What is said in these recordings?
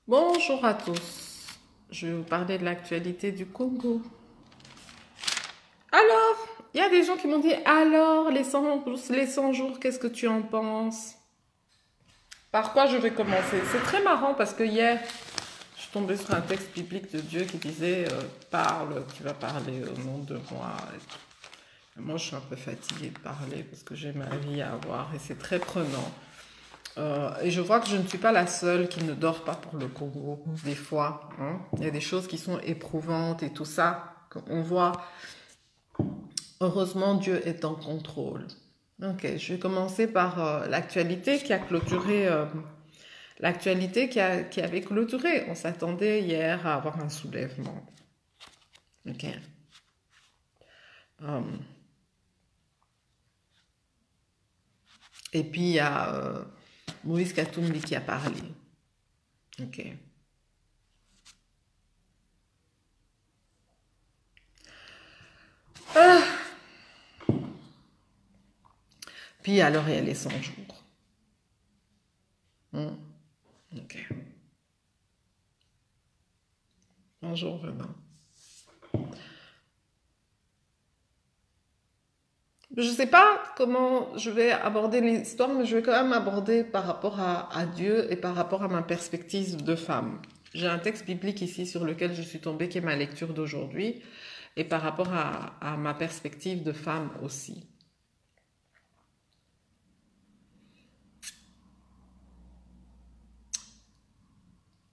Bonjour à tous. Je vais vous parler de l'actualité du Congo. Alors, il y a des gens qui m'ont dit, alors, les 100 jours, qu'est-ce que tu en penses? Par quoi je vais commencer? C'est très marrant parce que hier, je suis tombée sur un texte biblique de Dieu qui disait, parle, tu vas parler au nom de moi. Et tout. Moi, je suis un peu fatiguée de parler parce que j'ai ma vie à avoir et c'est très prenant. Et je vois que je ne suis pas la seule qui ne dort pas pour le Congo, des fois. Hein. Il y a des choses qui sont éprouvantes et tout ça. On voit, heureusement, Dieu est en contrôle. Ok, je vais commencer par l'actualité qui a clôturé, qui avait clôturé. On s'attendait hier à avoir un soulèvement. Ok. Um, et puis il y a Moïse Katumbi qui a parlé. Ok. Ah. Puis alors il y a les 100 jours. Ok. Bonjour, Venant. Je ne sais pas comment je vais aborder l'histoire, mais je vais quand même aborder par rapport à Dieu et par rapport à ma perspective de femme. J'ai un texte biblique ici sur lequel je suis tombée, qui est ma lecture d'aujourd'hui, et par rapport à ma perspective de femme aussi.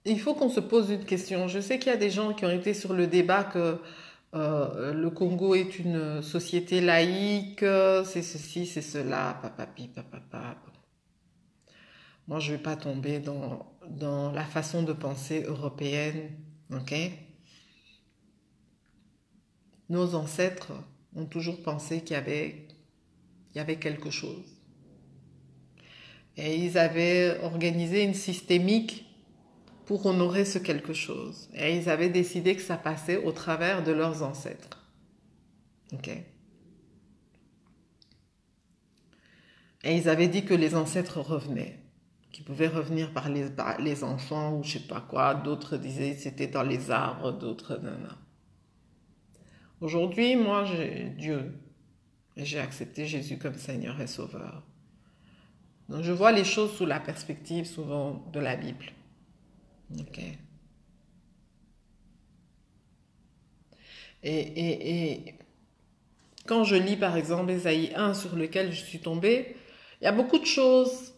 Il faut qu'on se pose une question. Je sais qu'il y a des gens qui ont été sur le débat que le Congo est une société laïque, c'est ceci, c'est cela, papapi, papapa. Moi, je ne vais pas tomber dans la façon de penser européenne, ok? Nos ancêtres ont toujours pensé qu'il y avait quelque chose. Et ils avaient organisé une systémique pour honorer ce quelque chose. Et ils avaient décidé que ça passait au travers de leurs ancêtres. Ok? Et ils avaient dit que les ancêtres revenaient, qu'ils pouvaient revenir par les enfants ou je sais pas quoi. D'autres disaient que c'était dans les arbres, d'autres non, non. Aujourd'hui, moi, j'ai Dieu et j'ai accepté Jésus comme Seigneur et Sauveur. Donc, je vois les choses sous la perspective souvent de la Bible. Ok. Et quand je lis par exemple Ésaïe 1 sur lequel je suis tombée, il y a beaucoup de choses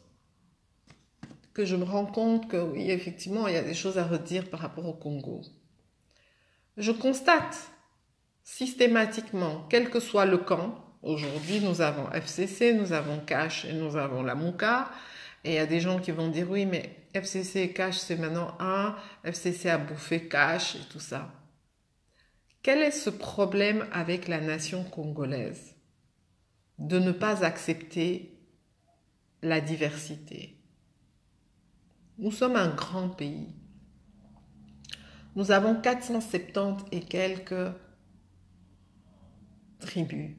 que je me rends compte que oui, effectivement, il y a des choses à redire par rapport au Congo. Je constate systématiquement, quel que soit le camp, aujourd'hui nous avons FCC, nous avons Cash et nous avons la Mouka, et il y a des gens qui vont dire oui, mais FCC et Cash c'est maintenant un, FCC a bouffé Cash et tout ça. Quel est ce problème avec la nation congolaise de ne pas accepter la diversité? Nous sommes un grand pays. Nous avons 470 et quelques tribus.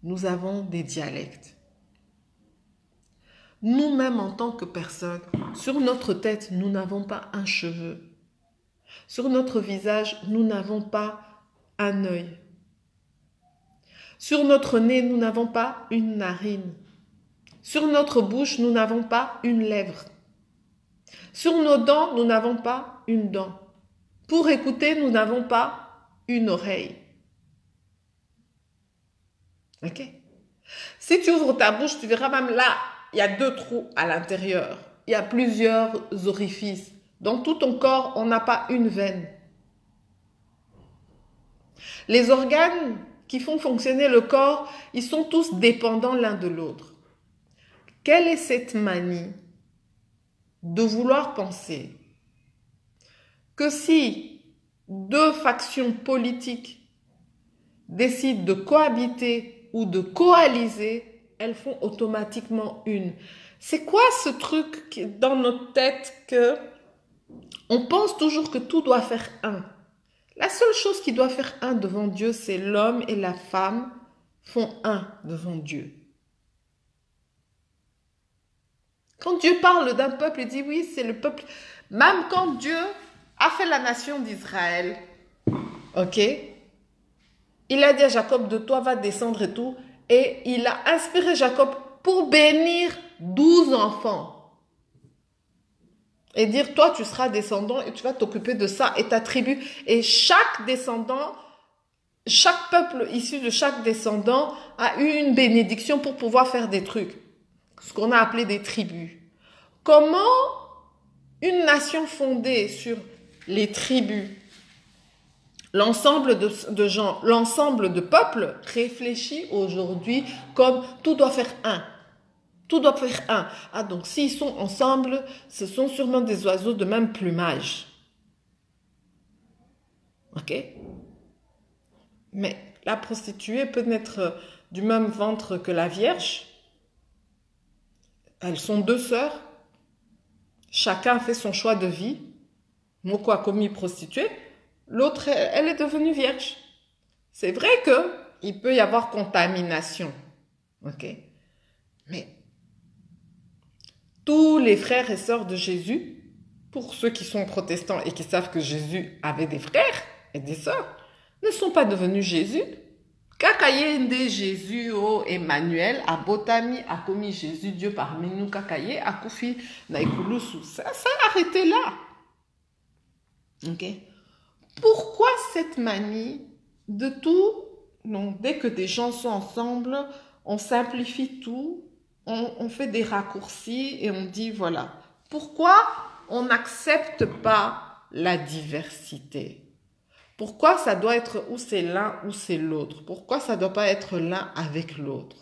Nous avons des dialectes. Nous-mêmes, en tant que personnes, sur notre tête, nous n'avons pas un cheveu. Sur notre visage, nous n'avons pas un œil. Sur notre nez, nous n'avons pas une narine. Sur notre bouche, nous n'avons pas une lèvre. Sur nos dents, nous n'avons pas une dent. Pour écouter, nous n'avons pas une oreille. Ok? Si tu ouvres ta bouche, tu verras même là, il y a 2 trous à l'intérieur. Il y a plusieurs orifices. Dans tout ton corps, on n'a pas une veine. Les organes qui font fonctionner le corps, ils sont tous dépendants l'un de l'autre. Quelle est cette manie de vouloir penser que si 2 factions politiques décident de cohabiter ou de coaliser, elles font automatiquement une? C'est quoi ce truc qui est dans notre tête que on pense toujours que tout doit faire un? La seule chose qui doit faire un devant Dieu, c'est l'homme et la femme font un devant Dieu. Quand Dieu parle d'un peuple, il dit oui, c'est le peuple. Même quand Dieu a fait la nation d'Israël, ok, il a dit à Jacob, de toi va descendre et tout, et il a inspiré Jacob pour bénir 12 enfants. Et dire, toi, tu seras descendant et tu vas t'occuper de ça et ta tribu. Et chaque descendant, chaque peuple issu de chaque descendant a eu une bénédiction pour pouvoir faire des trucs. Ce qu'on a appelé des tribus. Comment une nation fondée sur les tribus, l'ensemble de gens, l'ensemble de peuples réfléchit aujourd'hui comme tout doit faire un. Tout doit faire un. Ah, donc s'ils sont ensemble, ce sont sûrement des oiseaux de même plumage. Ok? Mais la prostituée peut naître du même ventre que la Vierge. Elles sont deux sœurs. Chacun fait son choix de vie. Moko a commis prostituée. L'autre, elle est devenue vierge. C'est vrai que il peut y avoir contamination. Ok? Mais tous les frères et sœurs de Jésus, pour ceux qui sont protestants et qui savent que Jésus avait des frères et des sœurs, ne sont pas devenus Jésus. Kakayende Jésus, oh Emmanuel, a botami, a commis Jésus, Dieu parmi nous, kakaye, a koufi, naikulusu. Ça a arrêté là. Ok? Pourquoi cette manie de tout? Donc, dès que des gens sont ensemble, on simplifie tout, on fait des raccourcis et on dit voilà. Pourquoi on n'accepte pas la diversité? Pourquoi ça doit être ou c'est l'un ou c'est l'autre? Pourquoi ça ne doit pas être l'un avec l'autre?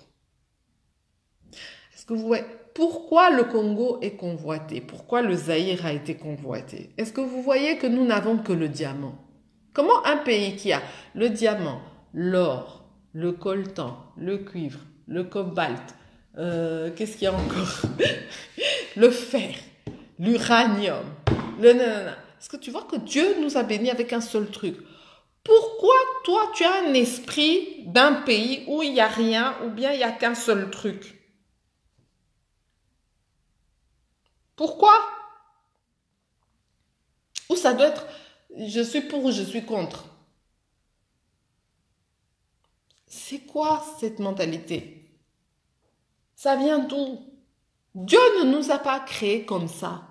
Est-ce que vous voyez? Pourquoi le Congo est convoité? Pourquoi le Zaïre a été convoité? Est-ce que vous voyez que nous n'avons que le diamant? Comment un pays qui a le diamant, l'or, le coltan, le cuivre, le cobalt, qu'est-ce qu'il y a encore? Le fer, l'uranium, le nanana. Est-ce que tu vois que Dieu nous a bénis avec un seul truc? Pourquoi toi tu as un esprit d'un pays où il n'y a rien ou bien il n'y a qu'un seul truc? Pourquoi? Ou ça doit être je suis pour ou je suis contre? C'est quoi cette mentalité? Ça vient d'où? Dieu ne nous a pas créés comme ça.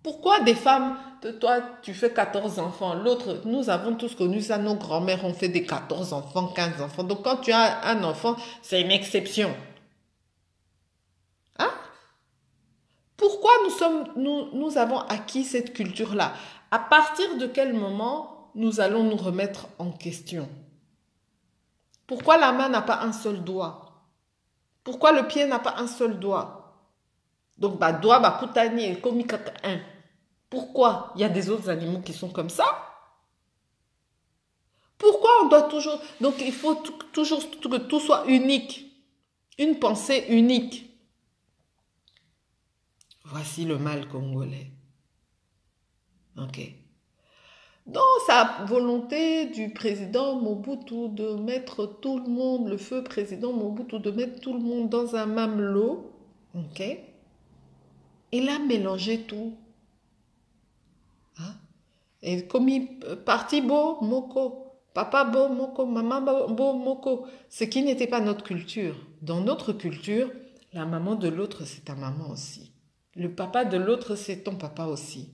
Pourquoi des femmes, toi tu fais 14 enfants, l'autre, nous avons tous connu ça, nos grands-mères ont fait des 14 enfants, 15 enfants. Donc quand tu as un enfant, c'est une exception. Hein? Pourquoi nous avons acquis cette culture-là? À partir de quel moment nous allons nous remettre en question? Pourquoi la main n'a pas un seul doigt? Pourquoi le pied n'a pas un seul doigt? Donc, doigt, koutani et komikaka un. Pourquoi? Il y a des autres animaux qui sont comme ça. Pourquoi on doit toujours... Donc, il faut toujours que tout soit unique. Une pensée unique. Voici le mal congolais. Ok. Dans sa volonté du président Mobutu de mettre tout le monde, le feu président Mobutu, de mettre tout le monde dans un même lot, ok, il a mélangé tout. Hein? Et comme il parti beau, moko, papa beau, moko, maman beau, moko, ce qui n'était pas notre culture. Dans notre culture, la maman de l'autre, c'est ta maman aussi. Le papa de l'autre, c'est ton papa aussi.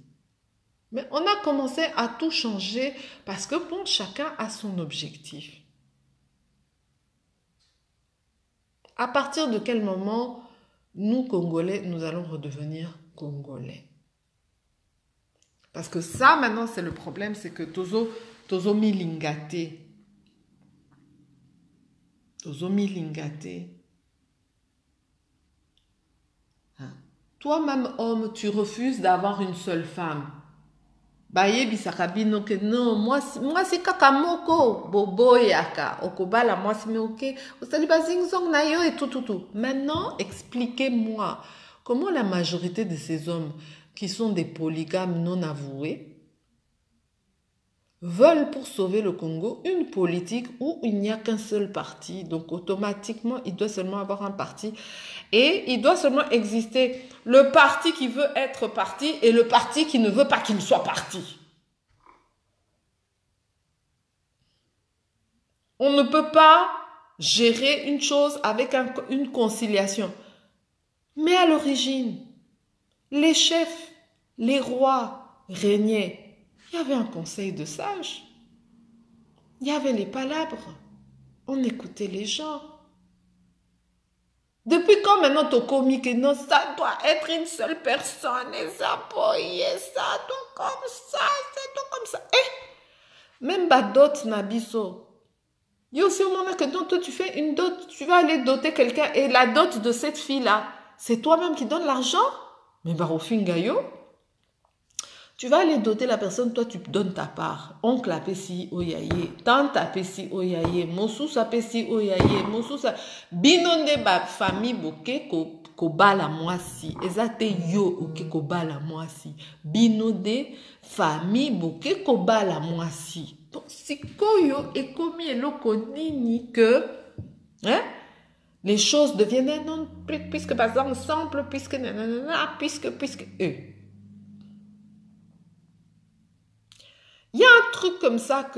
Mais on a commencé à tout changer parce que bon, chacun a son objectif. À partir de quel moment, nous, Congolais, nous allons redevenir Congolais? Parce que ça, maintenant, c'est le problème, c'est que tozo milingate. Tozo milingate. Hein? Toi-même, homme, tu refuses d'avoir une seule femme. Baye bisakabino que non, moi c'est kakamoko, bobo yaka, okobala, moi c'est ok, osali bazingzong na yo et tout. Maintenant, expliquez-moi, comment la majorité de ces hommes qui sont des polygames non avoués veulent pour sauver le Congo une politique où il n'y a qu'un seul parti. Donc automatiquement, il doit seulement avoir un parti et il doit seulement exister le parti qui veut être parti et le parti qui ne veut pas qu'il soit parti. On ne peut pas gérer une chose avec une conciliation. Mais à l'origine, les chefs, les rois régnaient. Il y avait un conseil de sages. Il y avait les palabres. On écoutait les gens. Depuis quand maintenant tu commis que non, ça doit être une seule personne et ça tout comme ça, c'est tout comme ça. Eh, même Badot Nabiso. Il y a aussi un moment que non, toi tu fais une dot, tu vas aller doter quelqu'un et la dot de cette fille-là, c'est toi-même qui donnes l'argent. Mais Barofingayo, tu vas aller doter la personne, toi tu donnes ta part. Oncle apesi oyaye, tante apesi oyaye, mosous apesi oyaye, mosous binonde ba famille boke ko bala mwasi. Ezate yo oke ko bala mwasi. Binonde famille boke ko bala mwasi. Donc si koyo est commis eloko nini que hein, les choses deviennent non puisque pas ensemble, puisque nanana, puisque Il y a un truc comme ça,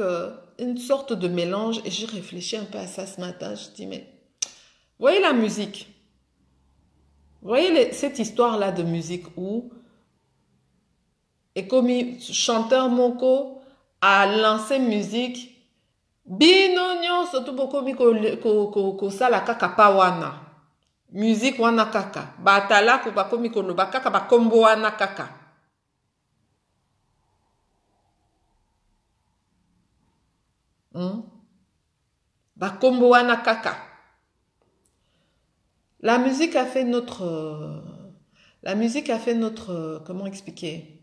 une sorte de mélange, et j'ai réfléchi un peu à ça ce matin, je dis, mais, voyez la musique, voyez cette histoire-là de musique où, et comme chanteur Moko a lancé musique, binonyo, surtout beaucoup ko sala kaka pa wana, musique wana kaka, batala ko bakomi ko loba kaka bakombo wana kaka. Bakombo wana kaka. La musique a fait comment expliquer?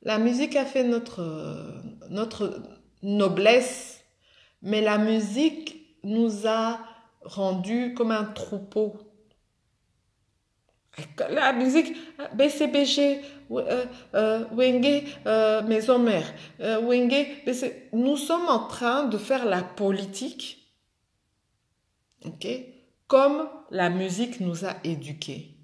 La musique a fait notre noblesse, mais la musique nous a rendus comme un troupeau. La musique, BCBG, Wenge, Maison Mère, Wenge, BC. Nous sommes en train de faire la politique, ok, comme la musique nous a éduqués.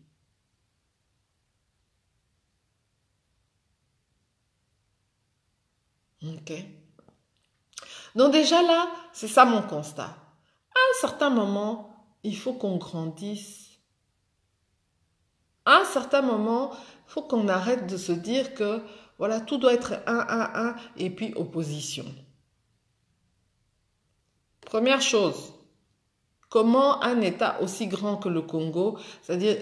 Ok. Donc déjà là, c'est ça mon constat. À un certain moment, il faut qu'on grandisse. À un certain moment, il faut qu'on arrête de se dire que voilà, tout doit être un et puis opposition. Première chose, comment un État aussi grand que le Congo, c'est-à-dire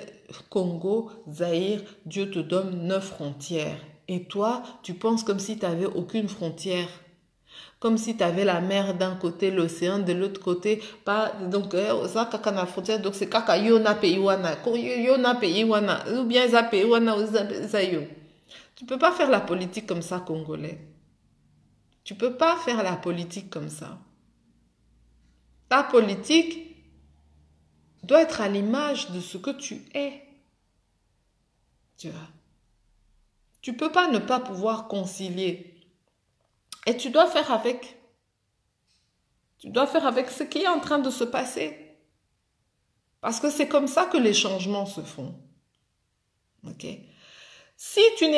Congo, Zaïre, Dieu te donne 9 frontières. Et toi, tu penses comme si tu n'avais aucune frontière. Comme si tu avais la mer d'un côté, l'océan de l'autre côté. Pas, donc, ça, kaka na frontière, donc c'est kaka yona pays wana. Yona pays wana. Ou bien za pays wana, ou za yo. Tu peux pas faire la politique comme ça, Congolais. Tu peux pas faire la politique comme ça. Ta politique doit être à l'image de ce que tu es. Tu vois. Tu peux pas ne pas pouvoir concilier. Et tu dois faire avec. Tu dois faire avec ce qui est en train de se passer. Parce que c'est comme ça que les changements se font. Ok? Si tu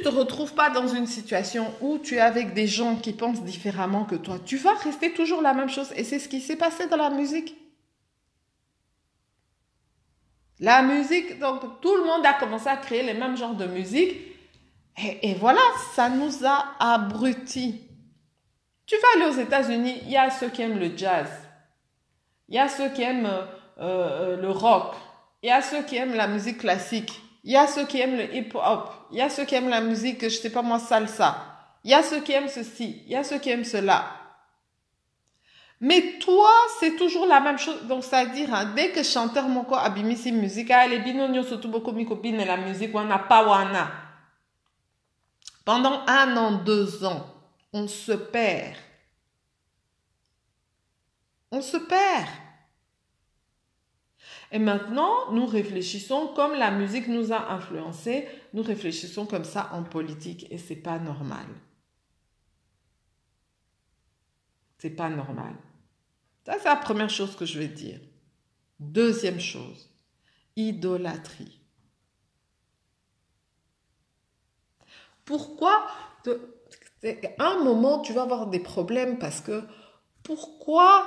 te retrouves pas dans une situation où tu es avec des gens qui pensent différemment que toi, tu vas rester toujours la même chose. Et c'est ce qui s'est passé dans la musique. La musique, donc tout le monde a commencé à créer les mêmes genres de musique. Et voilà, ça nous a abrutis. Tu vas aller aux États-Unis, il y a ceux qui aiment le jazz. Il y a ceux qui aiment le rock. Il y a ceux qui aiment la musique classique. Il y a ceux qui aiment le hip-hop. Il y a ceux qui aiment la musique, je sais pas moi, salsa. Il y a ceux qui aiment ceci. Il y a ceux qui aiment cela. Mais toi, c'est toujours la même chose. Donc, c'est-à-dire, hein, dès que chanteur moko abimisi musique, les binonyo surtout beaucoup mikopine la musique, wana pa wana. Pendant 1 an, 2 ans, on se perd. On se perd. Et maintenant, nous réfléchissons comme la musique nous a influencés, nous réfléchissons comme ça en politique et c'est pas normal. C'est pas normal. Ça, c'est la première chose que je vais dire. Deuxième chose, idolâtrie. Pourquoi à un moment, tu vas avoir des problèmes parce que pourquoi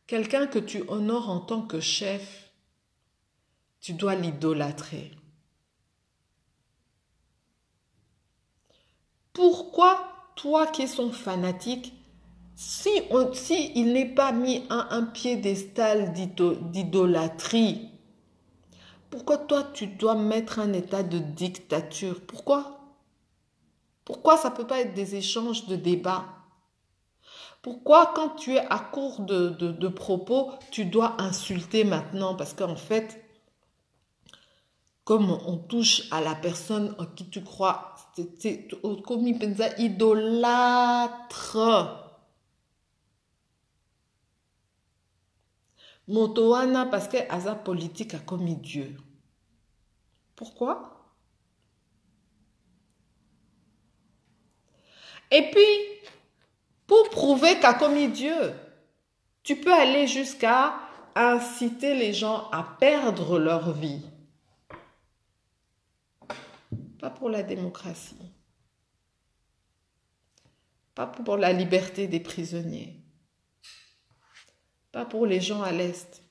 quelqu'un que tu honores en tant que chef, tu dois l'idolâtrer? Pourquoi toi qui es son fanatique, si il n'est pas mis à un piédestal d'idolâtrie, pourquoi toi tu dois mettre un état de dictature? Pourquoi? Pourquoi ça ne peut pas être des échanges de débats? Pourquoi quand tu es à court de propos, tu dois insulter maintenant? Parce qu'en fait, comme on touche à la personne en qui tu crois, comme il pense idolâtre. Motoana parce que Aza politique a commis Dieu. Pourquoi? Et puis, pour prouver qu'a commis Dieu, tu peux aller jusqu'à inciter les gens à perdre leur vie. Pas pour la démocratie. Pas pour la liberté des prisonniers. Pas pour les gens à l'Est.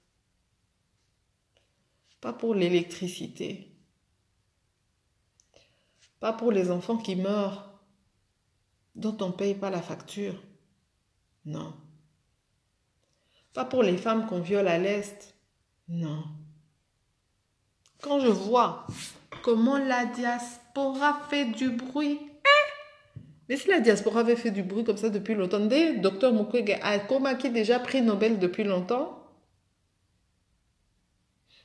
Pas pour l'électricité. Pas pour les enfants qui meurent, dont on ne paye pas la facture. Non. Pas pour les femmes qu'on viole à l'Est. Non. Quand je vois comment la diaspora fait du bruit, mais si la diaspora avait fait du bruit comme ça depuis longtemps, des Dr Mukwege a qui déjà pris Nobel depuis longtemps,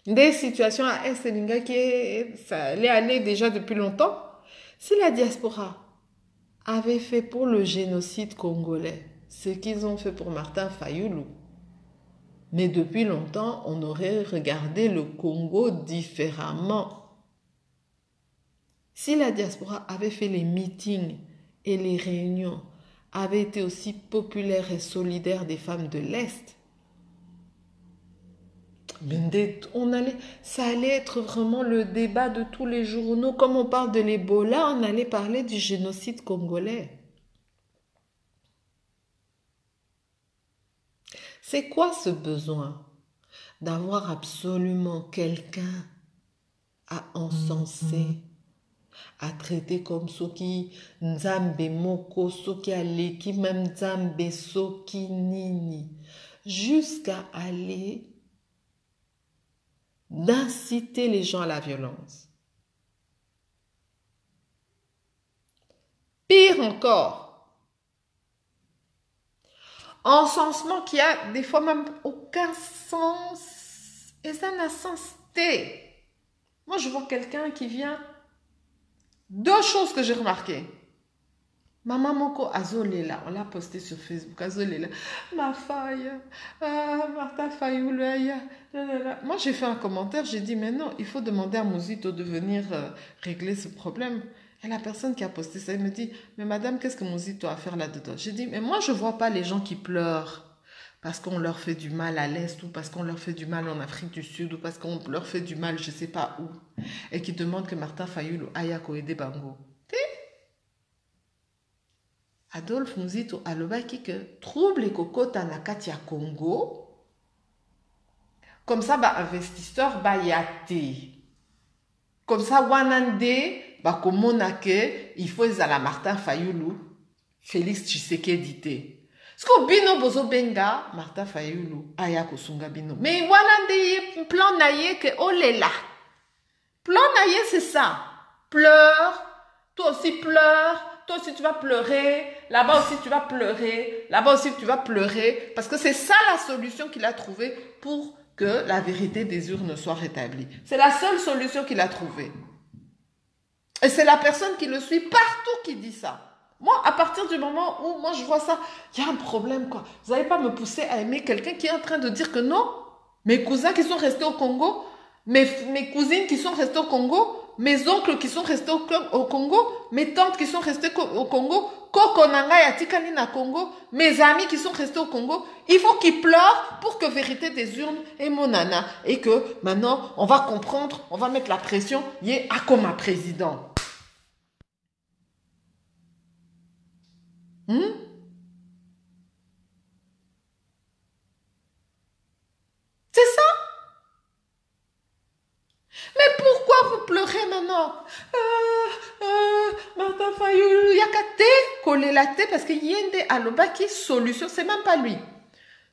des situations à Est-Selinga ça allait aller déjà depuis longtemps. Si la diaspora avait fait pour le génocide congolais ce qu'ils ont fait pour Martin Fayulu, mais depuis longtemps, on aurait regardé le Congo différemment. Si la diaspora avait fait les meetings et les réunions, avait été aussi populaire et solidaire des femmes de l'Est, ça allait être vraiment le débat de tous les journaux. Comme on parle de l'Ebola, on allait parler du génocide congolais. C'est quoi ce besoin d'avoir absolument quelqu'un à encenser, à traiter comme Soki Nzambe Moko, Soki Aleki, même Nzambe Soki Nini, jusqu'à aller d'inciter les gens à la violence. Pire encore, encensement qui a des fois même aucun sens, et ça n'a sens T. Moi, je vois quelqu'un qui vient. Deux choses que j'ai remarquées. Maman Moko Azolela, on l'a posté sur Facebook, Azolela, ma faille, Martha Fayoulou, moi j'ai fait un commentaire, j'ai dit mais non, il faut demander à Mouzito de venir régler ce problème. Et la personne qui a posté ça, elle me dit, mais madame, qu'est-ce que Mouzito a à faire là-dedans? J'ai dit, mais moi je vois pas les gens qui pleurent parce qu'on leur fait du mal à l'Est ou parce qu'on leur fait du mal en Afrique du Sud ou parce qu'on leur fait du mal je sais pas où et qui demandent que Martin Fayulu aille aider Bango. Adolphe Mouzito alobaki que trouble et kokota na kati ya Congo comme ça ba investisseur ba yate comme ça wanande ba komona ke il faut ezala Martin Fayulu Félix Tshisekedi te. Parce que bino bozo benga Martin Fayulu aya kosunga bino mais wanande ye plan na ye ke olela plan na ye c'est ça, pleure, toi aussi pleure. Toi aussi tu vas pleurer, là-bas aussi tu vas pleurer, là-bas aussi tu vas pleurer, parce que c'est ça la solution qu'il a trouvée pour que la vérité des urnes soit rétablie. C'est la seule solution qu'il a trouvée. Et c'est la personne qui le suit partout qui dit ça. Moi, à partir du moment où moi je vois ça, il y a un problème quoi. Vous n'allez pas me pousser à aimer quelqu'un qui est en train de dire que non, mes cousins qui sont restés au Congo, mes cousines qui sont restées au Congo, mes oncles qui sont restés au Congo, mes tantes qui sont restées au Congo, Koko Nanga Yatikani na Congo, mes amis qui sont restés au Congo, il faut qu'ils pleurent pour que vérité des urnes et monana. Et que maintenant, on va comprendre, on va mettre la pression, yé Akoma président. C'est ça. Mais pourquoi vous pleurez maintenant? Martin Fayulu, yakate, coller la tête parce que Yende Alobaki, solution, c'est même pas lui.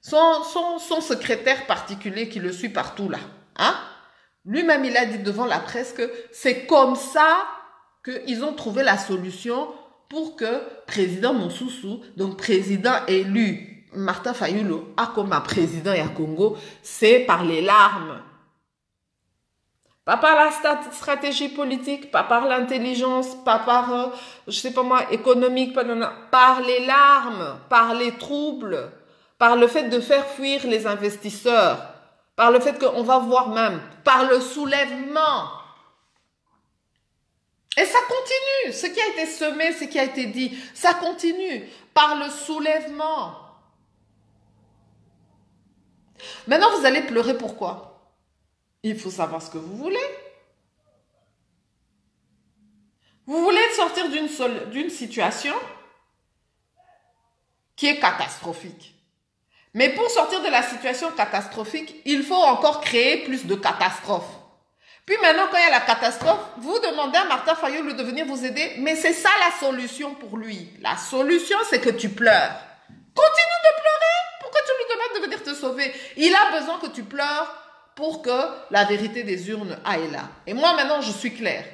Son secrétaire particulier qui le suit partout là. Hein? Lui-même, il a dit devant la presse que c'est comme ça qu'ils ont trouvé la solution pour que président Monsoussou, donc président élu Martin Fayulu, a comme un président à Congo, c'est par les larmes. Pas par la stratégie politique, pas par l'intelligence, pas par, je sais pas moi, économique, par les larmes, par les troubles, par le fait de faire fuir les investisseurs, par le fait qu'on va voir même, par le soulèvement. Et ça continue, ce qui a été semé, ce qui a été dit, ça continue, par le soulèvement. Maintenant, vous allez pleurer pourquoi? Il faut savoir ce que vous voulez. Vous voulez sortir d'une situation qui est catastrophique. Mais pour sortir de la situation catastrophique, il faut encore créer plus de catastrophes. Puis maintenant, quand il y a la catastrophe, vous demandez à Martin Fayulu de venir vous aider, mais c'est ça la solution pour lui. La solution, c'est que tu pleures. Continue de pleurer. Pourquoi tu lui demandes de venir te sauver? Il a besoin que tu pleures pour que la vérité des urnes aille là. Et moi, maintenant, je suis claire.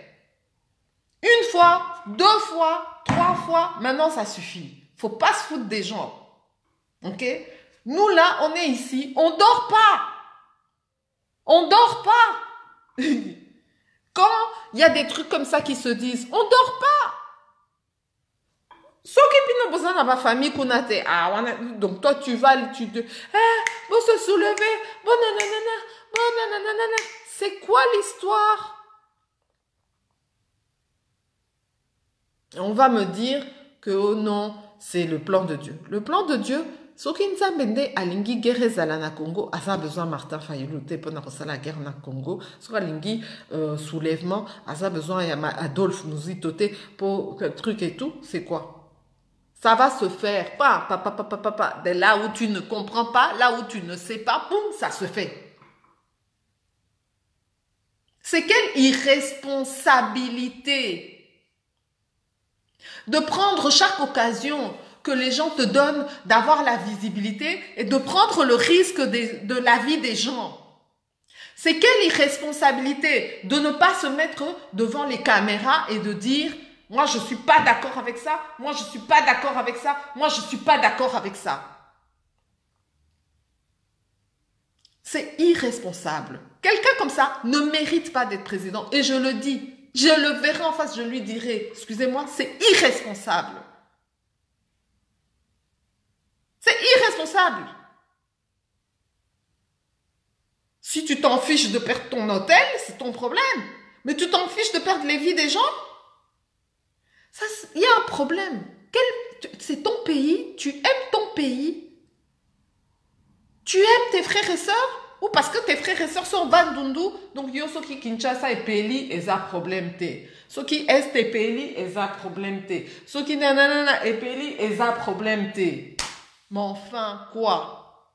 Une fois, 2 fois, 3 fois, maintenant, ça suffit. Faut pas se foutre des gens. Ok? Nous, là, on est ici, on dort pas. On dort pas. Quand il y a des trucs comme ça qui se disent, on dort pas. Ceux qui n'ont besoin de ma famille, donc toi, tu vas, vous se soulever, bon, nanana. Oh, nanana. C'est quoi l'histoire? On va me dire que oh non, c'est le plan de Dieu. Le plan de Dieu, ce qui nous a mené à l'Ingi guerre zalana Congo, a ça besoin Martin Fayulu pour la guerre na Congo, sur l'Ingi soulèvement, a ça besoin Adolphe nous y toté pour le truc et tout, c'est quoi? Ça va se faire, pas, de là où tu ne comprends pas, là où tu ne sais pas, boum, ça se fait. C'est quelle irresponsabilité de prendre chaque occasion que les gens te donnent d'avoir la visibilité et de prendre le risque de la vie des gens. C'est quelle irresponsabilité de ne pas se mettre devant les caméras et de dire « Moi, je ne suis pas d'accord avec ça, moi, je ne suis pas d'accord avec ça, moi, je ne suis pas d'accord avec ça. » C'est irresponsable. Quelqu'un comme ça ne mérite pas d'être président. Et je le dis, je le verrai en face, je lui dirai, excusez-moi, c'est irresponsable. C'est irresponsable. Si tu t'en fiches de perdre ton hôtel, c'est ton problème. Mais tu t'en fiches de perdre les vies des gens? Il y a un problème. C'est ton pays, tu aimes ton pays. Tu aimes tes frères et sœurs? Ou parce que tes frères et sœurs sont bandundu, donc yo soki Kinshasa et Peli, ils ont problème té. Soki Est et Peli, ils ont problème té. Soki nanana et Peli, ils ont problème té. Mais enfin, quoi?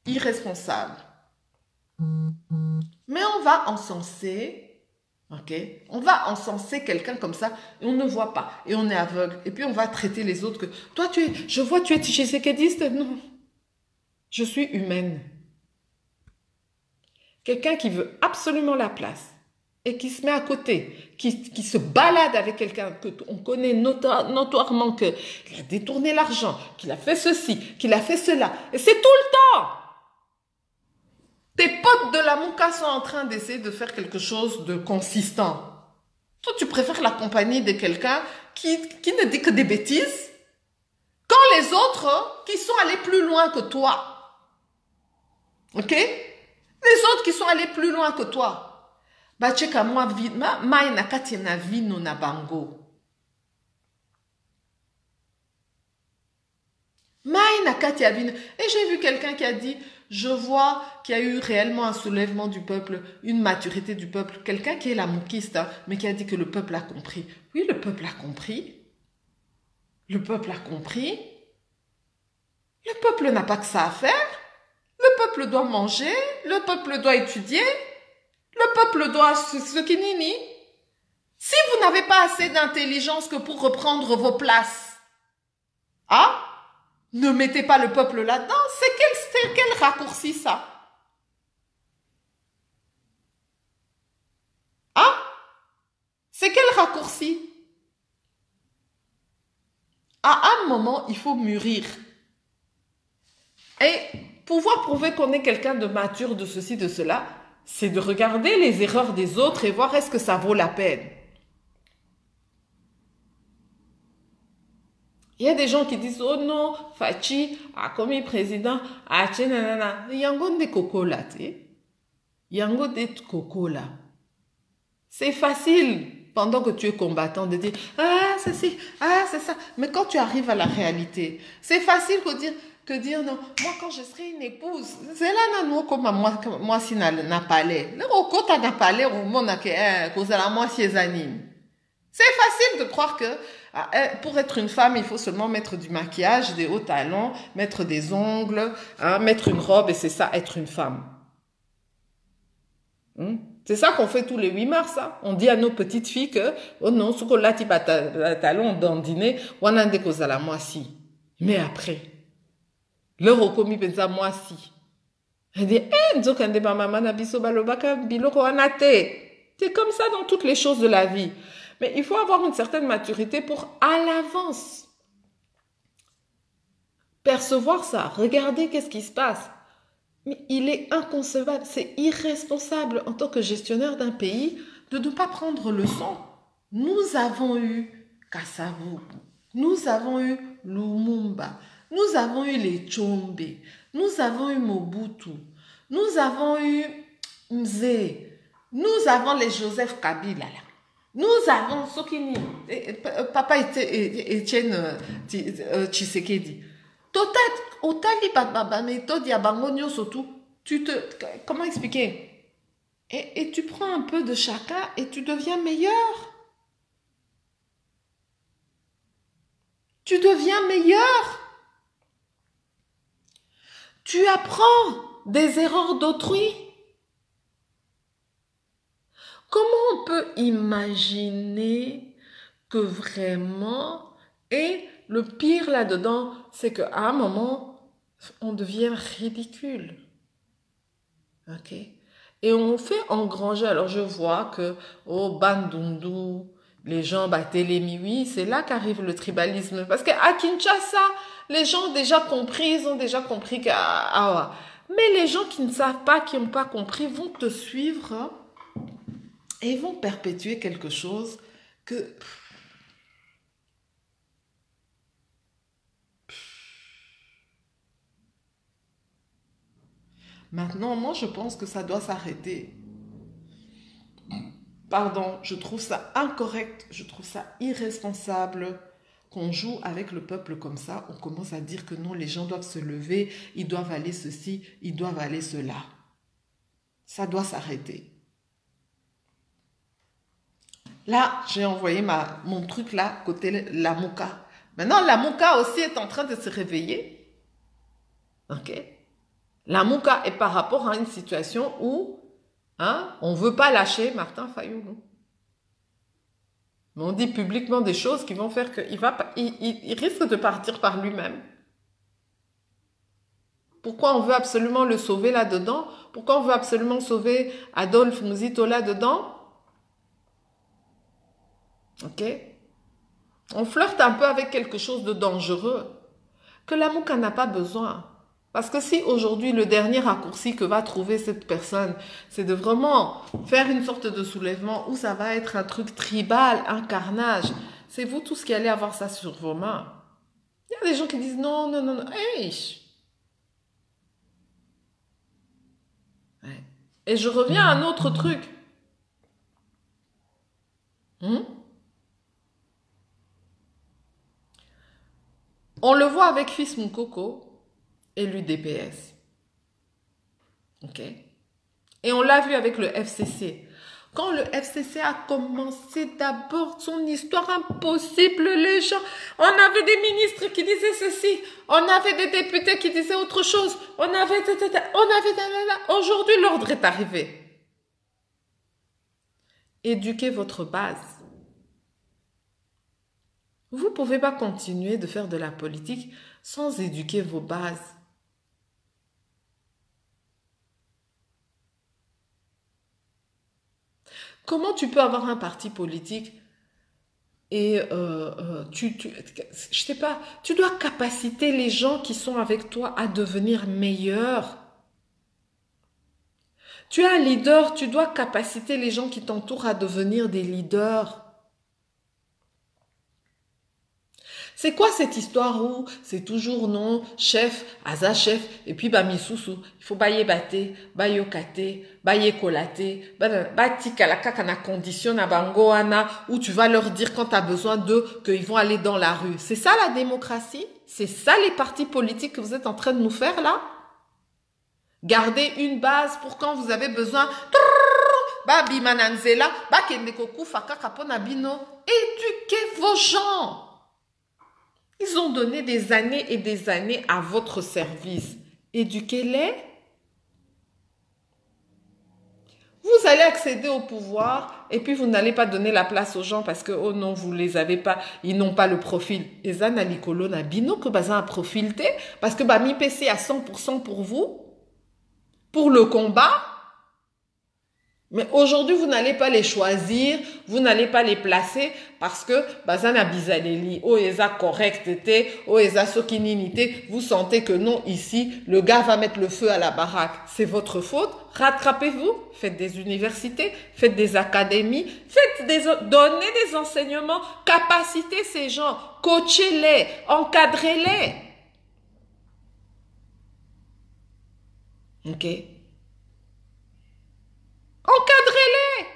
Irresponsable. Mais on va encenser, ok? On va encenser quelqu'un comme ça, et on ne voit pas, et on est aveugle, et puis on va traiter les autres que, toi je vois tu es tshisekedi, non. Je suis humaine. Quelqu'un qui veut absolument la place et qui se met à côté, qui se balade avec quelqu'un qu'on connaît notoirement qu'il a détourné l'argent, qu'il a fait ceci, qu'il a fait cela. Et c'est tout le temps. Tes potes de la Mouka sont en train d'essayer de faire quelque chose de consistant. Toi, tu préfères la compagnie de quelqu'un qui ne dit que des bêtises quand les autres qui sont allés plus loin que toi. Ok? Les autres qui sont allés plus loin que toi. Bacheka moi mai na kati na vino na bango. Mai na kati ya vino. Et j'ai vu quelqu'un qui a dit, je vois qu'il y a eu réellement un soulèvement du peuple, une maturité du peuple. Quelqu'un qui est la moukiste, hein, mais qui a dit que le peuple a compris. Oui, le peuple a compris. Le peuple a compris. Le peuple n'a pas que ça à faire. Le peuple doit manger. Le peuple doit étudier. Le peuple doit ce qui nini. Si vous n'avez pas assez d'intelligence que pour reprendre vos places, ah, ne mettez pas le peuple là-dedans. C'est quel raccourci ça? Ah, c'est quel raccourci? À un moment, il faut mûrir. Et pouvoir prouver qu'on est quelqu'un de mature, de ceci, de cela, c'est de regarder les erreurs des autres et voir est-ce que ça vaut la peine. Il y a des gens qui disent, oh non, Fachi a commis président, a nanana. Yango de coco là, Yango de coco là. C'est facile, pendant que tu es combattant, de dire, ah, ceci, ah, c'est ça. Mais quand tu arrives à la réalité, c'est facile que dire non. Moi, quand je serai une épouse, c'est là, non, comme moi, si n'a pas l'air. Le roko, t'as n'a pas l'air, au monde, cause la moi, si anime. C'est facile de croire que pour être une femme, il faut seulement mettre du maquillage, des hauts talons, mettre des ongles, hein, mettre une robe et c'est ça, être une femme. C'est ça qu'on fait tous les 8 mars. Hein. On dit à nos petites filles que, oh non, ce qu'on l'a dit, talon dans le dîner, on a des causes à la moitié. Mais après, le rekomi pensa moitié. Elle dit, c'est comme ça dans toutes les choses de la vie. Mais il faut avoir une certaine maturité pour, à l'avance, percevoir ça, regarder qu'est-ce qui se passe. Mais il est inconcevable, c'est irresponsable en tant que gestionnaire d'un pays de ne pas prendre leçon. Nous avons eu Kasavubu, nous avons eu Lumumba, nous avons eu les Tchombe, nous avons eu Mobutu, nous avons eu Mzee, nous avons les Joseph Kabila là. Nous avons Sokini, papa Etienne Tshisekedi. Otali baba méthode ya bangonio surtout. Comment expliquer? Et tu prends un peu de chacun et tu deviens meilleur. Tu deviens meilleur. Tu apprends des erreurs d'autrui. Comment on peut imaginer que vraiment, et le pire là-dedans, c'est qu'à un moment, on devient ridicule. Ok? Et on fait engranger. Alors je vois que, au Bandundu, les gens battaient les oui, c'est là qu'arrive le tribalisme. Parce qu'à Kinshasa, les gens ont déjà compris, ils ont déjà compris que... Mais les gens qui ne savent pas, qui n'ont pas compris, vont te suivre, hein, et ils vont perpétuer quelque chose que... Maintenant, moi, je pense que ça doit s'arrêter. Pardon, je trouve ça incorrect, je trouve ça irresponsable qu'on joue avec le peuple comme ça. On commence à dire que non, les gens doivent se lever, ils doivent aller ceci, ils doivent aller cela. Ça doit s'arrêter. Là, j'ai envoyé mon truc là, côté la Mouka. Maintenant, la Mouka aussi est en train de se réveiller. Ok? La Mouka est par rapport à une situation où on ne veut pas lâcher Martin Fayulu. Mais on dit publiquement des choses qui vont faire qu'il risque de partir par lui-même. Pourquoi on veut absolument le sauver là-dedans? Pourquoi on veut absolument sauver Adolphe Muzito là-dedans? Ok? On flirte un peu avec quelque chose de dangereux que la Mouka n'a pas besoin. Parce que si aujourd'hui le dernier raccourci que va trouver cette personne, c'est de vraiment faire une sorte de soulèvement où ça va être un truc tribal, un carnage, c'est vous tous qui allez avoir ça sur vos mains. Il y a des gens qui disent non, non, non, non, hey. Ouais. Et je reviens à un autre truc. On le voit avec Fils Moukoko et l'UDPS. Ok? Et on l'a vu avec le FCC. Quand le FCC a commencé d'abord son histoire impossible, les gens, on avait des ministres qui disaient ceci, on avait des députés qui disaient autre chose, aujourd'hui l'ordre est arrivé. Éduquez votre base. Vous ne pouvez pas continuer de faire de la politique sans éduquer vos bases. Comment tu peux avoir un parti politique et je sais pas, tu dois capaciter les gens qui sont avec toi à devenir meilleurs. Tu es un leader, tu dois capaciter les gens qui t'entourent à devenir des leaders. C'est quoi cette histoire où c'est toujours non, chef, aza chef, et puis bah misusu, il faut bailler baté, bailler kate, bailler kolaté, bati kalaka kana condition na bangoana, où tu vas leur dire quand tu as besoin d'eux qu'ils vont aller dans la rue. C'est ça la démocratie? C'est ça les partis politiques que vous êtes en train de nous faire là? Gardez une base pour quand vous avez besoin. Éduquez vos gens. Ils ont donné des années et des années à votre service. Éduquez-les. Vous allez accéder au pouvoir et puis vous n'allez pas donner la place aux gens parce que, oh non, vous les avez pas, ils n'ont pas le profil. Et ça, na likolo na bino que bazan a profilté parce que mi PC à 100% pour vous, pour le combat. Mais aujourd'hui, vous n'allez pas les choisir, vous n'allez pas les placer parce que bazana bizaleli, oh eza correct était, oh eza sokininité, vous sentez que non, ici, le gars va mettre le feu à la baraque. C'est votre faute. Rattrapez-vous, faites des universités, faites des académies, donnez des enseignements, capacitez ces gens, coachez-les, encadrez-les. Ok? Encadrez-les.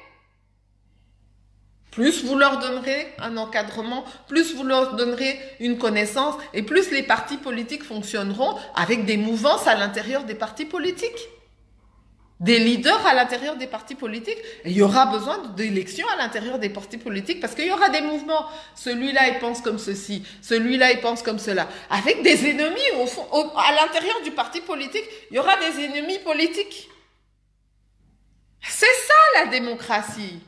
Plus vous leur donnerez un encadrement, plus vous leur donnerez une connaissance et plus les partis politiques fonctionneront avec des mouvances à l'intérieur des partis politiques. Des leaders à l'intérieur des partis politiques. Et il y aura besoin d'élections à l'intérieur des partis politiques parce qu'il y aura des mouvements. Celui-là, il pense comme ceci. Celui-là, il pense comme cela. Avec des ennemis au fond, à l'intérieur du parti politique, il y aura des ennemis politiques. C'est ça la démocratie.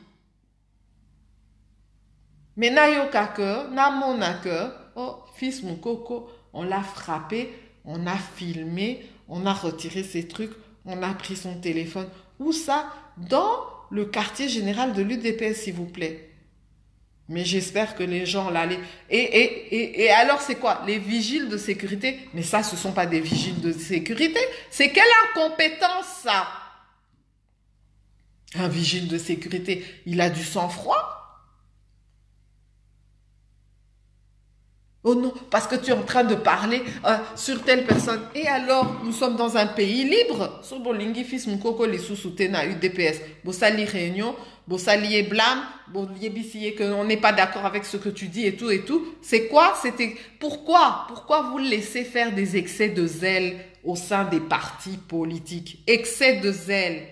Mais Nayokake, Namonake, oh, Fils Moukoko, on l'a frappé, on a filmé, on a retiré ses trucs, on a pris son téléphone. Où ça? Dans le quartier général de l'UDPS, s'il vous plaît. Mais j'espère que les gens là... Et alors, c'est quoi? Les vigiles de sécurité? Mais ça, ce ne sont pas des vigiles de sécurité. C'est quelle incompétence, ça? Un vigile de sécurité, il a du sang-froid? Oh non, parce que tu es en train de parler sur telle personne. Et alors, nous sommes dans un pays libre. Sur Bolingi, fils Moukoko, les sous-soutés na UDPS. Bossali réunion, Bossali blâme, Bossali qu'on n'est pas d'accord avec ce que tu dis et tout et tout. C'est quoi? Pourquoi vous laissez faire des excès de zèle au sein des partis politiques? Excès de zèle.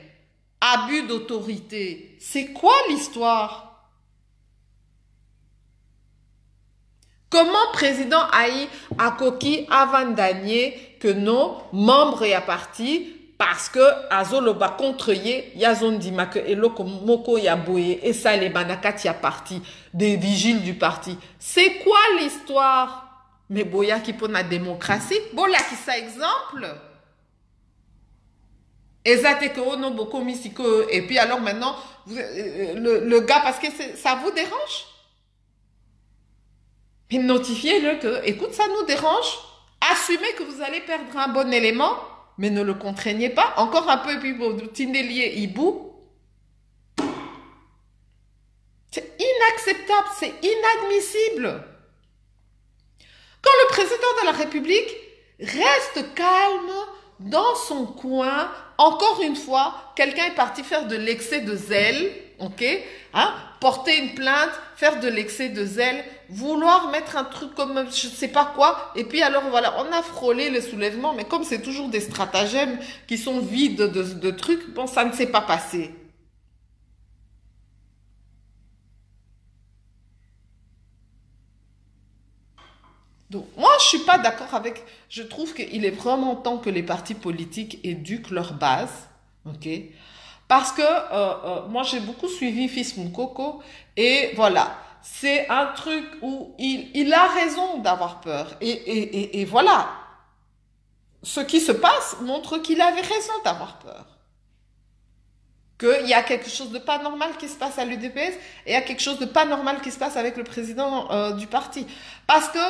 Abus d'autorité. C'est quoi l'histoire? Comment président Aïe Akoki Avandanier que nos membres et à parti parce que Azoloba contre Ye Yazon Dimake et Moko Yaboye et ça les Banakati a parti des vigiles du parti. C'est quoi l'histoire? Mais Boya qui pour la démocratie, Boya qui ça exemple? Et puis alors maintenant, le gars, parce que ça vous dérange? Notifiez-le que, écoute, ça nous dérange. Assumez que vous allez perdre un bon élément, mais ne le contraignez pas. Encore un peu, et puis bon, Tindelier, Ibou. C'est inacceptable, c'est inadmissible. Quand le président de la République reste calme dans son coin, encore une fois, quelqu'un est parti faire de l'excès de zèle, ok, hein, porter une plainte, faire de l'excès de zèle, vouloir mettre un truc comme je ne sais pas quoi, et puis alors voilà, on a frôlé le soulèvement, mais comme c'est toujours des stratagèmes qui sont vides de trucs, bon, ça ne s'est pas passé. Donc, moi, je suis pas d'accord avec. Je trouve qu'il est vraiment temps que les partis politiques éduquent leur base, ok? Parce que moi, j'ai beaucoup suivi Fils Moukoko et voilà, c'est un truc où il a raison d'avoir peur. Et voilà, ce qui se passe montre qu'il avait raison d'avoir peur. Qu'il y a quelque chose de pas normal qui se passe à l'UDPS et il y a quelque chose de pas normal qui se passe avec le président du parti. Parce que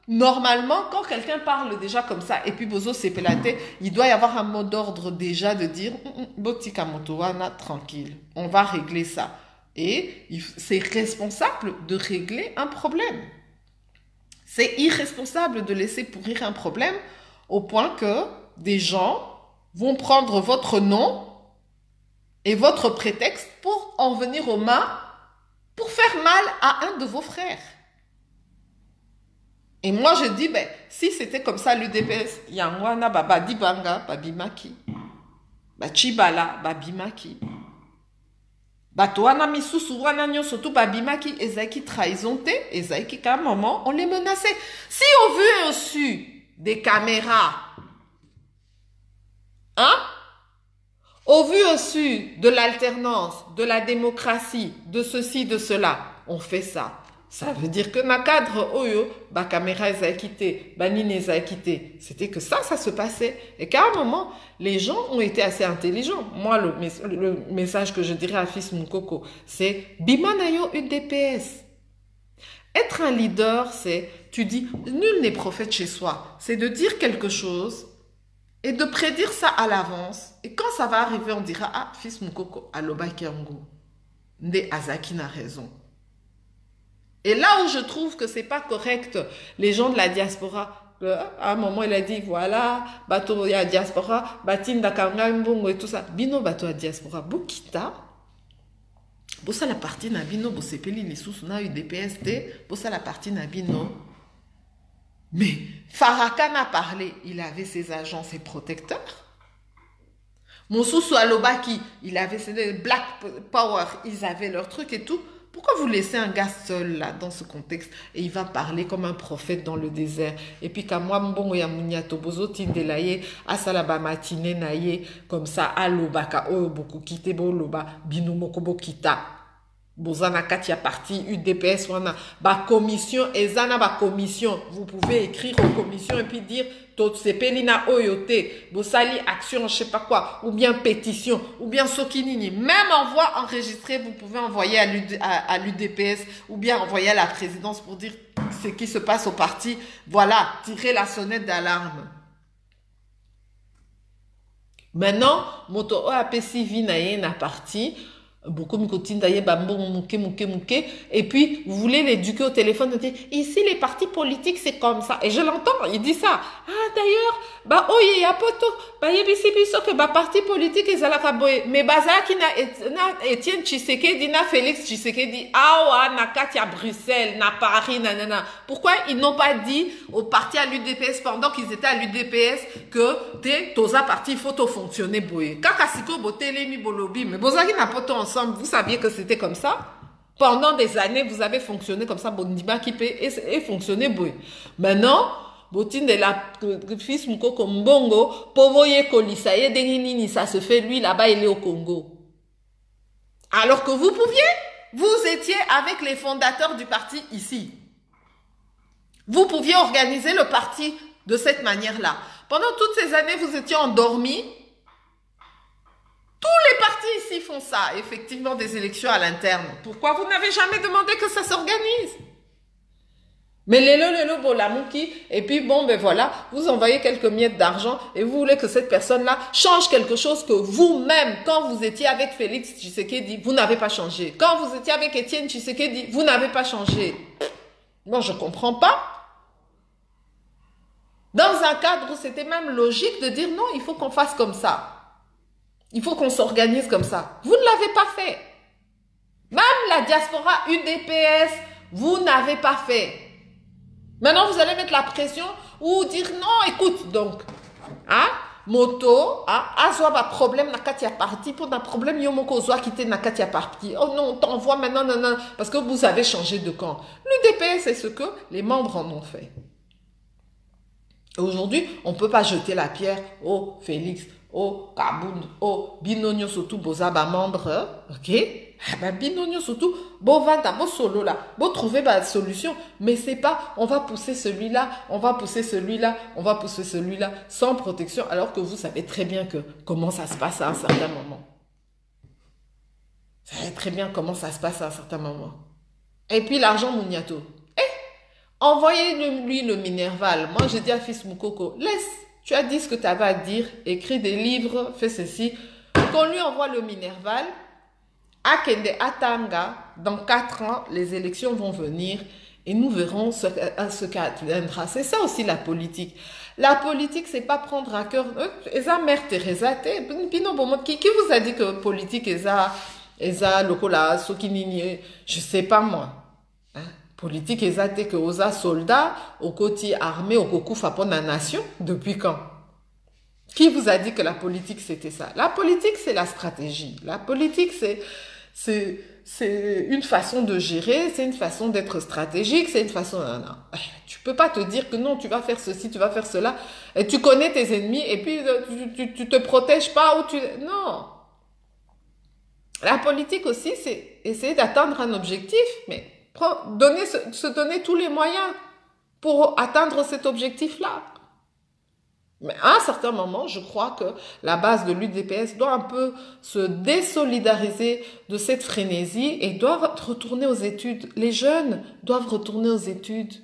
normalement, quand quelqu'un parle déjà comme ça, et puis Bozo Sepelate, il doit y avoir un mot d'ordre déjà de dire Botika Motowana, tranquille, on va régler ça. Et c'est responsable de régler un problème. C'est irresponsable de laisser pourrir un problème au point que des gens vont prendre votre nom et votre prétexte pour en venir aux mains, pour faire mal à un de vos frères. Et moi, je dis, ben, si c'était comme ça, l'UDPS, Yangwana, Babadi Banga, Babimaki, Chibala, Babimaki, Batoana Misusu, Wananyo, surtout Babimaki, Ezaïki trahison, Ezaïki, qu'à un moment, on les menaçait. Si au vu et au su des caméras, hein, au vu au su de l'alternance, de la démocratie, de ceci, de cela, on fait ça. Ça veut dire que na cadre oyo, ba caméra a quitté, ba nine a quitté. C'était que ça se passait. Et qu'à un moment, les gens ont été assez intelligents. Moi, le message que je dirais à Fils Moukoko, c'est Bimanayo UDPS. Être un leader, c'est, tu dis, nul n'est prophète chez soi. C'est de dire quelque chose et de prédire ça à l'avance. Et quand ça va arriver, on dira, ah, Fils Moukoko, aloba kiango. Nde Azaki n'a raison. Et là où je trouve que c'est pas correct, les gens de la diaspora, à un moment il a dit voilà, bateau ya diaspora, batinda kanga mbongo et tout ça. Bino bateau à diaspora, bokita. Bossa la partie na bino, bosepeli ni sous na UDPST, bossa la partie na bino. Mais Farrakhan a parlé, il avait ses agents, ses protecteurs. Monsousou Alobaki, il avait ses Black Power, ils avaient leur truc et tout. Pourquoi vous laissez un gars seul là, dans ce contexte, et il va parler comme un prophète dans le désert? Et puis, quand moi, mbongo ya munyatu bozo tindelaye, asalaba matine naye, comme ça, aloba ka oyo boku kite bo loba, binu mokobo kita. Bozana katia parti, UDPS, wana, ba commission, ezana ba commission. Vous pouvez écrire aux commissions et puis dire, c'est pelina oyote, bosali action, je sais pas quoi, ou bien pétition, ou bien sokinini. Même envoi enregistré, vous pouvez envoyer à l'UDPS, ou bien envoyer à la présidence pour dire ce qui se passe au parti. Voilà, tirer la sonnette d'alarme. Maintenant, moto OAPC vinaye na parti. Beaucoup de cotines d'ailleurs, et puis vous voulez l'éduquer au téléphone, dire ici les partis politiques c'est comme ça, et je l'entends, il dit ça. Ah d'ailleurs, bah oh il y a poto, bah yebisi biso que bah parti politique ils allaient kaboye, mais baza qui na Étienne Tshisekedi na Félix Tshisekedi, ah na Katia Bruxelles, na Paris, nanana. Pourquoi ils n'ont pas dit au parti à l'UDPS pendant qu'ils étaient à l'UDPS que t'es toza parti il faut te fonctionner boye. Kakasiko botele mi bolobi, mais bozaki na poto ensemble, vous saviez que c'était comme ça? Pendant des années, vous avez fonctionné comme ça, Bondiba qui peut et fonctionner boye. Maintenant, Botine de la fils Moukoko Mbongo, Povoye Kolisaye, Denini, ça se fait, lui là-bas, il est au Congo. Alors que vous pouviez, vous étiez avec les fondateurs du parti ici. Vous pouviez organiser le parti de cette manière-là. Pendant toutes ces années, vous étiez endormis. Tous les partis ici font ça, effectivement, des élections à l'interne. Pourquoi vous n'avez jamais demandé que ça s'organise? Mais lélo, bolamouki, et puis bon, ben voilà, vous envoyez quelques miettes d'argent et vous voulez que cette personne-là change quelque chose que vous-même, quand vous étiez avec Félix Tshisekedi, vous n'avez pas changé. Quand vous étiez avec Étienne Tshisekedi, vous n'avez pas changé. Moi, je comprends pas. Dans un cadre où c'était même logique de dire non, il faut qu'on fasse comme ça. Il faut qu'on s'organise comme ça. Vous ne l'avez pas fait. Même la diaspora UDPS, vous n'avez pas fait. Maintenant, vous allez mettre la pression ou dire non, écoute, donc, hein, moto, hein, azwa ba problème na katia parti pour un problème yomoko zwa quitter na katia parti. Oh non, on t'envoie maintenant, non, non, parce que vous avez changé de camp. Le DPS, c'est ce que les membres en ont fait. Aujourd'hui, on ne peut pas jeter la pierre au Félix, au Kabound, au Binonio surtout, Bozaba membre, ok? Ben, Binonio surtout, bon vanda, bon solo là, bon trouver la solution, mais c'est pas, on va pousser celui-là, on va pousser celui-là, on va pousser celui-là, sans protection, alors que vous savez très bien que comment ça se passe à un certain moment. Vous savez très bien comment ça se passe à un certain moment. Et puis l'argent Mouniato. Envoyez-lui le Minerval. Moi, j'ai dit à Fils Moukoko, laisse, tu as dit ce que tu avais à dire, écris des livres, fais ceci. Qu'on lui envoie le Minerval. À Kende Atanga, dans 4 ans, les élections vont venir et nous verrons ce qu'adviendra. C'est ça aussi la politique. La politique, c'est pas prendre à cœur. Eza Mère Teresa, qui vous a dit que politique, Eza Lokola, Sokinini, je sais pas moi. Hein? Politique, Eza que Oza soldats, au côté armé, au coco fapon la nation, depuis quand? Qui vous a dit que la politique, c'était ça? La politique, c'est la stratégie. La politique, c'est une façon de gérer, c'est une façon d'être stratégique, c'est une façon... Non. Tu peux pas te dire que non, tu vas faire ceci, tu vas faire cela, et tu connais tes ennemis, et puis tu te protèges pas, ou tu... Non. La politique aussi, c'est essayer d'atteindre un objectif, mais se donner tous les moyens pour atteindre cet objectif-là. Mais à un certain moment, je crois que la base de l'UDPS doit un peu se désolidariser de cette frénésie et doit retourner aux études. Les jeunes doivent retourner aux études.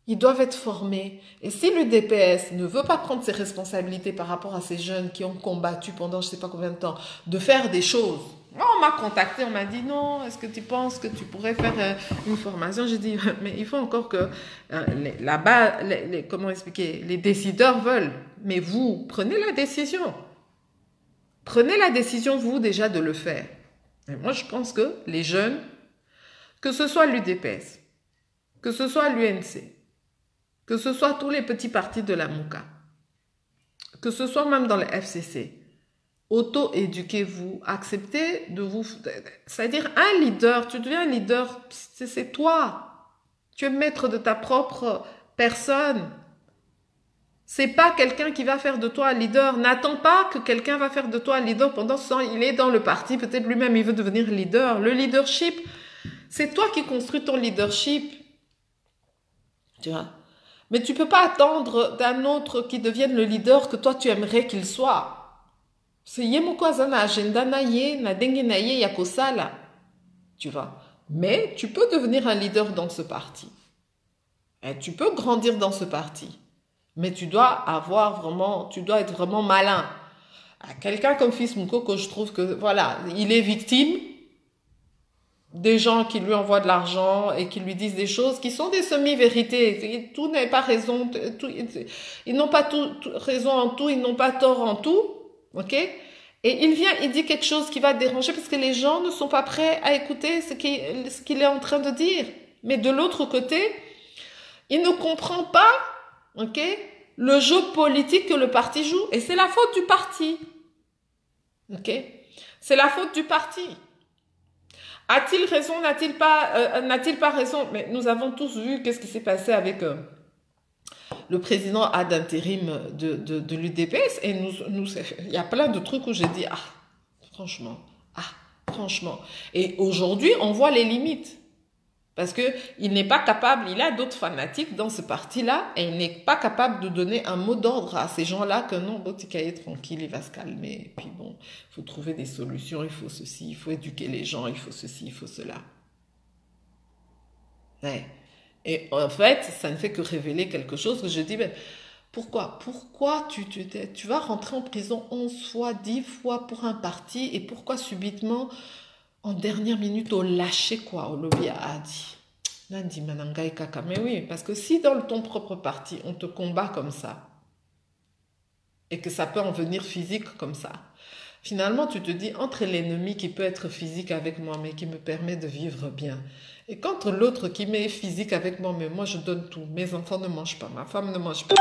Ils doivent être formés. Et si l'UDPS ne veut pas prendre ses responsabilités par rapport à ces jeunes qui ont combattu pendant je ne sais pas combien de temps, de faire des choses. Moi, on m'a contacté, on m'a dit non, est-ce que tu penses que tu pourrais faire une formation? J'ai dit, mais il faut encore que là-bas, comment expliquer, les décideurs veulent. Mais vous, prenez la décision. Prenez la décision, vous, déjà, de le faire. Et moi, je pense que les jeunes, que ce soit l'UDPS, que ce soit l'UNC, que ce soit tous les petits partis de la MOUCA, que ce soit même dans le FCC, auto-éduquez-vous, acceptez de vous... C'est-à-dire un leader, tu deviens un leader, c'est toi. Tu es maître de ta propre personne. C'est pas quelqu'un qui va faire de toi un leader. N'attends pas que quelqu'un va faire de toi un leader pendant ce temps. Il est dans le parti, peut-être lui-même il veut devenir leader. Le leadership, c'est toi qui construis ton leadership. Tu vois? Mais tu peux pas attendre d'un autre qui devienne le leader que toi tu aimerais qu'il soit. C'est yemoko azana agenda na ye, na dengue na ye yakosala. Tu vois. Mais tu peux devenir un leader dans ce parti. Et tu peux grandir dans ce parti. Mais tu dois être vraiment malin. Quelqu'un comme Fils Moukoko, je trouve que, voilà, il est victime des gens qui lui envoient de l'argent et qui lui disent des choses qui sont des semi-vérités. Tout n'est pas raison. Ils n'ont pas raison en tout, ils n'ont pas tort en tout. Ok? Et il dit quelque chose qui va déranger parce que les gens ne sont pas prêts à écouter ce qu'il est en train de dire. Mais de l'autre côté, il ne comprend pas, ok, le jeu politique que le parti joue. Et c'est la faute du parti. Ok? C'est la faute du parti. A-t-il raison, n'a-t-il pas raison? Mais nous avons tous vu qu'est-ce qui s'est passé avec le président ad intérim de l'UDPS. Et il y a plein de trucs où j'ai dit, franchement. Et aujourd'hui, on voit les limites. Parce qu'il n'est pas capable, il a d'autres fanatiques dans ce parti-là, et il n'est pas capable de donner un mot d'ordre à ces gens-là que non, Botikaye tranquille, il va se calmer, et puis bon, il faut trouver des solutions, il faut ceci, il faut éduquer les gens, il faut ceci, il faut cela. Ouais. Et en fait, ça ne fait que révéler quelque chose que je dis, mais pourquoi tu vas rentrer en prison 11 fois, 10 fois pour un parti, et pourquoi subitement en dernière minute, au lâcher quoi, au lobby a dit. Nandi manangai kaka. Mais oui, parce que si dans ton propre parti, on te combat comme ça, et que ça peut en venir physique comme ça, Finalement, tu te dis, entre l'ennemi qui peut être physique avec moi, mais qui me permet de vivre bien, et contre l'autre qui m'est physique avec moi, mais moi je donne tout. Mes enfants ne mangent pas, ma femme ne mange pas,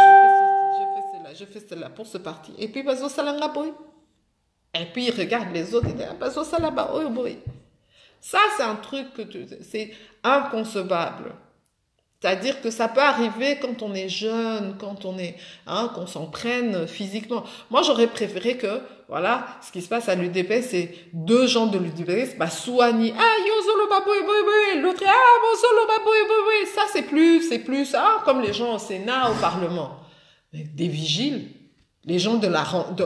je fais cela pour ce parti. Et puis, bazo salanga boy. Et puis, il regarde les autres, il dit, bazo salaba boy boy. Ça, c'est un truc c'est inconcevable. C'est-à-dire que ça peut arriver quand on est jeune, quand on est, hein, qu'on s'entraîne physiquement. Moi, j'aurais préféré que, voilà, ce qui se passe à l'UDP, c'est deux gens de l'UDP, bah, soignent, ah, yo, solo, baboué, l'autre, ah, bon, solo, baboué, ça, c'est plus, ah, comme les gens au Sénat, au Parlement. Mais des vigiles, les gens de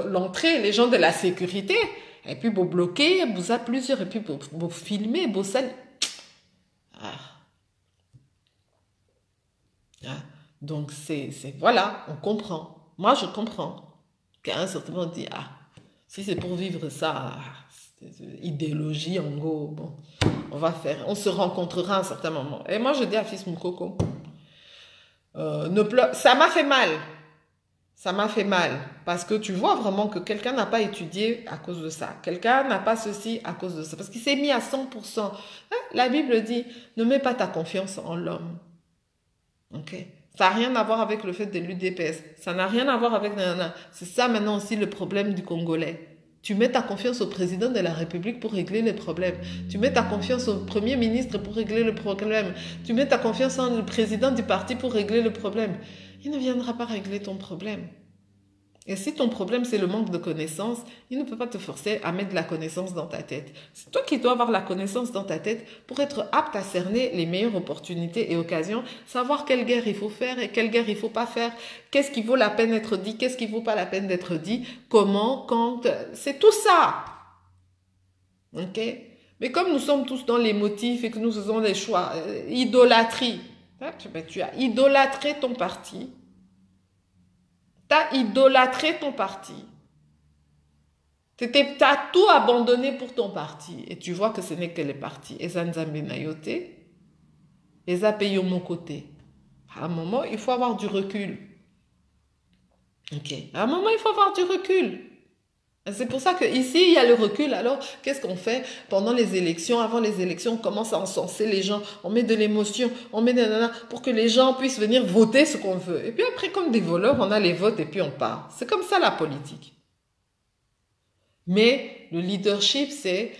l'entrée, les gens de la sécurité, et puis, vous bloquez, vous avez plusieurs, et puis, vous filmez, vous salez. Ah. Hein. Donc, voilà, on comprend. Moi, je comprends. Qu'à un certain moment, on dit, ah, si c'est pour vivre ça, idéologie, en gros, bon, on se rencontrera à un certain moment. Et moi, je dis à Fils Moukoko, ne pleure, ça m'a fait mal. Ça m'a fait mal. Parce que tu vois vraiment que quelqu'un n'a pas étudié à cause de ça. Quelqu'un n'a pas ceci à cause de ça. Parce qu'il s'est mis à 100%. Hein? La Bible dit, ne mets pas ta confiance en l'homme. Ok. Ça n'a rien à voir avec le fait de l'UDPS. Ça n'a rien à voir avec... C'est ça maintenant aussi le problème du Congolais. Tu mets ta confiance au président de la République pour régler les problèmes. Tu mets ta confiance au Premier ministre pour régler le problème. Tu mets ta confiance en le président du parti pour régler le problème. Il ne viendra pas régler ton problème. Et si ton problème, c'est le manque de connaissances, il ne peut pas te forcer à mettre de la connaissance dans ta tête. C'est toi qui dois avoir la connaissance dans ta tête pour être apte à cerner les meilleures opportunités et occasions, savoir quelle guerre il faut faire et quelle guerre il ne faut pas faire, qu'est-ce qui vaut la peine d'être dit, qu'est-ce qui ne vaut pas la peine d'être dit, comment, quand, c'est tout ça. Ok? Mais comme nous sommes tous dans les motifs et que nous faisons des choix, idolâtrie, tu as idolâtré ton parti. T'as idolâtré ton parti. T'as tout abandonné pour ton parti. Et tu vois que ce n'est que les partis. Et ça nous a menayoté. Et ça payé mon côté. À un moment, il faut avoir du recul. Ok. À un moment, il faut avoir du recul. C'est pour ça qu'ici, il y a le recul. Alors, qu'est-ce qu'on fait pendant les élections? Avant les élections, on commence à encenser les gens. On met de l'émotion, on met pour que les gens puissent venir voter ce qu'on veut. Et puis après, comme des voleurs, on a les votes et puis on part. C'est comme ça la politique. Mais le leadership, c'est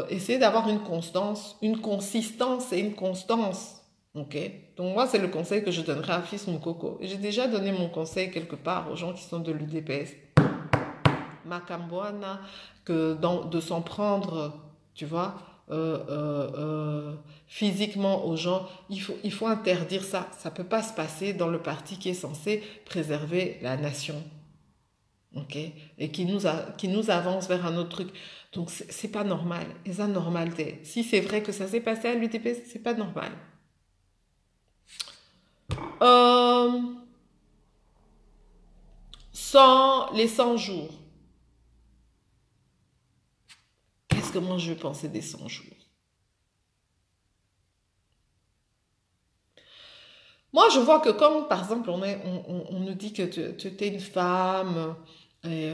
essayer d'avoir une constance, une consistance et une constance. Ok? Donc moi, c'est le conseil que je donnerai à Fils Moukoko. J'ai déjà donné mon conseil quelque part aux gens qui sont de l'UDPS. Makamboana, de s'en prendre, tu vois, physiquement aux gens, il faut interdire ça. Ça ne peut pas se passer dans le parti qui est censé préserver la nation. Ok? Et qui nous avance vers un autre truc. Donc, c'est pas normal. Et ça, normalité. Si c'est vrai que ça s'est passé à l'UDP, c'est pas normal. Les 100 jours. Qu'est-ce que moi je pensais des 100 jours? Moi, je vois que comme, par exemple, on nous dit que tu es une femme, et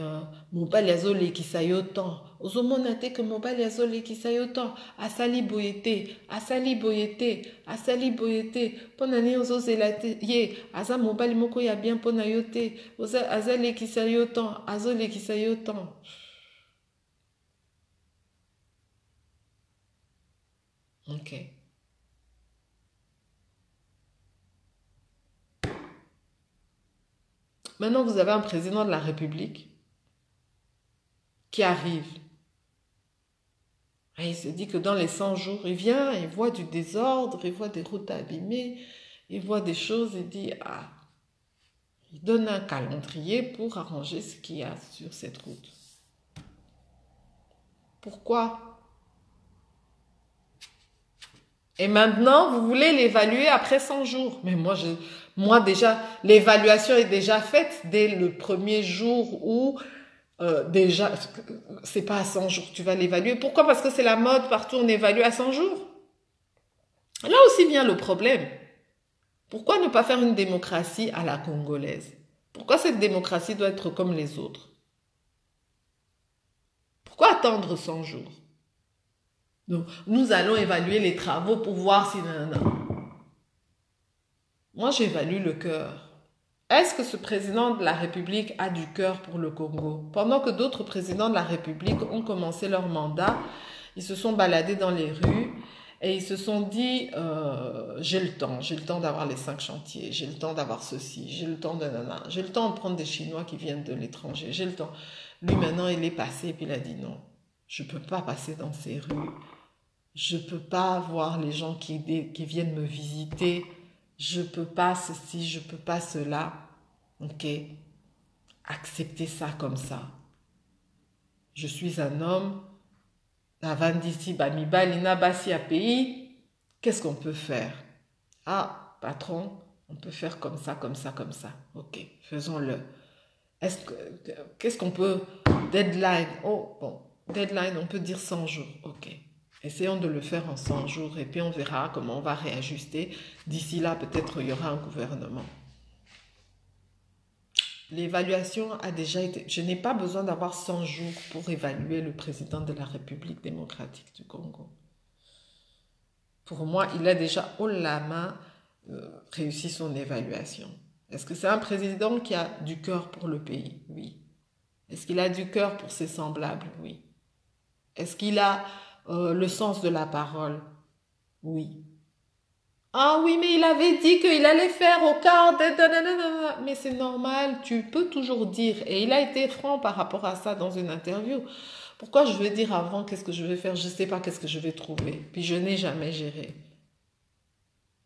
mobali azolekisa yo temps. Ozomona te que mobali azolekisa yo temps. Asali boye te, asali boye te, asali boye te. Pona nini ozozela te ye, aza mobali moko ya bien pona yo te. Azalekisa yo temps, azolekisa yo temps. Ok. Maintenant, vous avez un président de la République qui arrive. Et il se dit que dans les 100 jours, il vient, il voit du désordre, il voit des routes abîmées, il voit des choses, il dit, ah, il donne un calendrier pour arranger ce qu'il y a sur cette route. Pourquoi? Et maintenant, vous voulez l'évaluer après 100 jours. Mais moi déjà, l'évaluation est déjà faite dès le premier jour où déjà, c'est pas à 100 jours que tu vas l'évaluer. Pourquoi? Parce que c'est la mode, partout on évalue à 100 jours. Là aussi vient le problème. Pourquoi ne pas faire une démocratie à la congolaise? Pourquoi cette démocratie doit être comme les autres? Pourquoi attendre 100 jours? Donc, nous allons évaluer les travaux pour voir si... Moi, j'évalue le cœur. Est-ce que ce président de la République a du cœur pour le Congo? Pendant que d'autres présidents de la République ont commencé leur mandat, ils se sont baladés dans les rues et ils se sont dit j'ai le temps d'avoir les 5 chantiers, j'ai le temps d'avoir ceci, j'ai le temps de nanana, j'ai le temps de prendre des Chinois qui viennent de l'étranger, j'ai le temps. Lui maintenant il est passé et puis il a dit non, je ne peux pas passer dans ces rues, je ne peux pas voir les gens qui viennent me visiter, je ne peux pas ceci, je ne peux pas cela. Ok, acceptez ça comme ça. Je suis un homme. Avant d'ici, Bamiba, Lina, Bassi, pays. Qu'est-ce qu'on peut faire? Ah, patron, on peut faire comme ça, comme ça, comme ça. Ok, faisons-le. Qu'est-ce qu'on peut... Deadline. Oh, bon, deadline, on peut dire 100 jours. Ok. Essayons de le faire en 100 jours et puis on verra comment on va réajuster. D'ici là, peut-être il y aura un gouvernement. L'évaluation a déjà été... Je n'ai pas besoin d'avoir 100 jours pour évaluer le président de la République démocratique du Congo. Pour moi, il a déjà haut la main réussi son évaluation. Est-ce que c'est un président qui a du cœur pour le pays? Oui. Est-ce qu'il a du cœur pour ses semblables? Oui. Est-ce qu'il a le sens de la parole? Oui. Ah oui, mais il avait dit qu'il allait faire au quart de... Mais c'est normal, tu peux toujours dire. Et il a été franc par rapport à ça dans une interview. Pourquoi je vais dire avant qu'est-ce que je vais faire? Je ne sais pas qu'est-ce que je vais trouver. Puis je n'ai jamais géré.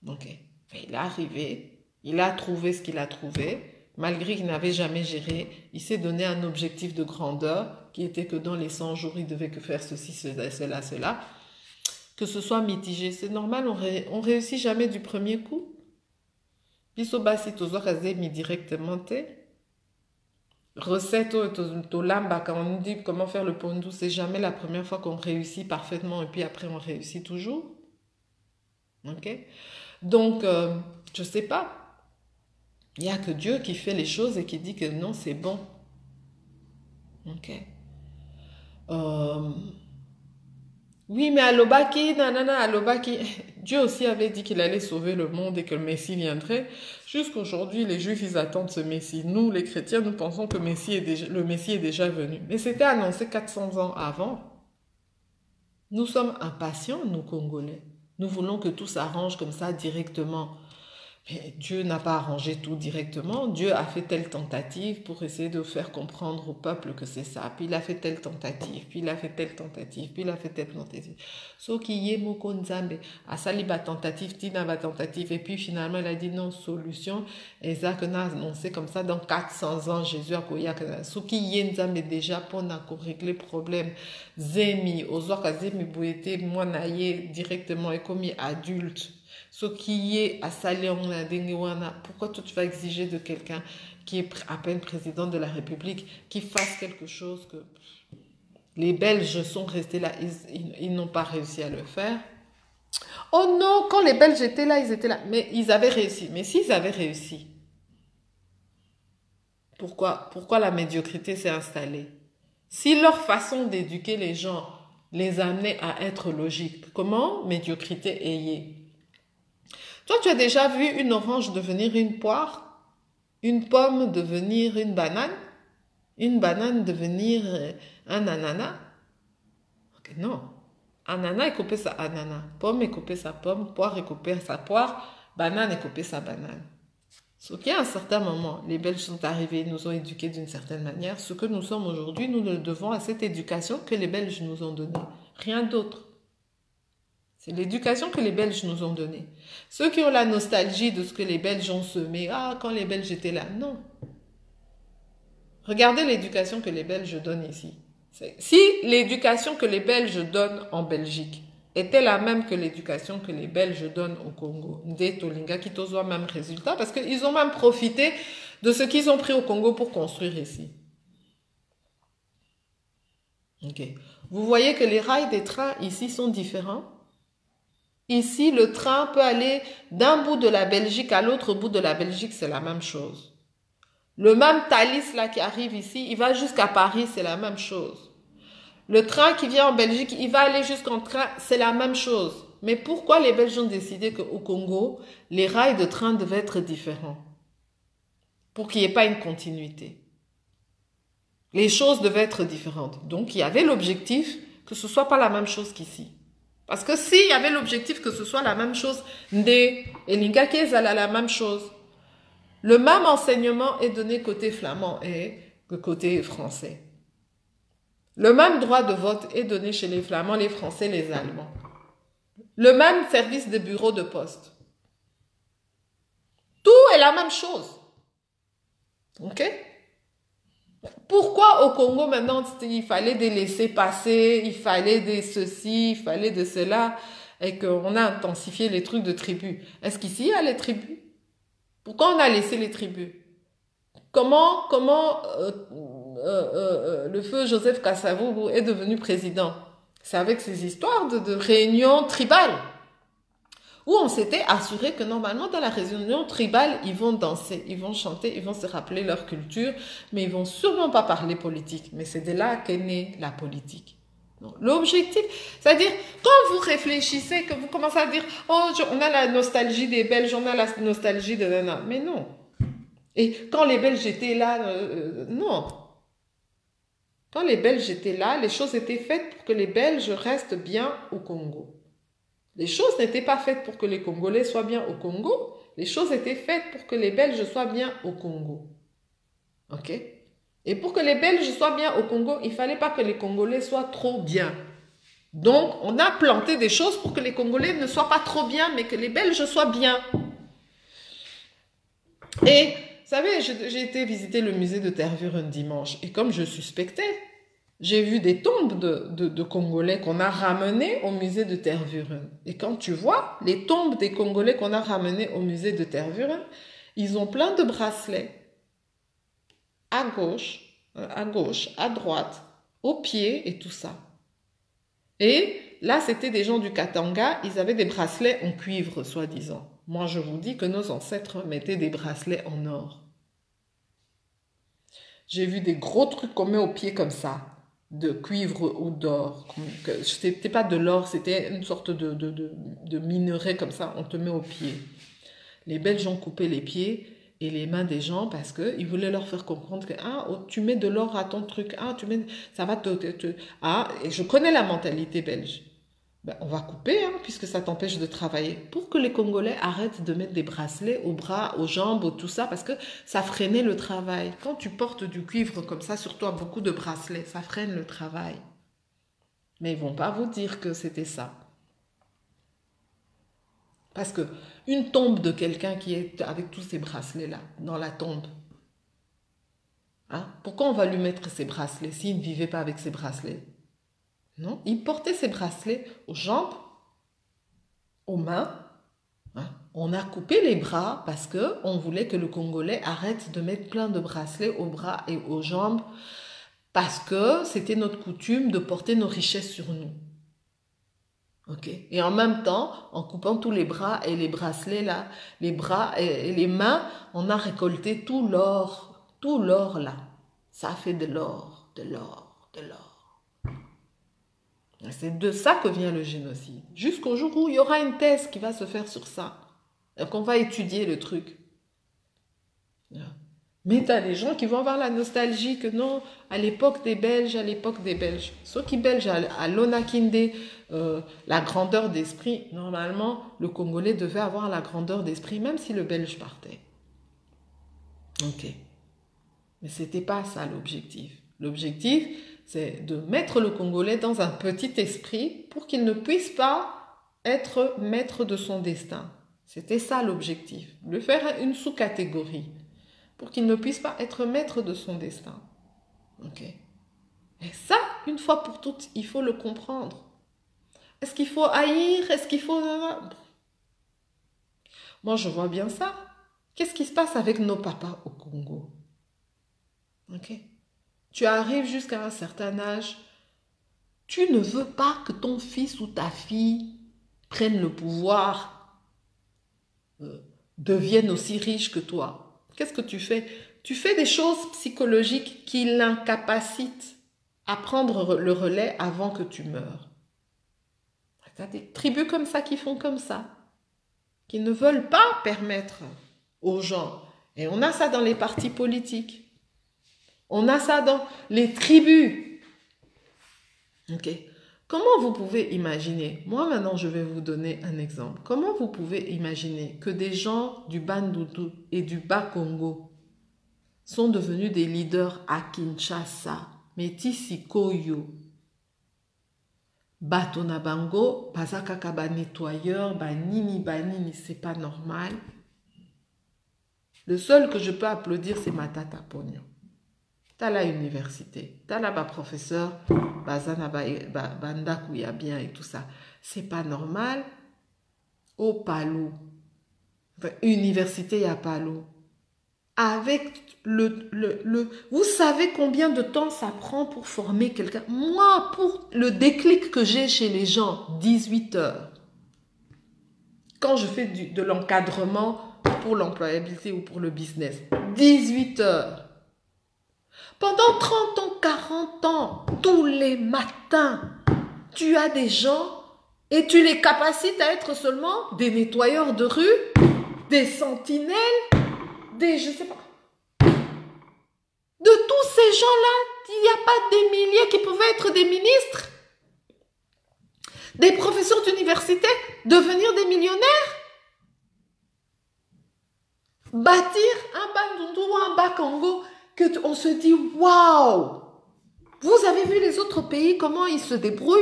Ok. Mais il est arrivé, il a trouvé ce qu'il a trouvé. Malgré qu'il n'avait jamais géré, il s'est donné un objectif de grandeur qui était que dans les 100 jours, il devait que faire ceci, cela, cela. Que ce soit mitigé, c'est normal, on réussit jamais du premier coup. Biso basi tozo mi directement te. Recette to lamba, quand on nous dit comment faire le pondou, c'est jamais la première fois qu'on réussit parfaitement et puis après on réussit toujours. Ok? Donc, je sais pas. Il n'y a que Dieu qui fait les choses et qui dit que non, c'est bon. Ok? Oui, mais Alobaki, nanana, Alobaki. Dieu aussi avait dit qu'il allait sauver le monde et que le Messie viendrait. Jusqu'aujourd'hui, les Juifs, ils attendent ce Messie. Nous, les chrétiens, nous pensons que le Messie est déjà venu. Mais c'était annoncé 400 ans avant. Nous sommes impatients, nous, Congolais. Nous voulons que tout s'arrange comme ça directement. Mais Dieu n'a pas arrangé tout directement. Dieu a fait telle tentative pour essayer de faire comprendre au peuple que c'est ça. Puis il a fait telle tentative, puis il a fait telle tentative, puis il a fait telle tentative. So qui yé moko nzambe, a sali ba tentative, tina ba tentative, et puis finalement il a dit non, solution. Et ça que n'a annoncé comme ça dans 400 ans, Jésus a koya que so qui yé nzambe déjà pour régler le problème. Zemi, ozoka zemi bouete, moi naye directement et comme adulte. Ce qui est à Saléon, pourquoi toi tu vas exiger de quelqu'un qui est à peine président de la République qui fasse quelque chose que les Belges sont restés là, ils n'ont pas réussi à le faire. Oh non, quand les Belges étaient là, ils étaient là. Mais ils avaient réussi. Mais s'ils avaient réussi, pourquoi la médiocrité s'est installée? Si leur façon d'éduquer les gens les amenait à être logiques, comment médiocrité ayez? Toi, tu as déjà vu une orange devenir une poire, une pomme devenir une banane devenir un ananas? Okay, non. Ananas est coupé sa ananas, pomme est coupé sa pomme, poire est coupé sa poire, banane est coupé sa banane. Ce qui à un certain moment, les Belges sont arrivés, ils nous ont éduqués d'une certaine manière. Ce que nous sommes aujourd'hui, nous le devons à cette éducation que les Belges nous ont donnée. Rien d'autre. C'est l'éducation que les Belges nous ont donnée. Ceux qui ont la nostalgie de ce que les Belges ont semé, ah, quand les Belges étaient là, non. Regardez l'éducation que les Belges donnent ici. Si l'éducation que les Belges donnent en Belgique était la même que l'éducation que les Belges donnent au Congo, Ndetolinga qui tozoa même résultat, parce qu'ils ont même profité de ce qu'ils ont pris au Congo pour construire ici. Ok. Vous voyez que les rails des trains ici sont différents. Ici, le train peut aller d'un bout de la Belgique à l'autre bout de la Belgique, c'est la même chose. Le même Thalys là qui arrive ici, il va jusqu'à Paris, c'est la même chose. Le train qui vient en Belgique, il va aller jusqu'en train, c'est la même chose. Mais pourquoi les Belges ont décidé qu'au Congo, les rails de train devaient être différents? Pour qu'il n'y ait pas une continuité. Les choses devaient être différentes. Donc, il y avait l'objectif que ce ne soit pas la même chose qu'ici. Parce que s'il y avait l'objectif que ce soit la même chose, Ndé et Lingakez, elle a la même chose. Le même enseignement est donné côté flamand et côté français. Le même droit de vote est donné chez les Flamands, les Français, les Allemands. Le même service de bureau de poste. Tout est la même chose. Ok? Pourquoi au Congo maintenant il fallait des laissés-passer, il fallait des ceci, il fallait de cela, et qu'on a intensifié les trucs de tribus? Est-ce qu'ici il y a les tribus? Pourquoi on a laissé les tribus? Comment le feu Joseph Kasavubu est devenu président? C'est avec ces histoires de réunions tribales, où on s'était assuré que normalement dans la réunion tribale, ils vont danser, ils vont chanter, ils vont se rappeler leur culture, mais ils vont sûrement pas parler politique. Mais c'est de là qu'est née la politique. L'objectif, c'est-à-dire, quand vous réfléchissez, que vous commencez à dire, oh, on a la nostalgie des Belges, on a la nostalgie de nana, mais non. Et quand les Belges étaient là, non. Quand les Belges étaient là, les choses étaient faites pour que les Belges restent bien au Congo. Les choses n'étaient pas faites pour que les Congolais soient bien au Congo. Les choses étaient faites pour que les Belges soient bien au Congo. Ok? Et pour que les Belges soient bien au Congo, il ne fallait pas que les Congolais soient trop bien. Donc, on a planté des choses pour que les Congolais ne soient pas trop bien, mais que les Belges soient bien. Et, vous savez, j'ai été visiter le musée de Tervuren un dimanche. Et comme je suspectais, j'ai vu des tombes de Congolais qu'on a ramenées au musée de Tervuren. Et quand tu vois les tombes des Congolais qu'on a ramenées au musée de Tervuren, ils ont plein de bracelets. À gauche, à droite, aux pieds et tout ça. Et là, c'était des gens du Katanga, ils avaient des bracelets en cuivre, soi-disant. Moi, je vous dis que nos ancêtres mettaient des bracelets en or. J'ai vu des gros trucs qu'on met aux pieds comme ça, de cuivre ou d'or. C'était pas de l'or, c'était une sorte de minerai comme ça, on te met aux pieds. Les Belges ont coupé les pieds et les mains des gens parce qu'ils voulaient leur faire comprendre que tu mets de l'or à ton truc, ça va et je connais la mentalité belge. Ben, on va couper, puisque ça t'empêche de travailler. Pour que les Congolais arrêtent de mettre des bracelets aux bras, aux jambes, tout ça, parce que ça freinait le travail. Quand tu portes du cuivre comme ça sur toi, beaucoup de bracelets, ça freine le travail. Mais ils vont pas vous dire que c'était ça. Parce que une tombe de quelqu'un qui est avec tous ces bracelets-là, dans la tombe, pourquoi on va lui mettre ces bracelets s'il ne vivait pas avec ces bracelets? Non, il portait ses bracelets aux jambes, aux mains. On a coupé les bras parce qu'on voulait que le Congolais arrête de mettre plein de bracelets aux bras et aux jambes parce que c'était notre coutume de porter nos richesses sur nous. Ok. Et en même temps, en coupant tous les bras et les bracelets là, les bras et les mains, on a récolté tout l'or là. Ça a fait de l'or, de l'or, de l'or. C'est de ça que vient le génocide. Jusqu'au jour où il y aura une thèse qui va se faire sur ça. Et qu'on va étudier le truc. Mais tu as des gens qui vont avoir la nostalgie que non, à l'époque des Belges, Ceux qui Belges à l'Onakinde, la grandeur d'esprit, normalement, le Congolais devait avoir la grandeur d'esprit, même si le Belge partait. Ok. Mais ce n'était pas ça l'objectif. L'objectif, c'est de mettre le Congolais dans un petit esprit pour qu'il ne puisse pas être maître de son destin. C'était ça l'objectif. Le faire une sous-catégorie pour qu'il ne puisse pas être maître de son destin. Ok. Et ça, une fois pour toutes, il faut le comprendre. Est-ce qu'il faut haïr? Est-ce qu'il faut... Moi, je vois bien ça. Qu'est-ce qui se passe avec nos papas au Congo? Ok. Tu arrives jusqu'à un certain âge, tu ne veux pas que ton fils ou ta fille prenne le pouvoir, devienne aussi riche que toi. Qu'est-ce que tu fais? Tu fais des choses psychologiques qui l'incapacitent. à prendre le relais avant que tu meurs. Il y a des tribus comme ça qui font comme ça, qui ne veulent pas permettre aux gens. Et on a ça dans les partis politiques. On a ça dans les tribus. Ok. Comment vous pouvez imaginer, moi maintenant je vais vous donner un exemple. Comment vous pouvez imaginer que des gens du Bandundu et du Bas-Congo sont devenus des leaders à Kinshasa, Métis Koyo, Bato na bango, bazakaka ba nettoyeur, banini, c'est pas normal. Le seul que je peux applaudir, c'est Matata Pognon. T'as la université, t'as là bas professeur, bazana banda kouya bien et tout ça. C'est pas normal. Au Palo, enfin, université à Palo. Avec vous savez combien de temps ça prend pour former quelqu'un? Moi, pour le déclic que j'ai chez les gens, 18 heures. Quand je fais de l'encadrement pour l'employabilité ou pour le business, 18 heures. Pendant 30 ans, 40 ans, tous les matins, tu as des gens et tu les capacites à être seulement des nettoyeurs de rue, des sentinelles, des, je sais pas. De tous ces gens-là, il n'y a pas des milliers qui pouvaient être des ministres, des professeurs d'université, devenir des millionnaires, bâtir un Bandundu ou un Bas-Congo, qu'on se dit, waouh, vous avez vu les autres pays, comment ils se débrouillent?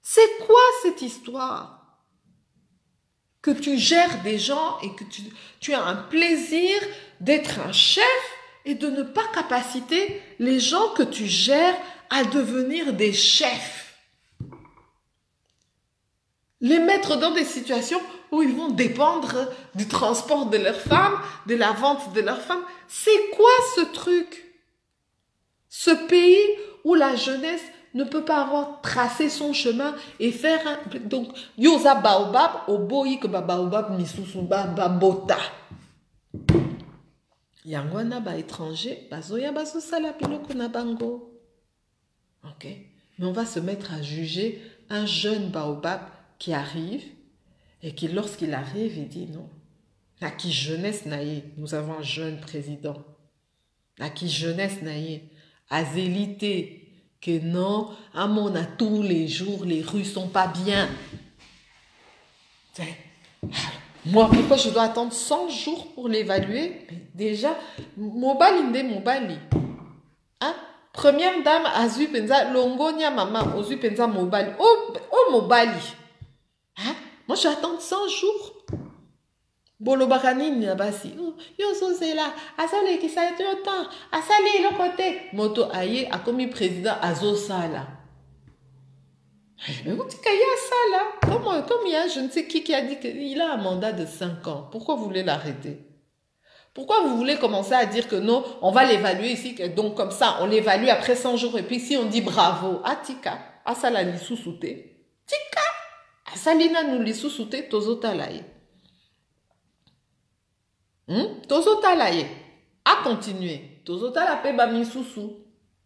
C'est quoi cette histoire? Que tu gères des gens et que tu as un plaisir d'être un chef et de ne pas capaciter les gens que tu gères à devenir des chefs. Les mettre dans des situations où ils vont dépendre du transport de leurs femmes, de la vente de leurs femmes. C'est quoi ce truc? Ce pays où la jeunesse ne peut pas avoir tracé son chemin et faire un... Donc, yoza baobab, oboyi que baobab misusu bota. Yangwana ba étranger, bazoya baso sala piloko na bango. Ok? Mais on va se mettre à juger un jeune baobab qui arrive et qui, lorsqu'il arrive, il dit non. À qui jeunesse naïe, nous avons un jeune président. À qui jeunesse naïe, azélité. Que non, à mon à tous les jours, les rues sont pas bien. Moi, pourquoi je dois attendre 100 jours pour l'évaluer? Déjà, mobali. Hein? Première dame, azu penza, longonia maman, ozu penza mobali. Oh, mobali. Hein? Moi, je vais attendre 100 jours. Bolobakani Niabasi. Yo so c'est là. Asale qui ça été autant. Asale le côté. Moto aye a commis président Azo Sala. Mais vous dites qu'il y a ça là. Comme il y a je ne sais qui a dit qu'il a un mandat de 5 ans. Pourquoi vous voulez l'arrêter? Pourquoi vous voulez commencer à dire que non, on va l'évaluer ici, donc comme ça, on l'évalue après 100 jours et puis si on dit bravo, Atika, Asala ni sous-souté. Tika, Asalina nous li sous-souté, Tozota laye. Tozota laye, a continué. Tozota la paix bamisusu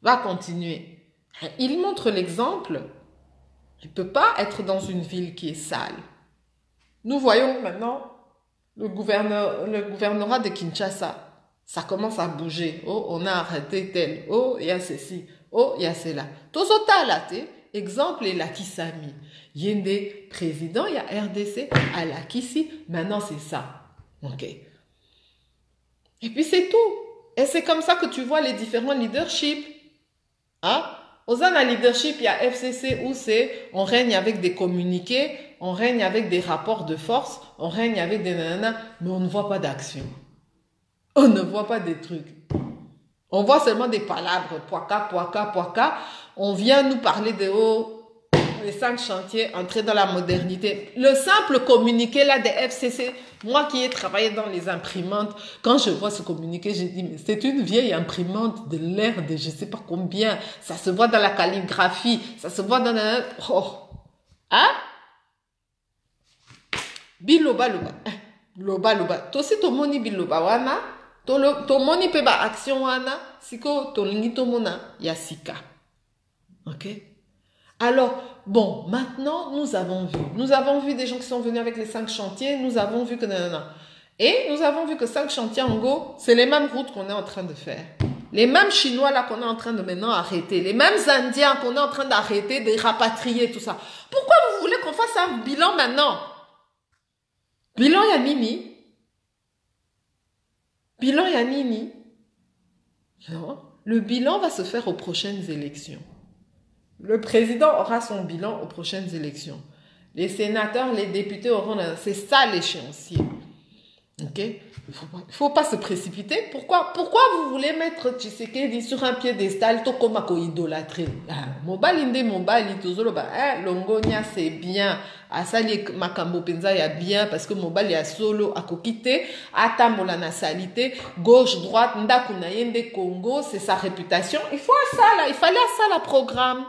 va continuer. Il montre l'exemple. Il ne peut pas être dans une ville qui est sale. Nous voyons maintenant le gouvernorat de Kinshasa. Ça commence à bouger. Oh, on a arrêté tel. Oh, il y a ceci. Oh, il y a cela. Tozota la té. Exemple est la Kisami. Yende président, il y a RDC, à la Kisi. Maintenant, c'est ça. Ok. Et puis c'est tout. Et c'est comme ça que tu vois les différents leaderships. Hein? Aux ans leadership, il y a FCC où c'est on règne avec des communiqués, on règne avec des rapports de force, on règne avec des nananas, mais on ne voit pas d'action. On ne voit pas des trucs. On voit seulement des palabres, poaka. On vient nous parler de les 5 chantiers, entrer dans la modernité. Le simple communiqué là des FCC, moi qui ai travaillé dans les imprimantes, quand je vois ce communiqué, j'ai dit, mais c'est une vieille imprimante de l'ère de je sais pas combien. Ça se voit dans la calligraphie, ça se voit dans la... Oh. Hein? Biloba. Loba. Tosi tomoni biloba wana, Tomoni pe ba action wana, siko tolingi tomona ya sika. Ok? Alors, bon, maintenant, nous avons vu des gens qui sont venus avec les 5 chantiers, nous avons vu que nanana. Et nous avons vu que 5 chantiers, en gros, c'est les mêmes routes qu'on est en train de faire. Les mêmes Chinois là qu'on est en train de maintenant arrêter, les mêmes Indiens qu'on est en train d'arrêter, de rapatrier, tout ça. Pourquoi vous voulez qu'on fasse un bilan maintenant? Bilan Yanini? Bilan Yanini? Non, le bilan va se faire aux prochaines élections. Le président aura son bilan aux prochaines élections. Les sénateurs, les députés auront... C'est ça l'échéancier. Ok? Il faut pas se précipiter. Pourquoi vous voulez mettre Tshisekedi sur un piédestal tout comme à idolâtrer? Mobile inde mobile itozolo ba longonia c'est bien. Asali makambo penza ya bien parce que mobile ya solo akokite atamola na salité gauche droite ndakuna yende Congo, c'est sa réputation. Il fallait ça la programme.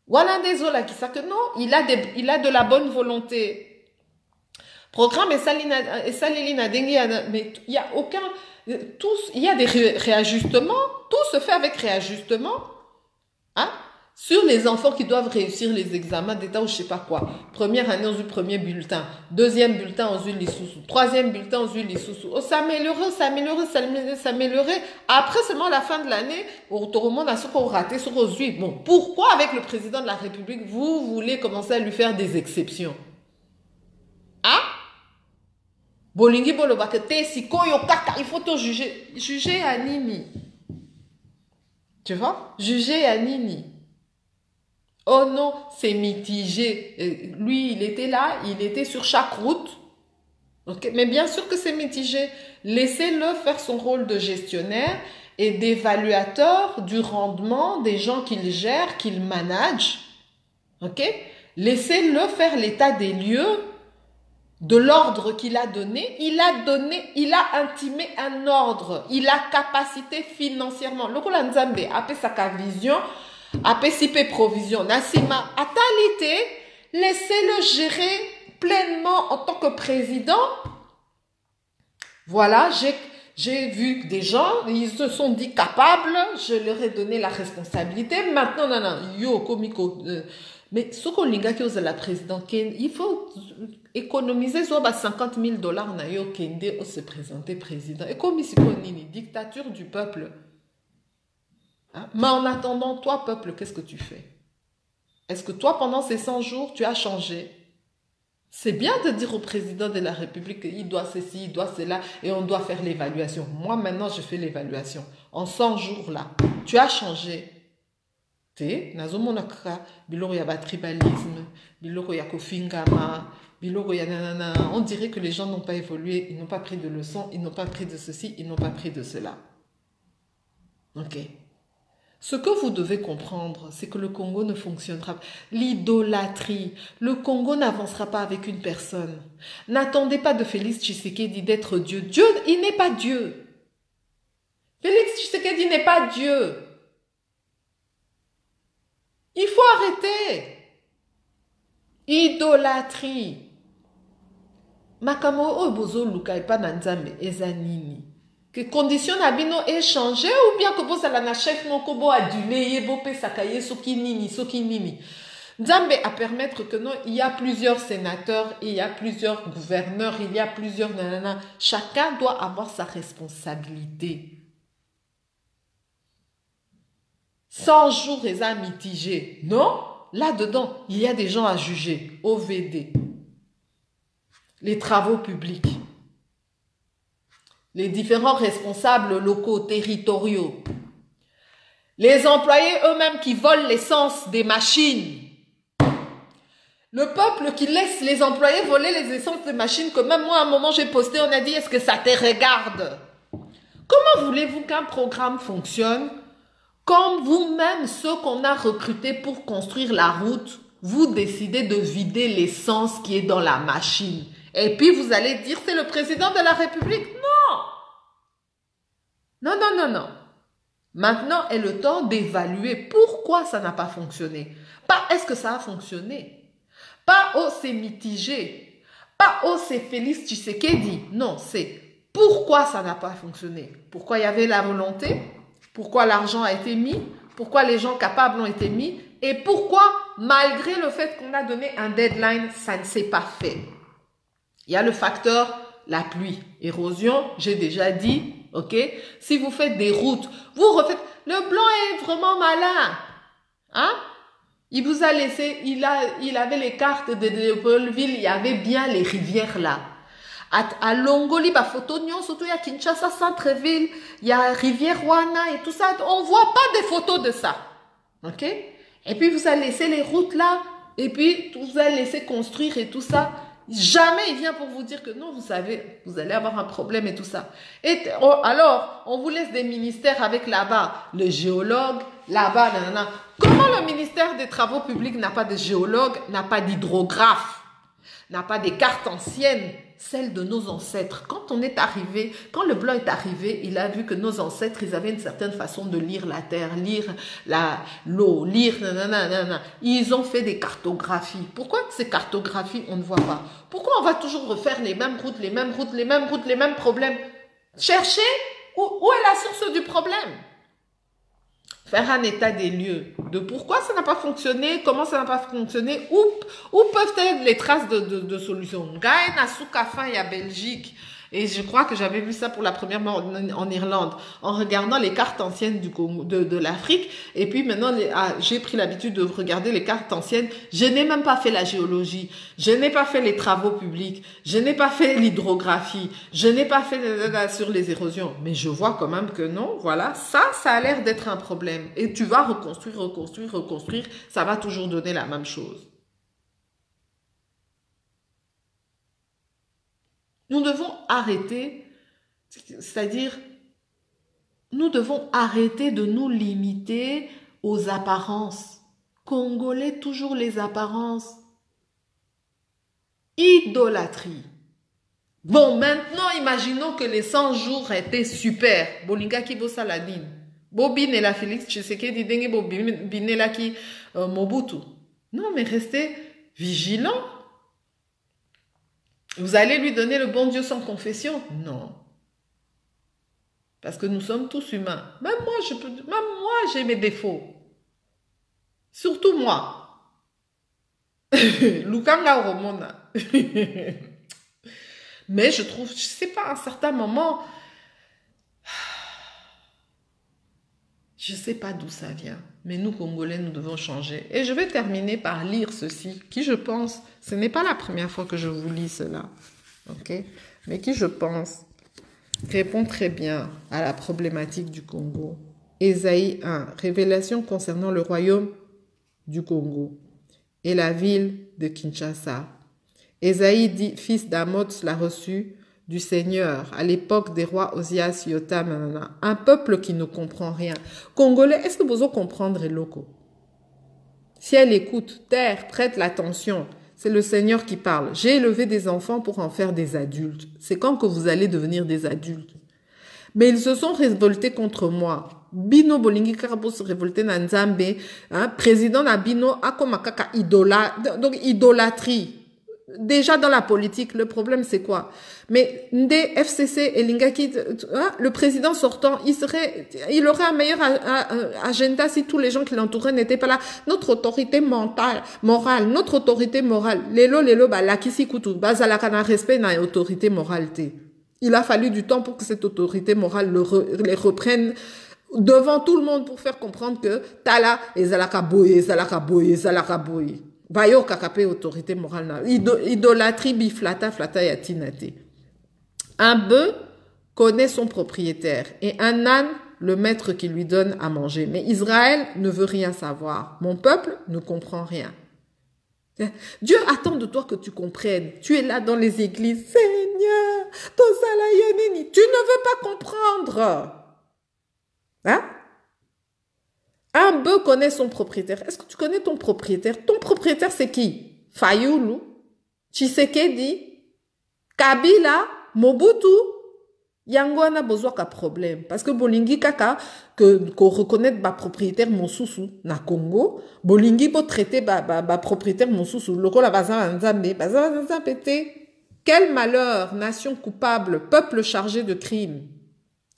Voilà désolé qui ça que non, il a de la bonne volonté. Programme et Salilina Dengue, mais il y a aucun, il y a des réajustements, tout se fait avec réajustement, hein, sur les enfants qui doivent réussir les examens d'État ou je sais pas quoi. Première année aux premier bulletin, deuxième bulletin aux huiles sous, troisième bulletin aux huiles sous. Oh, s'améliorer. Après seulement à la fin de l'année, au monde a ce qu'on raté sur aux huiles. Bon, pourquoi avec le président de la République, vous voulez commencer à lui faire des exceptions? Hein? Bolingi boloba que te sikoyo kaka, il faut te juger à nini. Tu vois? Juger à nini. Oh non, c'est mitigé. Lui, il était là, il était sur chaque route. Okay? Mais bien sûr que c'est mitigé. Laissez-le faire son rôle de gestionnaire et d'évaluateur du rendement des gens qu'il gère, qu'il manage. Ok? Laissez-le faire l'état des lieux de l'ordre qu'il a donné. Il a intimé un ordre. Il a capacité financièrement. Lokola Nzambe, après sa vision, après sipe provision, Nassima, atalité, laissez-le gérer pleinement en tant que président. Voilà, j'ai vu des gens, ils se sont dit capables, je leur ai donné la responsabilité. Maintenant, yo, komiko, mais ce qu'on liga qui la présidente, il faut économiser soit $50,000 na yo kende ou se présenter président. Et comme ici nini, dictature du peuple. Hein? Mais en attendant, toi peuple, qu'est-ce que tu fais? Est-ce que toi pendant ces 100 jours tu as changé? C'est bien de dire au président de la République qu'il doit ceci, il doit cela et on doit faire l'évaluation. Moi maintenant je fais l'évaluation. En 100 jours là, tu as changé. Biloko ya tribalisme, biloko ya kofingama, biloko ya nanana. On dirait que les gens n'ont pas évolué, ils n'ont pas pris de leçons, ils n'ont pas pris de ceci, ils n'ont pas pris de cela. Ok. Ce que vous devez comprendre, c'est que le Congo ne fonctionnera pas. L'idolâtrie, le Congo n'avancera pas avec une personne. N'attendez pas de Félix Tshisekedi d'être Dieu. Dieu, il n'est pas Dieu. Félix Tshisekedi n'est pas Dieu. Il faut arrêter. Idolâtrie. Makamo obozo luka et pas nanzambe ezanini. Que condition nabino est changé ou bien que bosa la chef non kobo adulé yebo pe sakaye soki nini. Nzambe à permettre que non, il y a plusieurs sénateurs, il y a plusieurs gouverneurs, il y a plusieurs nanana. Chacun doit avoir sa responsabilité. 100 jours et à mitigé. Non, là-dedans, il y a des gens à juger. OVD. Les travaux publics. Les différents responsables locaux, territoriaux. Les employés eux-mêmes qui volent l'essence des machines. Le peuple qui laisse les employés voler les essences des machines, que même moi, à un moment, j'ai posté, on a dit, est-ce que ça te regarde? Comment voulez-vous qu'un programme fonctionne? Comme vous-même, ceux qu'on a recrutés pour construire la route, vous décidez de vider l'essence qui est dans la machine. Et puis vous allez dire, c'est le président de la République. Non. Non. Maintenant est le temps d'évaluer pourquoi ça n'a pas fonctionné. Pas est-ce que ça a fonctionné. Pas oh c'est mitigé. Pas oh c'est Félix Tshisekedi. Non, c'est Pourquoi ça n'a pas fonctionné? Pourquoi il y avait la volonté? Pourquoi l'argent a été mis? Pourquoi les gens capables ont été mis? Et pourquoi, malgré le fait qu'on a donné un deadline, ça ne s'est pas fait? Il y a le facteur la pluie, érosion, j'ai déjà dit, ok? Si vous faites des routes, vous refaites... Le blanc est vraiment malin, hein? Il vous a laissé, il avait les cartes de Léopoldville, il y avait bien les rivières là. À Longoli, bah, photo surtout il y a Kinshasa, Centreville, il y a Rivière Wana et tout ça. On voit pas des photos de ça. Ok? Et puis vous allez laisser les routes là, et puis vous allez laisser construire et tout ça. Jamais il vient pour vous dire que non, vous savez, vous allez avoir un problème et tout ça. Et alors, on vous laisse des ministères avec là-bas le géologue, là-bas, nanana. Comment le ministère des Travaux publics n'a pas de géologue, n'a pas d'hydrographe, n'a pas des cartes anciennes, celles de nos ancêtres? Quand on est arrivé, quand le blanc est arrivé, il a vu que nos ancêtres, ils avaient une certaine façon de lire la terre, lire l'eau, lire nanana. Ils ont fait des cartographies. Pourquoi ces cartographies, on ne voit pas? Pourquoi on va toujours refaire les mêmes routes, les mêmes routes, les mêmes routes, les mêmes problèmes? Chercher où est la source du problème? Faire un état des lieux de pourquoi ça n'a pas fonctionné, comment ça n'a pas fonctionné, où peuvent être les traces de solutions. Gaël Nasukafa et à Belgique, et je crois que j'avais vu ça pour la première fois en Irlande, en regardant les cartes anciennes du Congo, de l'Afrique, et puis maintenant j'ai pris l'habitude de regarder les cartes anciennes. Je n'ai même pas fait la géologie, je n'ai pas fait les travaux publics, je n'ai pas fait l'hydrographie, je n'ai pas fait sur les érosions, mais je vois quand même que non, voilà, ça a l'air d'être un problème. Et tu vas reconstruire, ça va toujours donner la même chose. Nous devons arrêter, c'est-à-dire, nous devons arrêter de nous limiter aux apparences. Congolais, toujours les apparences. Idolâtrie. Bon, maintenant, imaginons que les 100 jours étaient super. Bolinga Kibo Saladin. Bobine et la Félix Tshisekedi Dengue Bobine la ki Mobutu. Non, mais restez vigilants. Vous allez lui donner le bon Dieu sans confession? Non. Parce que nous sommes tous humains. Même moi, j'ai mes défauts. Surtout moi. Lukanga Romona. Mais je trouve, je sais pas, à un certain moment, je sais pas d'où ça vient. Mais nous, Congolais, nous devons changer. Et je vais terminer par lire ceci, qui je pense, ce n'est pas la première fois que je vous lis cela, ok? Mais qui je pense répond très bien à la problématique du Congo. Ésaïe 1, révélation concernant le royaume du Congo et la ville de Kinshasa. Ésaïe dit, fils d'Amoz l'a reçu du Seigneur, à l'époque des rois Osias, Yotam, un peuple qui ne comprend rien. Congolais, est-ce que vous allez comprendre locaux? Si elle écoute, terre, prête l'attention, c'est le Seigneur qui parle. J'ai élevé des enfants pour en faire des adultes. C'est quand que vous allez devenir des adultes? Mais ils se sont révoltés contre moi. Bino Bolingi Karabo se révolté dans Nzambe, président Nabino Akomakaka donc idolâtrie. Déjà dans la politique, le problème c'est quoi? Mais Ndé, FCC et Lingaki, le président sortant, il aurait un meilleur agenda si tous les gens qui l'entouraient n'étaient pas là. Notre autorité morale, notre autorité morale, lelo, bah, la kisi kutu, bah, zalakana respect na autorité morale. Il a fallu du temps pour que cette autorité morale les reprenne devant tout le monde pour faire comprendre que tala et zalaka boye. Bayo kakapé autorité morale. Idolâtrie biflata flata yatinate. Un bœuf connaît son propriétaire et un âne le maître qui lui donne à manger. Mais Israël ne veut rien savoir. Mon peuple ne comprend rien. Dieu attend de toi que tu comprennes. Tu es là dans les églises. Seigneur, tu ne veux pas comprendre. Hein? Un bœuf connaît son propriétaire. Est-ce que tu connais ton propriétaire? Ton propriétaire, c'est qui? Fayulu, Tshisekedi, Kabila, Mobutu. Yango a besoin d'un problème. Parce que Bolingi Kaka, qu'on reconnaît ma propriétaire Monsousou, na Congo, Bolingi peut traiter ma propriétaire Monsousou. Loko la bazan nzambe, bazan pété. Quel malheur, nation coupable, peuple chargé de crimes.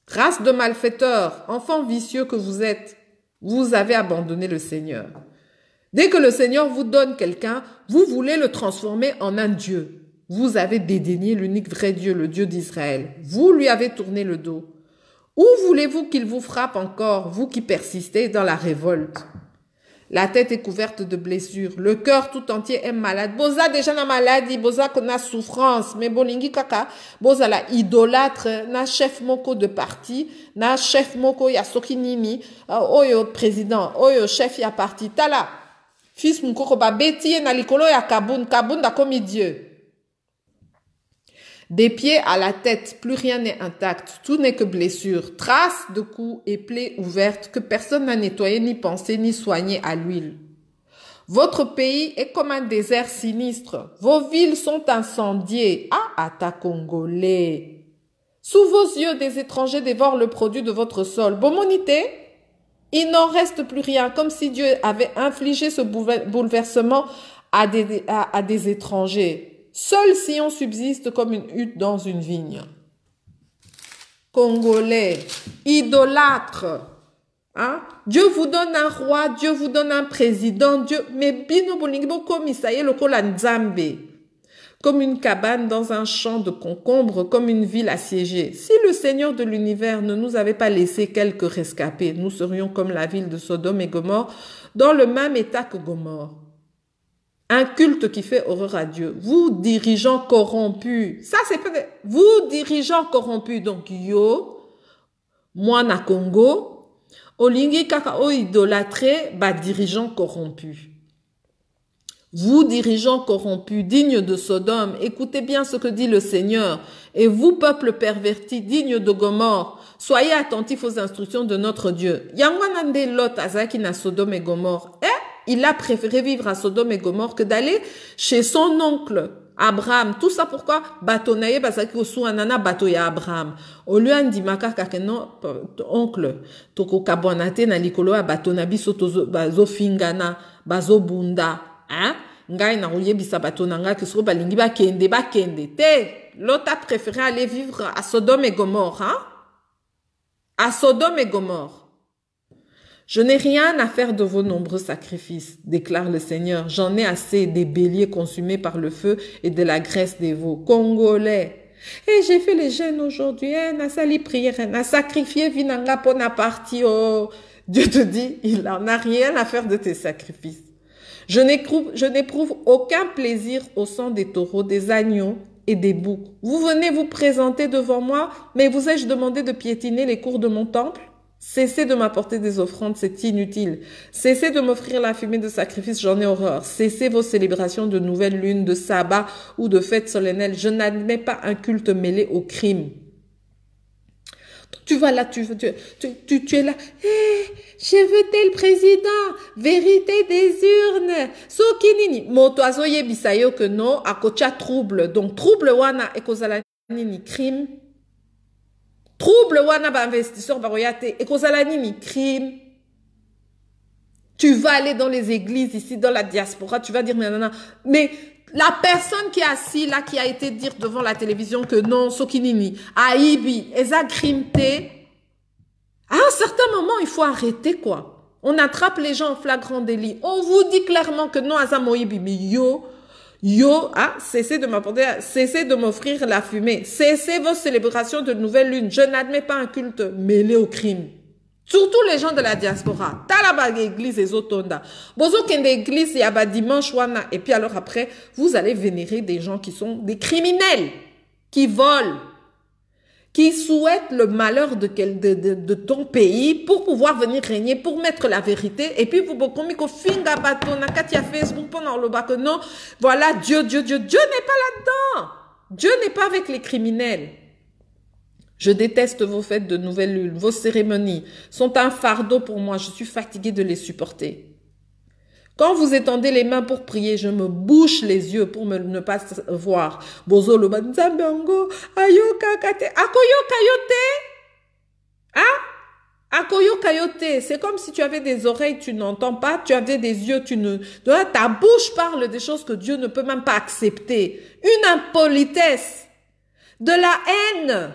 Race de malfaiteurs, enfants vicieux que vous êtes, vous avez abandonné le Seigneur. Dès que le Seigneur vous donne quelqu'un, vous voulez le transformer en un Dieu. Vous avez dédaigné l'unique vrai Dieu, le Dieu d'Israël. Vous lui avez tourné le dos. Où voulez-vous qu'il vous frappe encore, vous qui persistez dans la révolte? La tête est couverte de blessures. Le cœur tout entier est malade. Boza déjà na maladie, boza qu'on a souffrance. Mais bolingi kaka, boza la idolâtre, na chef moko de parti, na chef moko ya soki nini, oyo président, oyo chef ya parti. Tala, fils mukoko ba beti na likolo ya Kaboun, Kaboun da komi Dieu. Des pieds à la tête, plus rien n'est intact, tout n'est que blessure, traces de coups et plaies ouvertes que personne n'a nettoyé, ni pensé, ni soigné à l'huile. Votre pays est comme un désert sinistre, vos villes sont incendiées. Ah, Ata Congolais! Sous vos yeux, des étrangers dévorent le produit de votre sol. Bomonité, il n'en reste plus rien, comme si Dieu avait infligé ce bouleversement à des étrangers. Seul Sion subsiste comme une hutte dans une vigne. Congolais, idolâtres, hein? Dieu vous donne un roi, Dieu vous donne un président, Dieu, mais bino bolingibo comme Isaïe le kola nzambe, comme une cabane dans un champ de concombres, comme une ville assiégée. Si le Seigneur de l'univers ne nous avait pas laissé quelques rescapés, nous serions comme la ville de Sodome et Gomorrhe, dans le même état que Gomorrhe. Un culte qui fait horreur à Dieu. Vous, dirigeants corrompus. Ça, c'est peut-être... Vous, dirigeants corrompus. Donc, yo, moi, na Congo, olingi kaka o idolâtré, bah, dirigeants corrompus. Vous, dirigeants corrompus, dignes de Sodome, écoutez bien ce que dit le Seigneur. Et vous, peuple perverti, dignes de Gomorrhe, soyez attentifs aux instructions de notre Dieu. Yangwanande Lot azaki na Sodome et Gomorrhe. Il a préféré vivre à Sodome et Gomorrhe que d'aller chez son oncle Abraham. Tout ça pourquoi? Batonaye basaki osu anana bato ya Abraham. Au lieu andimaka kakeno oncle toko kabonate na likolo ya bato na biso tozo bazo fingana bazo bunda. Hein? Ngai na oyebisa bato na nga kisoko balingi bakende te. L'autre a préféré aller vivre à Sodome et Gomorrhe. Hein? À Sodome et Gomorrhe. Je n'ai rien à faire de vos nombreux sacrifices, déclare le Seigneur. J'en ai assez des béliers consumés par le feu et de la graisse des veaux. Congolais. Et j'ai fait les jeûnes aujourd'hui. Na sali prière, na sacrifié vinanga pona parti. Oh. Dieu te dit, il n'en a rien à faire de tes sacrifices. Je n'éprouve aucun plaisir au sang des taureaux, des agneaux et des boucs. Vous venez vous présenter devant moi, mais vous ai-je demandé de piétiner les cours de mon temple? Cessez de m'apporter des offrandes, c'est inutile. Cessez de m'offrir la fumée de sacrifice, j'en ai horreur. Cessez vos célébrations de nouvelles lunes, de sabbat ou de fêtes solennelles. Je n'admets pas un culte mêlé au crime. Tu vas là, tu es là. Hey, je veux tel président. Vérité des urnes. Sokinini. Motoazo yebisayo que non, a kocha trouble. Donc, trouble wana ekozala nini crime. Trouble wana ba investisseur baroyate et kozala nini crime. Tu vas aller dans les églises ici dans la diaspora, tu vas dire nanana, mais la personne qui est assise là qui a été dire devant la télévision que non sokinini aibi eza crimté. À un certain moment, il faut arrêter quoi. On attrape les gens en flagrant délit. On vous dit clairement que non azamoibi mais Yo, cessez de m'apporter, cessez de m'offrir la fumée. Cessez vos célébrations de nouvelle lune. Je n'admets pas un culte mêlé au crime. Surtout les gens de la diaspora. Talaba église et zotonda. Bozo kende église yaba dimanche wana. Et puis alors après, vous allez vénérer des gens qui sont des criminels. Qui volent. Qui souhaitent le malheur de ton pays pour pouvoir venir régner, pour mettre la vérité. Et puis, vous pouvez finga bateau, na katia Facebook, pendant le bac, non. Voilà, Dieu n'est pas là-dedans. Dieu n'est pas avec les criminels. Je déteste vos fêtes de nouvelle lune. Vos cérémonies sont un fardeau pour moi. Je suis fatiguée de les supporter. Quand vous étendez les mains pour prier, je me bouche les yeux pour ne pas voir. Bozolo banzambe ango, ayoka kate, akoyoka yote. Hein? Akoyo kayote, c'est comme si tu avais des oreilles, tu n'entends pas, tu avais des yeux, tu ne... Ta bouche parle des choses que Dieu ne peut même pas accepter. Une impolitesse, de la haine,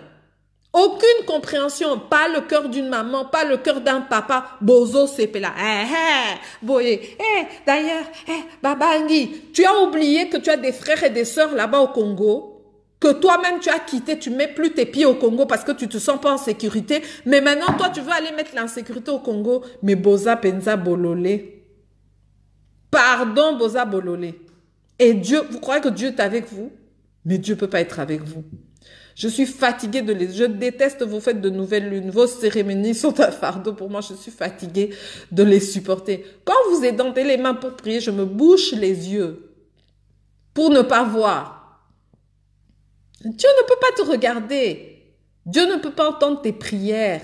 aucune compréhension, pas le cœur d'une maman, pas le cœur d'un papa. Bozo sepela. Boye. D'ailleurs, Babangi, tu as oublié que tu as des frères et des sœurs là-bas au Congo? Que toi-même tu as quitté, tu mets plus tes pieds au Congo parce que tu te sens pas en sécurité. Mais maintenant, toi, tu veux aller mettre l'insécurité au Congo. Mais Boza Penza Bololé. Pardon, Boza Bololé. Et Dieu, vous croyez que Dieu est avec vous? Mais Dieu peut pas être avec vous. Je suis fatiguée je déteste vos fêtes de nouvelles lunes. Vos cérémonies sont un fardeau pour moi. Je suis fatiguée de les supporter. Quand vous édentez les mains pour prier, je me bouche les yeux pour ne pas voir. Dieu ne peut pas te regarder. Dieu ne peut pas entendre tes prières.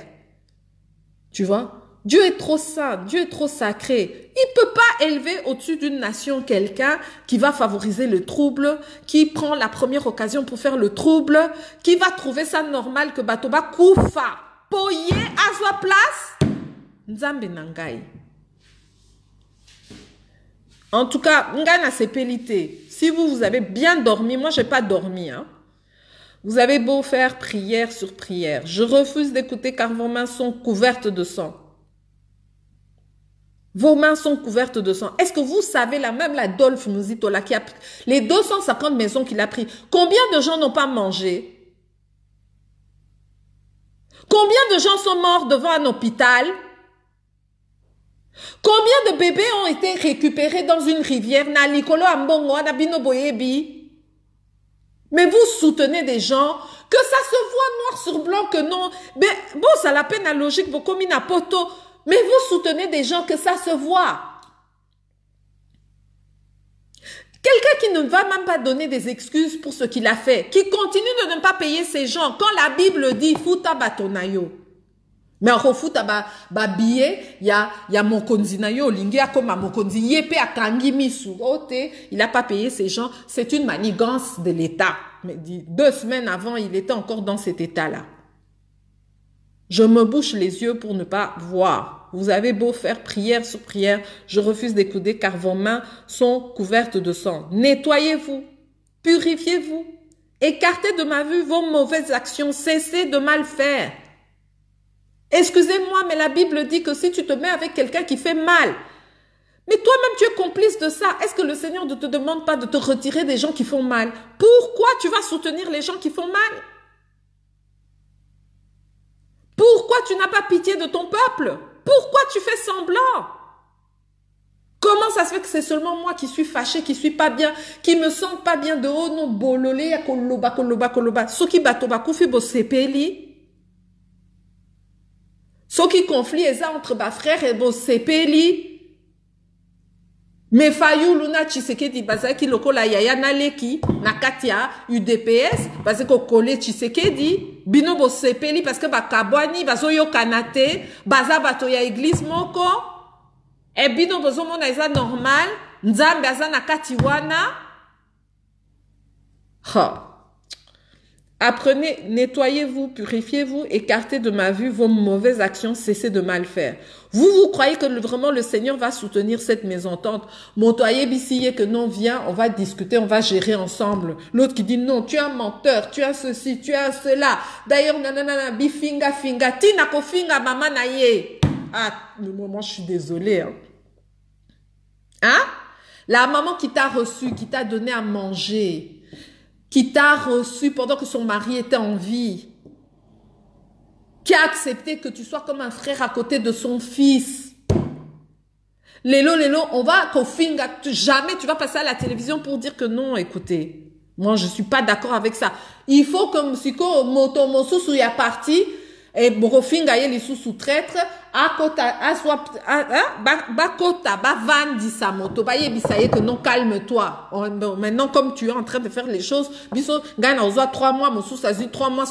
Tu vois? Dieu est trop saint, Dieu est trop sacré. Il ne peut pas élever au-dessus d'une nation quelqu'un qui va favoriser le trouble, qui prend la première occasion pour faire le trouble, qui va trouver ça normal que Batoba Koufa, Poye à sa place. Nzambe Nangai. En tout cas, Ngana Sepelité, si vous avez bien dormi, moi je n'ai pas dormi, hein. Vous avez beau faire prière sur prière. Je refuse d'écouter car vos mains sont couvertes de sang. Vos mains sont couvertes de sang. Est-ce que vous savez, là, même la Dolph Muzitola qui a pris les 250 maisons qu'il a pris, combien de gens n'ont pas mangé? Combien de gens sont morts devant un hôpital? Combien de bébés ont été récupérés dans une rivière? Nalikolo Ambongo, Nabino Boyebi. Mais vous soutenez des gens que ça se voit noir sur blanc que non. Mais bon, ça la peine à logique, vous comme une poto. Mais vous soutenez des gens que ça se voit. Quelqu'un qui ne va même pas donner des excuses pour ce qu'il a fait, qui continue de ne pas payer ses gens. Quand la Bible dit futa batonayo. Mais en futa ba billet, il y a mokonzi nayo, lingia comme a mokonzi yepe a kangi misu. Il n'a pas payé ses gens. C'est une manigance de l'État. Mais 2 semaines avant, il était encore dans cet état-là. Je me bouche les yeux pour ne pas voir. Vous avez beau faire prière sur prière, je refuse d'écouter car vos mains sont couvertes de sang. Nettoyez-vous, purifiez-vous, écartez de ma vue vos mauvaises actions, cessez de mal faire. Excusez-moi, mais la Bible dit que si tu te mets avec quelqu'un qui fait mal, mais toi-même tu es complice de ça, est-ce que le Seigneur ne te demande pas de te retirer des gens qui font mal? Pourquoi tu vas soutenir les gens qui font mal? Pourquoi tu n'as pas pitié de ton peuple? Pourquoi tu fais semblant? Comment ça se fait que c'est seulement moi qui suis fâché, qui suis pas bien, qui me sens pas bien de oh non bololé ya koloba. Soki batoba kufi bo sepeli. Soki conflit eza entre ba frère et bo sepeli. Me fayu luna Tshisekedi bazaki lokola yaya naleki na katia UDPS parce que kole Tshisekedi bino bo sepeli parce que ba kabwani bazo yo kanate baza bato ya église moko et bino bozo mona eza normal nzambe aza na kati wana. Apprenez, nettoyez-vous, purifiez-vous, écartez de ma vue vos mauvaises actions, cessez de mal faire. Vous croyez que vraiment le Seigneur va soutenir cette mésentente? Montoyer Bissillé que non, viens, on va discuter, on va gérer ensemble. L'autre qui dit non, tu es un menteur, tu as ceci, tu as cela. D'ailleurs, nanana, bifinga, finga, tina ko finga, mama naye. Ah, moi je suis désolée. Hein? La maman qui t'a reçu, qui t'a donné à manger, qui t'a reçu pendant que son mari était en vie, qui a accepté que tu sois comme un frère à côté de son fils. Lélo, on va kofinga, jamais tu vas passer à la télévision pour dire que non, écoutez, moi je suis pas d'accord avec ça. Il faut que Msiko Moto Mosusu ya parti et Borofinga ye li sous traître à kota à soit ba kota ba vandi sa moto ba yebisaye que non calme-toi. Maintenant comme tu es en train de faire les choses biso gana ozoa 3 mois mosu ça dit 3 mois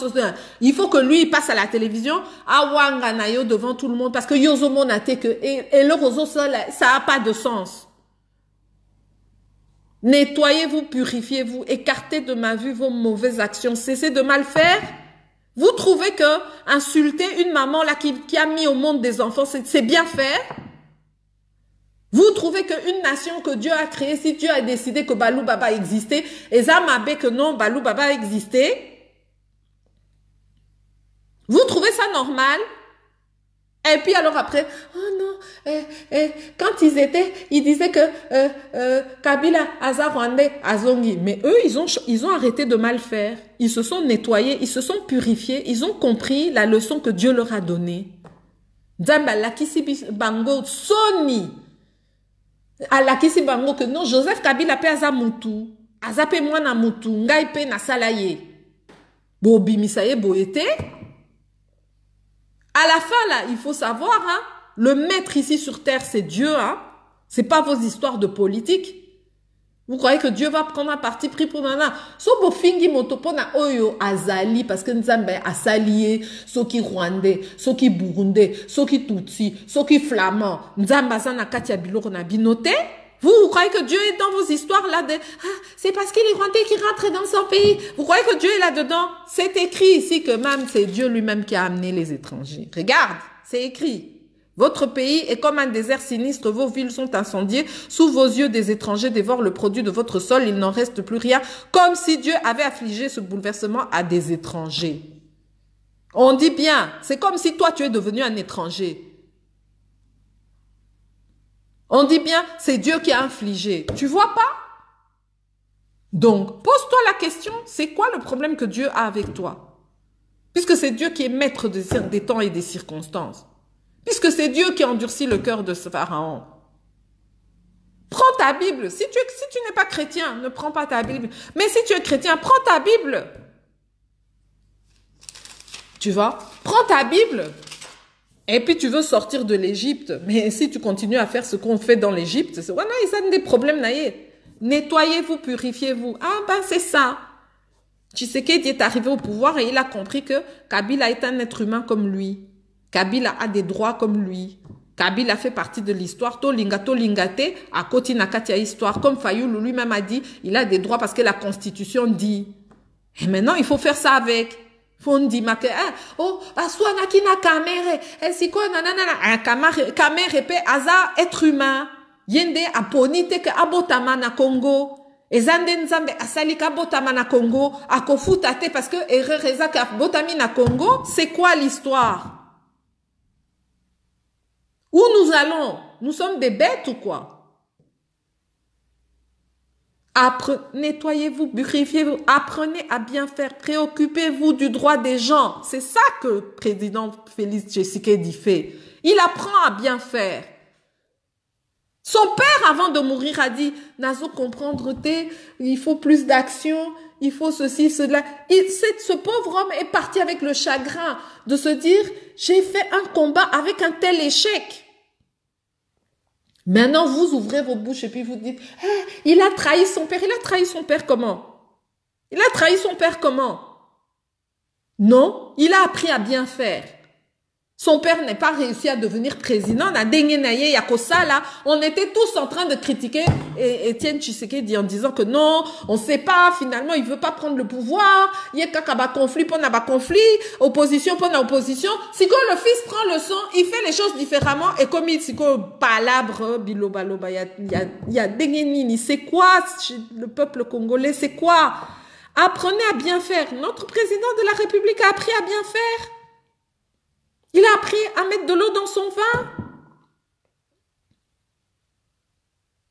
il faut que lui il passe à la télévision à wanga na yo devant tout le monde parce que yozo monate que et le roseau ça a pas de sens. Nettoyez-vous, purifiez-vous, écartez de ma vue vos mauvaises actions, cessez de mal faire. Vous trouvez que insulter une maman là qui a mis au monde des enfants, c'est bien faire? Vous trouvez qu'une nation que Dieu a créée, si Dieu a décidé que Balou Baba existait, et Zamabé que non, Balou Baba existait, vous trouvez ça normal? Et puis alors après, oh non, quand ils disaient que Kabila, Aza Rwandais, Azongi, mais eux, ils ont arrêté de mal faire. Ils se sont nettoyés, ils se sont purifiés, ils ont compris la leçon que Dieu leur a donnée. Dzamba lakisi bango soni. Alakisi bango que non, Joseph Kabila pe Aza mutu, Aza pe mwana mutu, ngai pe na salaye. Bobi misaye boete. À la fin, là, il faut savoir, hein, le maître ici sur terre, c'est Dieu, hein. C'est pas vos histoires de politique. Vous croyez que Dieu va prendre un parti pris pour nana? Sobo fingi motopona oyo azali, parce que Nzambe a salié, soki rwandais, soki burundais, soki tutsi, soki flamand, Nzamba sana katia biloko na binote. Vous croyez que Dieu est dans vos histoires là de c'est parce qu'il est rwandais qui rentre dans son pays. Vous croyez que Dieu est là-dedans? C'est écrit ici que même c'est Dieu lui-même qui a amené les étrangers. Regarde, c'est écrit. Votre pays est comme un désert sinistre, vos villes sont incendiées, sous vos yeux des étrangers dévorent le produit de votre sol, il n'en reste plus rien, comme si Dieu avait affligé ce bouleversement à des étrangers. On dit bien, c'est comme si toi tu es devenu un étranger. On dit bien, c'est Dieu qui a infligé. Tu vois pas? Donc, pose-toi la question, c'est quoi le problème que Dieu a avec toi? Puisque c'est Dieu qui est maître des temps et des circonstances. Puisque c'est Dieu qui endurcit le cœur de ce pharaon. Prends ta Bible. Si tu n'es pas chrétien, ne prends pas ta Bible. Mais si tu es chrétien, prends ta Bible. Tu vois? Prends ta Bible. Et puis tu veux sortir de l'Égypte, mais si tu continues à faire ce qu'on fait dans l'Égypte, c'est voilà, ils ont des problèmes naïe. Nettoyez-vous, purifiez-vous. Ah ben c'est ça. Tshisekedi est arrivé au pouvoir et il a compris que Kabila est un être humain comme lui. Kabila a des droits comme lui. Kabila fait partie de l'histoire. Tolingato lingate à côté nakatia histoire. Comme Fayoulou lui-même a dit, il a des droits parce que la Constitution dit. Et maintenant il faut faire ça avec. Fondi make oh aswana kina kamere esiko nanana kamere pe aza être humain yende aponite ke abotama na Congo ezande nzambe asali ka botama na Congo akofuta te parce que erreza ka botami na Congo. C'est quoi l'histoire? Où nous allons? Nous sommes des bêtes ou quoi? Nettoyez-vous, purifiez-vous, apprenez à bien faire, préoccupez-vous du droit des gens. C'est ça que le président Félix Tshisekedi fait. Il apprend à bien faire. Son père, avant de mourir, a dit, Nazo comprendre, il faut plus d'action, il faut ceci, cela. Ce pauvre homme est parti avec le chagrin de se dire, j'ai fait un combat avec un tel échec. Maintenant, vous ouvrez vos bouches et puis vous dites, il a trahi son père. Il a trahi son père comment? Il a trahi son père comment? Non, il a appris à bien faire. Son père n'est pas réussi à devenir président. On était tous en train de critiquer Étienne Tshisekedi en disant que non, on ne sait pas, finalement, il ne veut pas prendre le pouvoir. Il y a un conflit pour un conflit, opposition pour une opposition. Si le fils prend le son, il fait les choses différemment. Et comme il dit palabre, bilobaloba, il y a Dengenini. C'est quoi le peuple congolais? C'est quoi? Apprenez à bien faire. Notre président de la République a appris à bien faire. Il a appris à mettre de l'eau dans son vin.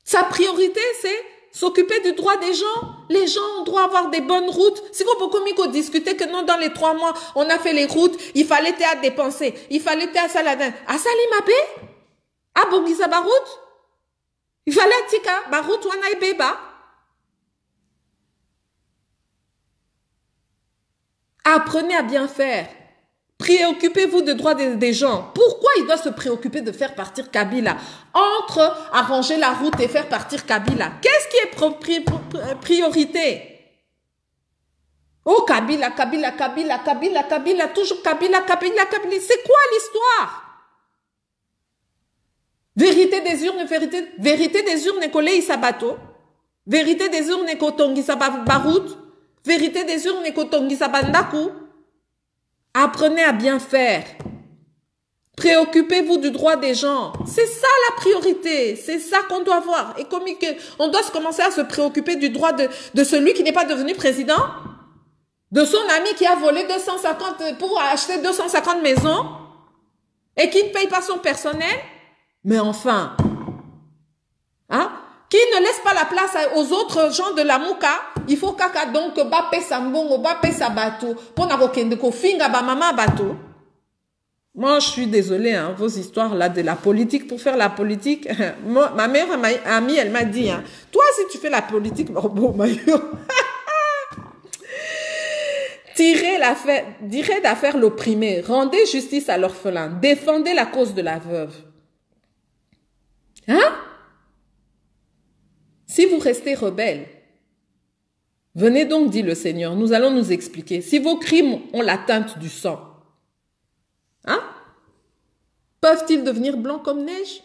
Sa priorité, c'est s'occuper du droit des gens. Les gens ont droit à avoir des bonnes routes. Si vous pouvez discuter que non, dans les 3 mois, on a fait les routes, il fallait à dépenser, il fallait à Saladin. À Salimapé? À Bongisa Barout? Il fallait à Tika, Barout, Wanaï Beba. Apprenez à bien faire. Préoccupez-vous des droits des gens. Pourquoi il doit se préoccuper de faire partir Kabila? Entre arranger la route et faire partir Kabila, qu'est-ce qui est priorité? Oh, Kabila, Kabila, Kabila, Kabila, Kabila, toujours Kabila, Kabila, Kabila. C'est quoi l'histoire? Vérité des urnes, vérité des urnes, Kolei Sabato. Vérité des urnes, Kotongi Sabarout. Vérité des urnes, Kotongi Sabandaku. Apprenez à bien faire. Préoccupez-vous du droit des gens. C'est ça la priorité. C'est ça qu'on doit voir. Et comme on doit commencer à se préoccuper du droit de celui qui n'est pas devenu président, de son ami qui a volé 250 pour acheter 250 maisons et qui ne paye pas son personnel. Mais enfin, hein? Qui ne laisse pas la place aux autres gens de la Mouka, il faut kaka donc bape sambongo, bape sabato, pour n'avokende ko finga ba mama bato. Moi, je suis désolée, hein, vos histoires là de la politique, pour faire la politique, ma meilleure amie, elle m'a dit, hein, toi, si tu fais la politique, bon, direz d'affaire l'opprimé, rendez justice à l'orphelin, défendez la cause de la veuve. Hein? Si vous restez rebelle, venez donc, dit le Seigneur, nous allons nous expliquer. Si vos crimes ont la teinte du sang, hein? Peuvent-ils devenir blancs comme neige?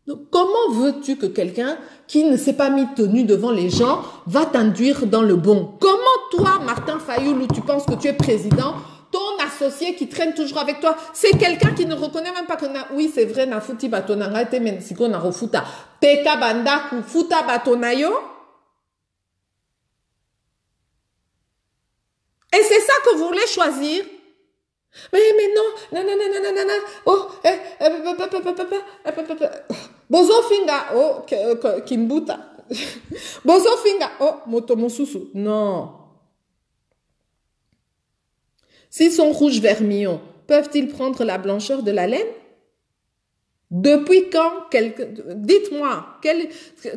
Donc, comment veux-tu que quelqu'un qui ne s'est pas mis tenue devant les gens va t'induire dans le bon? Comment toi, Martin Fayoulou, tu penses que tu es président? Ton associé qui traîne toujours avec toi, c'est quelqu'un qui ne reconnaît même pas que oui, c'est vrai, na futi batonanga te mensiko na refuta. Teka bandaku futa batonayo. Et c'est ça que vous voulez choisir? Mais non. Oh, Bozo finga, oh, kimbuta. Bozo finga, oh, motomosusu. Non. S'ils sont rouges vermillons, peuvent-ils prendre la blancheur de la laine? Depuis quand dites-moi,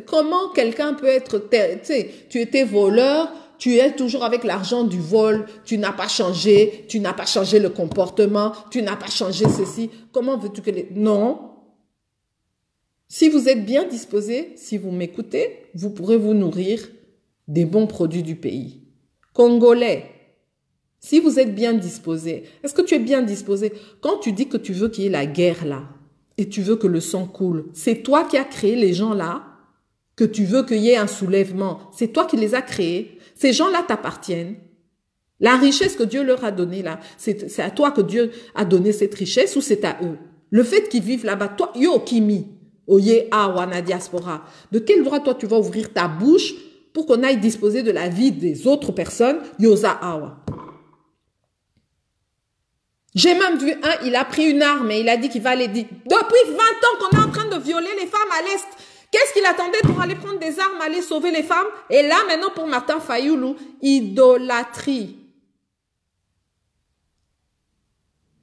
comment quelqu'un peut être, tu sais, tu étais voleur, tu es toujours avec l'argent du vol, tu n'as pas changé le comportement, tu n'as pas changé ceci. Comment veux-tu que Non. Si vous êtes bien disposé, si vous m'écoutez, vous pourrez vous nourrir des bons produits du pays. Congolais, si vous êtes bien disposé, est-ce que tu es bien disposé? Quand tu dis que tu veux qu'il y ait la guerre là, et tu veux que le sang coule, c'est toi qui as créé les gens là, que tu veux qu'il y ait un soulèvement. C'est toi qui les as créés. Ces gens-là t'appartiennent. La richesse que Dieu leur a donnée là, c'est à toi que Dieu a donné cette richesse ou c'est à eux? Le fait qu'ils vivent là-bas, toi, yo kimi, oye awana diaspora, de quel droit toi tu vas ouvrir ta bouche pour qu'on aille disposer de la vie des autres personnes, yosa awa? J'ai même vu un, il a pris une arme et il a dit qu'il va aller dire, depuis 20 ans qu'on est en train de violer les femmes à l'Est, qu'est-ce qu'il attendait pour aller prendre des armes, aller sauver les femmes? Et là, maintenant, pour Martin Fayoulou, idolâtrie.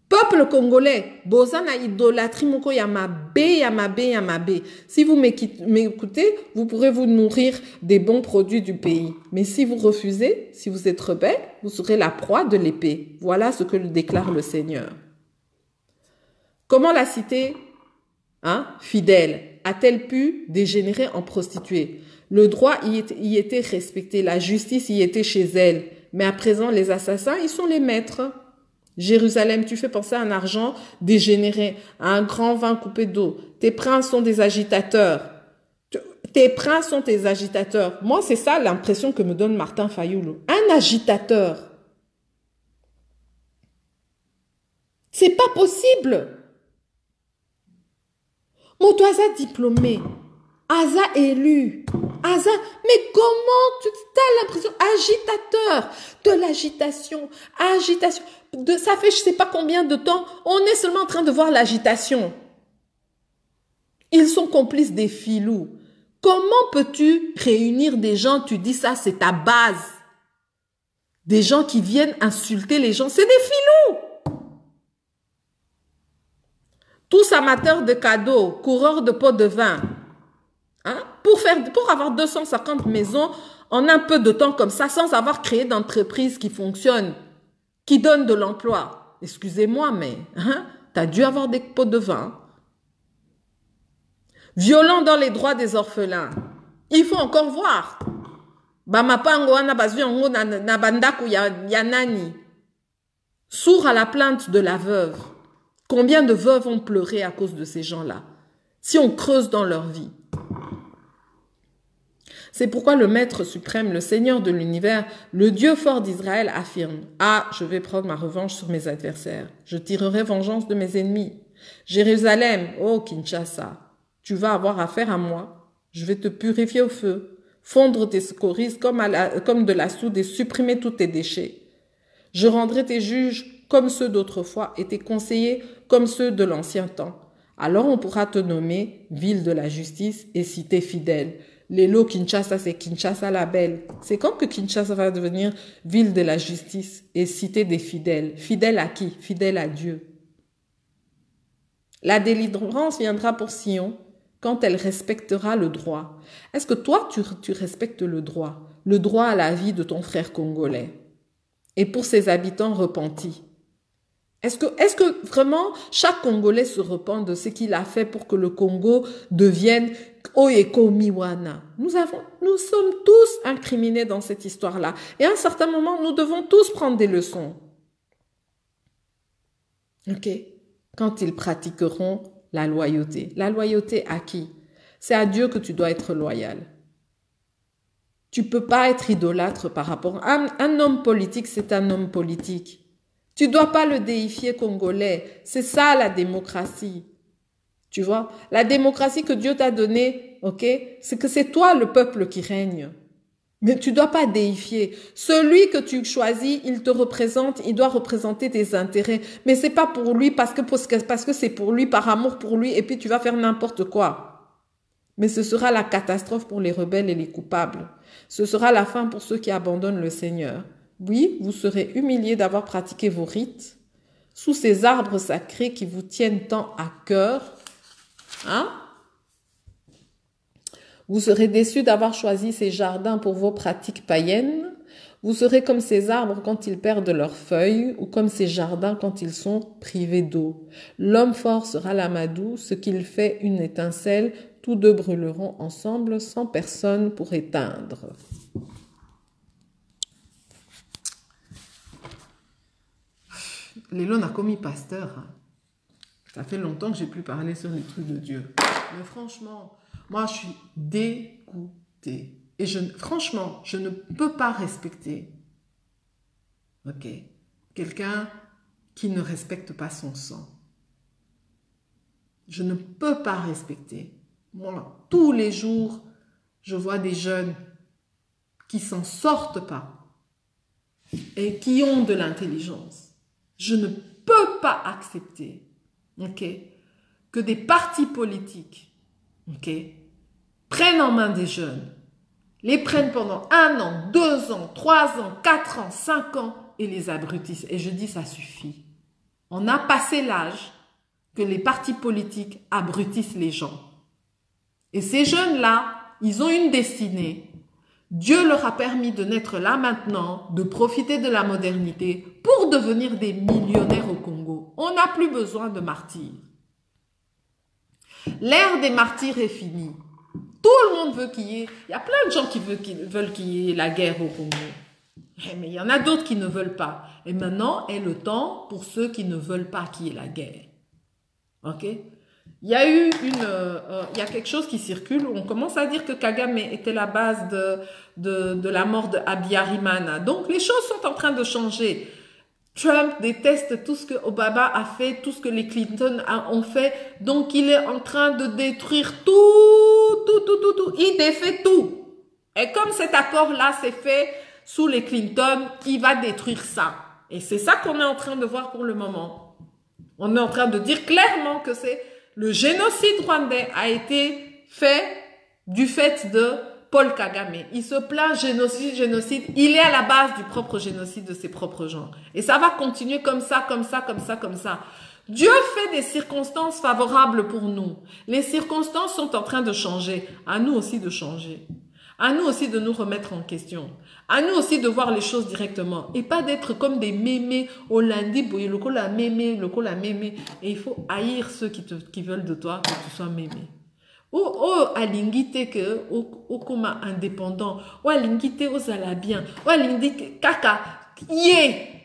Peuple congolais, bozana idolâtrie, moko yamabe. Si vous m'écoutez, vous pourrez vous nourrir des bons produits du pays. Mais si vous refusez, si vous êtes rebelle, vous serez la proie de l'épée. Voilà ce que déclare le Seigneur. Comment la cité, hein, fidèle, a-t-elle pu dégénérer en prostituée? Le droit y était respecté, la justice y était chez elle. Mais à présent, les assassins, ils sont les maîtres. Jérusalem, tu fais penser à un argent dégénéré, à un grand vin coupé d'eau. Tes princes sont des agitateurs. Tes princes sont tes agitateurs. Moi, c'est ça l'impression que me donne Martin Fayoulou. Un agitateur. C'est pas possible. Motoisa diplômé. Aza élu. Aza, mais comment tu as l'impression? Agitateur. De l'agitation. Agitation. Ça fait je sais pas combien de temps, on est seulement en train de voir l'agitation. Ils sont complices des filous. Comment peux-tu réunir des gens, tu dis ça, c'est ta base. Des gens qui viennent insulter les gens, c'est des filous. Tous amateurs de cadeaux, coureurs de pots de vin. Hein? Pour avoir 250 maisons en un peu de temps comme ça, sans avoir créé d'entreprise qui fonctionne, qui donne de l'emploi. Excusez-moi, mais hein, tu as dû avoir des pots de vin. Violent dans les droits des orphelins. Il faut encore voir. Sourd à la plainte de la veuve. Combien de veuves ont pleuré à cause de ces gens-là? Si on creuse dans leur vie. C'est pourquoi le Maître suprême, le Seigneur de l'univers, le Dieu fort d'Israël affirme: Ah, je vais prendre ma revanche sur mes adversaires. Je tirerai vengeance de mes ennemis. Jérusalem, ô Kinshasa, tu vas avoir affaire à moi. Je vais te purifier au feu, fondre tes scories comme de la soude et supprimer tous tes déchets. Je rendrai tes juges comme ceux d'autrefois et tes conseillers comme ceux de l'ancien temps. Alors on pourra te nommer ville de la justice et cité fidèle. L'élo Kinshasa, c'est Kinshasa la belle. C'est quand que Kinshasa va devenir ville de la justice et cité des fidèles. Fidèle à qui? Fidèle à Dieu. La délivrance viendra pour Sion quand elle respectera le droit. Est-ce que toi, tu respectes le droit? Le droit à la vie de ton frère congolais et pour ses habitants repentis. Est-ce que vraiment chaque Congolais se repent de ce qu'il a fait pour que le Congo devienne Oyeko Miwana? Nous sommes tous incriminés dans cette histoire-là. Et à un certain moment, nous devons tous prendre des leçons. Ok? Quand ils pratiqueront la loyauté. La loyauté à qui? C'est à Dieu que tu dois être loyal. Tu ne peux pas être idolâtre par rapport à un homme politique, c'est un homme politique. Tu ne dois pas le déifier congolais. C'est ça la démocratie. Tu vois? La démocratie que Dieu t'a donnée, ok? C'est que c'est toi le peuple qui règne. Mais tu ne dois pas déifier. Celui que tu choisis, il te représente, il doit représenter tes intérêts. Mais c'est pas pour lui parce que c'est pour lui, par amour pour lui, et puis tu vas faire n'importe quoi. Mais ce sera la catastrophe pour les rebelles et les coupables. Ce sera la fin pour ceux qui abandonnent le Seigneur. Oui, vous serez humiliés d'avoir pratiqué vos rites sous ces arbres sacrés qui vous tiennent tant à cœur. Hein? Vous serez déçus d'avoir choisi ces jardins pour vos pratiques païennes. Vous serez comme ces arbres quand ils perdent leurs feuilles ou comme ces jardins quand ils sont privés d'eau. L'homme fort sera l'amadou, ce qu'il fait une étincelle, tous deux brûleront ensemble sans personne pour éteindre. Lélo n'a commis pasteur. Ça fait longtemps que j'ai plus parlé sur les trucs de Dieu. Mais franchement, moi je suis dégoûtée. Et franchement, je ne peux pas respecter quelqu'un qui ne respecte pas son sang. Je ne peux pas respecter. Moi, tous les jours, je vois des jeunes qui s'en sortent pas et qui ont de l'intelligence. Je ne peux pas accepter que des partis politiques prennent en main des jeunes, les prennent pendant 1 an, 2 ans, 3 ans, 4 ans, 5 ans et les abrutissent. Et je dis, ça suffit. On a passé l'âge que les partis politiques abrutissent les gens. Et ces jeunes-là, ils ont une destinée. Dieu leur a permis de naître là maintenant, de profiter de la modernité pour devenir des millionnaires au Congo. On n'a plus besoin de martyrs. L'ère des martyrs est finie. Tout le monde veut qu'il y ait... Il y a plein de gens qui veulent qu'il y ait la guerre au Congo. Mais il y en a d'autres qui ne veulent pas. Et maintenant est le temps pour ceux qui ne veulent pas qu'il y ait la guerre. Ok? Il y a eu il y a quelque chose qui circule où on commence à dire que Kagame était la base de la mort de Habyarimana. Donc, les choses sont en train de changer. Trump déteste tout ce que Obama a fait, tout ce que les Clinton ont fait. Donc, il est en train de détruire tout. Il défait tout. Et comme cet accord-là s'est fait sous les Clinton, il va détruire ça. Et c'est ça qu'on est en train de voir pour le moment. On est en train de dire clairement que le génocide rwandais a été fait du fait de Paul Kagame. Il se plaint génocide. Il est à la base du propre génocide de ses propres gens. Et ça va continuer comme ça. Dieu fait des circonstances favorables pour nous. Les circonstances sont en train de changer. À nous aussi de changer. À nous aussi de nous remettre en question. À nous aussi de voir les choses directement. Et pas d'être comme des mémés au lundi, le cola mémé. Et il faut haïr ceux qui veulent de toi que tu sois mémé. Alingite que okoma indépendant. Alingite ozala bien. Alingite kaka. Yé.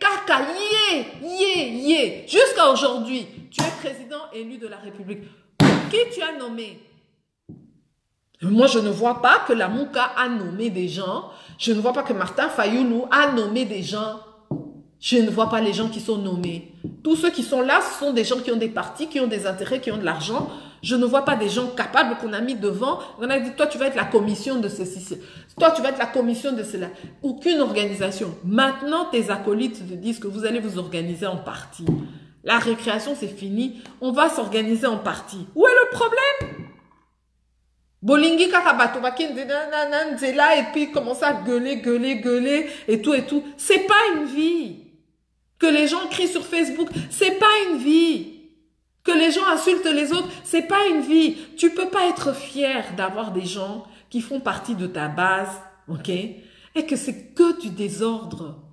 Jusqu'à aujourd'hui, tu es président élu de la République. Qui tu as nommé? Moi, je ne vois pas que la Mouka a nommé des gens. Je ne vois pas que Martin Fayoulou a nommé des gens. Je ne vois pas les gens qui sont nommés. Tous ceux qui sont là, ce sont des gens qui ont des partis, qui ont des intérêts, qui ont de l'argent. Je ne vois pas des gens capables qu'on a mis devant. On a dit, toi, tu vas être la commission de ceci. Toi, tu vas être la commission de cela. Aucune organisation. Maintenant, tes acolytes te disent que vous allez vous organiser en parti. La récréation, c'est fini. On va s'organiser en parti. Où est le problème? Bolingi kakabato là et puis commencer à gueuler et tout. C'est pas une vie. Que les gens crient sur Facebook, c'est pas une vie. Que les gens insultent les autres, c'est pas une vie. Tu peux pas être fier d'avoir des gens qui font partie de ta base, ok? Et que c'est que du désordre.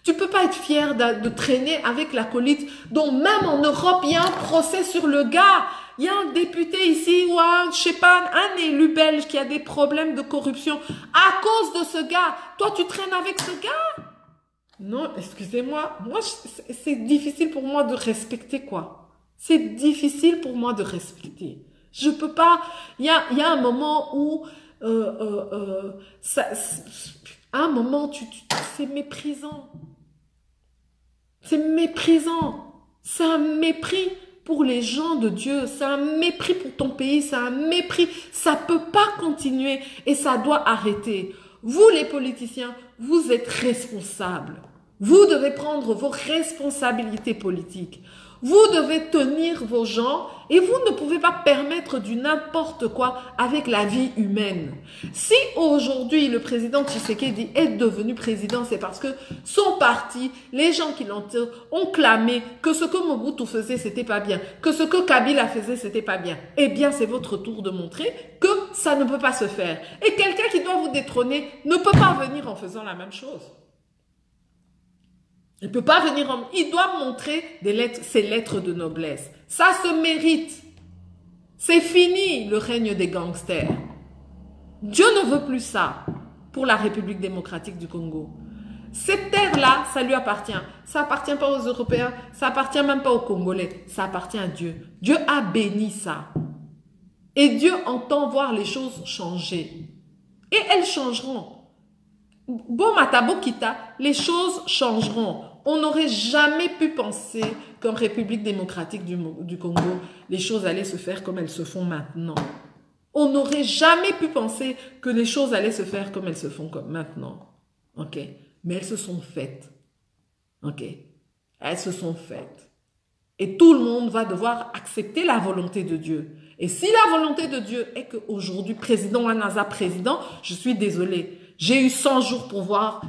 Tu peux pas être fier de traîner avec l'acolyte dont même en Europe, il y a un procès sur le gars. Il y a un député ici ou un, je sais pas, un élu belge qui a des problèmes de corruption à cause de ce gars. Toi, tu traînes avec ce gars? Non, excusez-moi. Moi, c'est difficile pour moi de respecter quoi. C'est difficile pour moi de respecter. Je peux pas. Il y a un moment où à un moment, c'est méprisant. C'est méprisant. C'est un mépris pour les gens de Dieu. C'est un mépris pour ton pays. C'est un mépris. Ça peut pas continuer et ça doit arrêter. Vous, les politiciens, vous êtes responsables. Vous devez prendre vos responsabilités politiques. Vous devez tenir vos gens et vous ne pouvez pas permettre du n'importe quoi avec la vie humaine. Si aujourd'hui le président Tshisekedi est devenu président, c'est parce que son parti, les gens qui l'entourent ont clamé que ce que Mobutu faisait, c'était pas bien, que ce que Kabila faisait, c'était pas bien. Eh bien, c'est votre tour de montrer que ça ne peut pas se faire. Et quelqu'un qui doit vous détrôner ne peut pas venir en faisant la même chose. Il ne peut pas venir, il doit montrer ses lettres de noblesse. Ça se mérite. C'est fini le règne des gangsters. Dieu ne veut plus ça pour la République démocratique du Congo. Cette terre-là, ça lui appartient. Ça appartient pas aux Européens, ça appartient même pas aux Congolais. Ça appartient à Dieu. Dieu a béni ça. Et Dieu entend voir les choses changer. Et elles changeront. Bon Matabokita, les choses changeront. On n'aurait jamais pu penser qu'en République démocratique du Congo, les choses allaient se faire comme elles se font maintenant. On n'aurait jamais pu penser que les choses allaient se faire comme elles se font comme maintenant. Ok? Mais elles se sont faites. Ok? Elles se sont faites. Et tout le monde va devoir accepter la volonté de Dieu. Et si la volonté de Dieu est qu'aujourd'hui, président Wanaza, président, je suis désolée. J'ai eu 100 jours pour voir.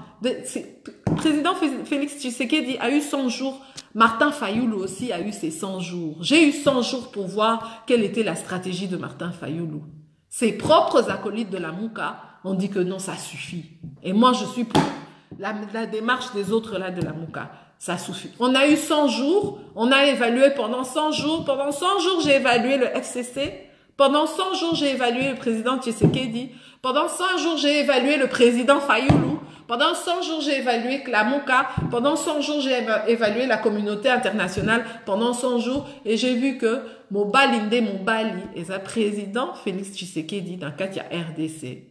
Président Félix Tshisekedi a eu 100 jours. Martin Fayoulou aussi a eu ses 100 jours. J'ai eu 100 jours pour voir quelle était la stratégie de Martin Fayoulou. Ses propres acolytes de la Mouka ont dit que non, ça suffit. Et moi, je suis pour la démarche des autres là de la Mouka. Ça suffit. On a eu 100 jours. On a évalué pendant 100 jours. Pendant 100 jours, j'ai évalué le FCC. Pendant 100 jours, j'ai évalué le président Tshisekedi. Pendant 100 jours, j'ai évalué le président Fayoulou. Pendant 100 jours, j'ai évalué la Mouka. Pendant 100 jours, j'ai évalué la communauté internationale. Pendant 100 jours, et j'ai vu que Mobalinde Mobali et sa président Félix Tshisekedi dans Katia RDC.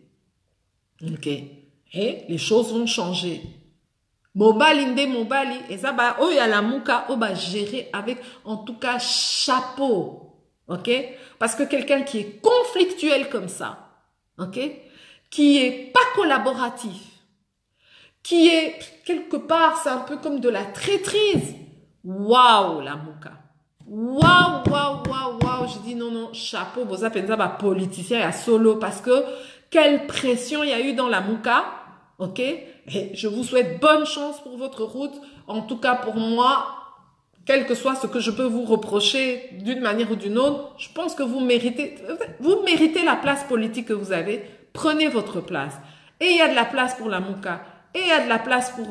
Ok. Et les choses vont changer. Mobalinde Mobali et ça bah oh il y a la Mouka oh bah gérer avec en tout cas chapeau. Ok. Parce que quelqu'un qui est conflictuel comme ça. Ok, qui est pas collaboratif, qui est quelque part, c'est un peu comme de la traîtrise. Waouh, la Mouka. Waouh. Je dis non, chapeau, vous appelez ça politicien à solo parce que quelle pression il y a eu dans la Mouka. Ok, et je vous souhaite bonne chance pour votre route. En tout cas, pour moi, quel que soit ce que je peux vous reprocher d'une manière ou d'une autre, je pense que vous méritez la place politique que vous avez. Prenez votre place. Et il y a de la place pour la Mouka. Et il y a de la place pour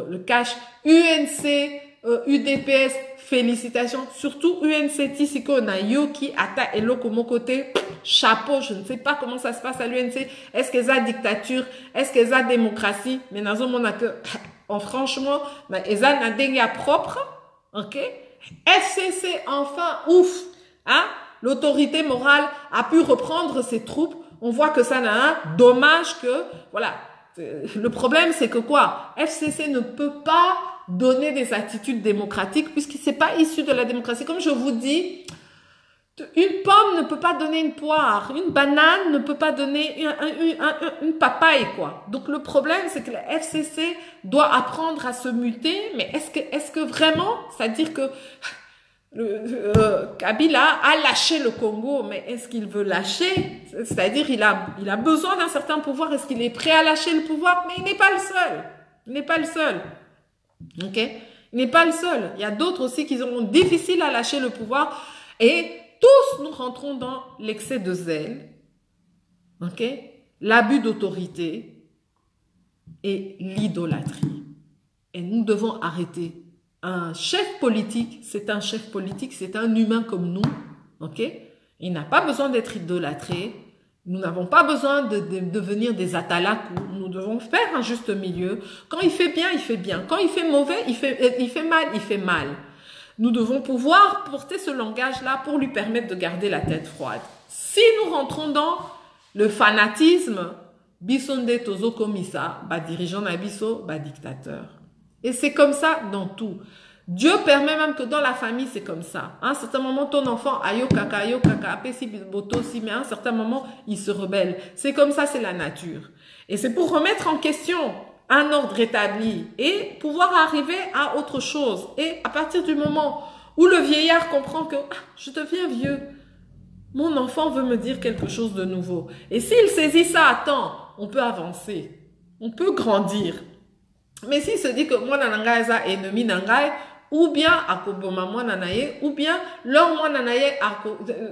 le cash. UNC, UDPS, félicitations. Surtout UNC Tisiko Nayoki, Ata Eloko mon côté. Chapeau, je ne sais pas comment ça se passe à l'UNC. Est-ce qu'elle a dictature? Est-ce qu'elle a démocratie? Mais dans un monde que... franchement, ils ont un propre, ok? FCC, enfin, ouf, hein? l'autorité morale a pu reprendre ses troupes. On voit que ça n'a un dommage que, voilà. Le problème, c'est que quoi? FCC ne peut pas donner des attitudes démocratiques puisque c'est pas issu de la démocratie. Comme je vous dis, une pomme ne peut pas donner une poire, une banane ne peut pas donner une papaye, quoi. Donc le problème, c'est que la FCC doit apprendre à se muter, mais est-ce que vraiment, c'est-à-dire que Kabila a lâché le Congo, mais est-ce qu'il veut lâcher? C'est-à-dire il a besoin d'un certain pouvoir, est-ce qu'il est prêt à lâcher le pouvoir? Mais il n'est pas le seul. Il n'est pas le seul. Ok? Il n'est pas le seul. Il y a d'autres aussi qui auront difficile à lâcher le pouvoir et tous nous rentrons dans l'excès de zèle, ok? L'abus d'autorité et l'idolâtrie. Et nous devons arrêter. Un chef politique, c'est un humain comme nous, ok? Il n'a pas besoin d'être idolâtré. Nous n'avons pas besoin de devenir des atalakou. Nous devons faire un juste milieu. Quand il fait bien, il fait bien. Quand il fait mauvais, il fait mal, il fait mal. Nous devons pouvoir porter ce langage-là pour lui permettre de garder la tête froide. Si nous rentrons dans le fanatisme, bisonde tozo komisa, ba dirigeant nabiso, ba dictateur. Et c'est comme ça dans tout. Dieu permet même que dans la famille, c'est comme ça. À un certain moment, ton enfant, ayo kaka, apesi boto si, mais à un certain moment, il se rebelle. C'est comme ça, c'est la nature. Et c'est pour remettre en question un ordre établi et pouvoir arriver à autre chose. Et à partir du moment où le vieillard comprend que je deviens vieux, mon enfant veut me dire quelque chose de nouveau. Et s'il saisit ça à temps, on peut avancer, on peut grandir. Mais s'il se dit que moi nananga est ennemi nangai, ou bien akoboma moi nanaye, ou bien leur moi nanaye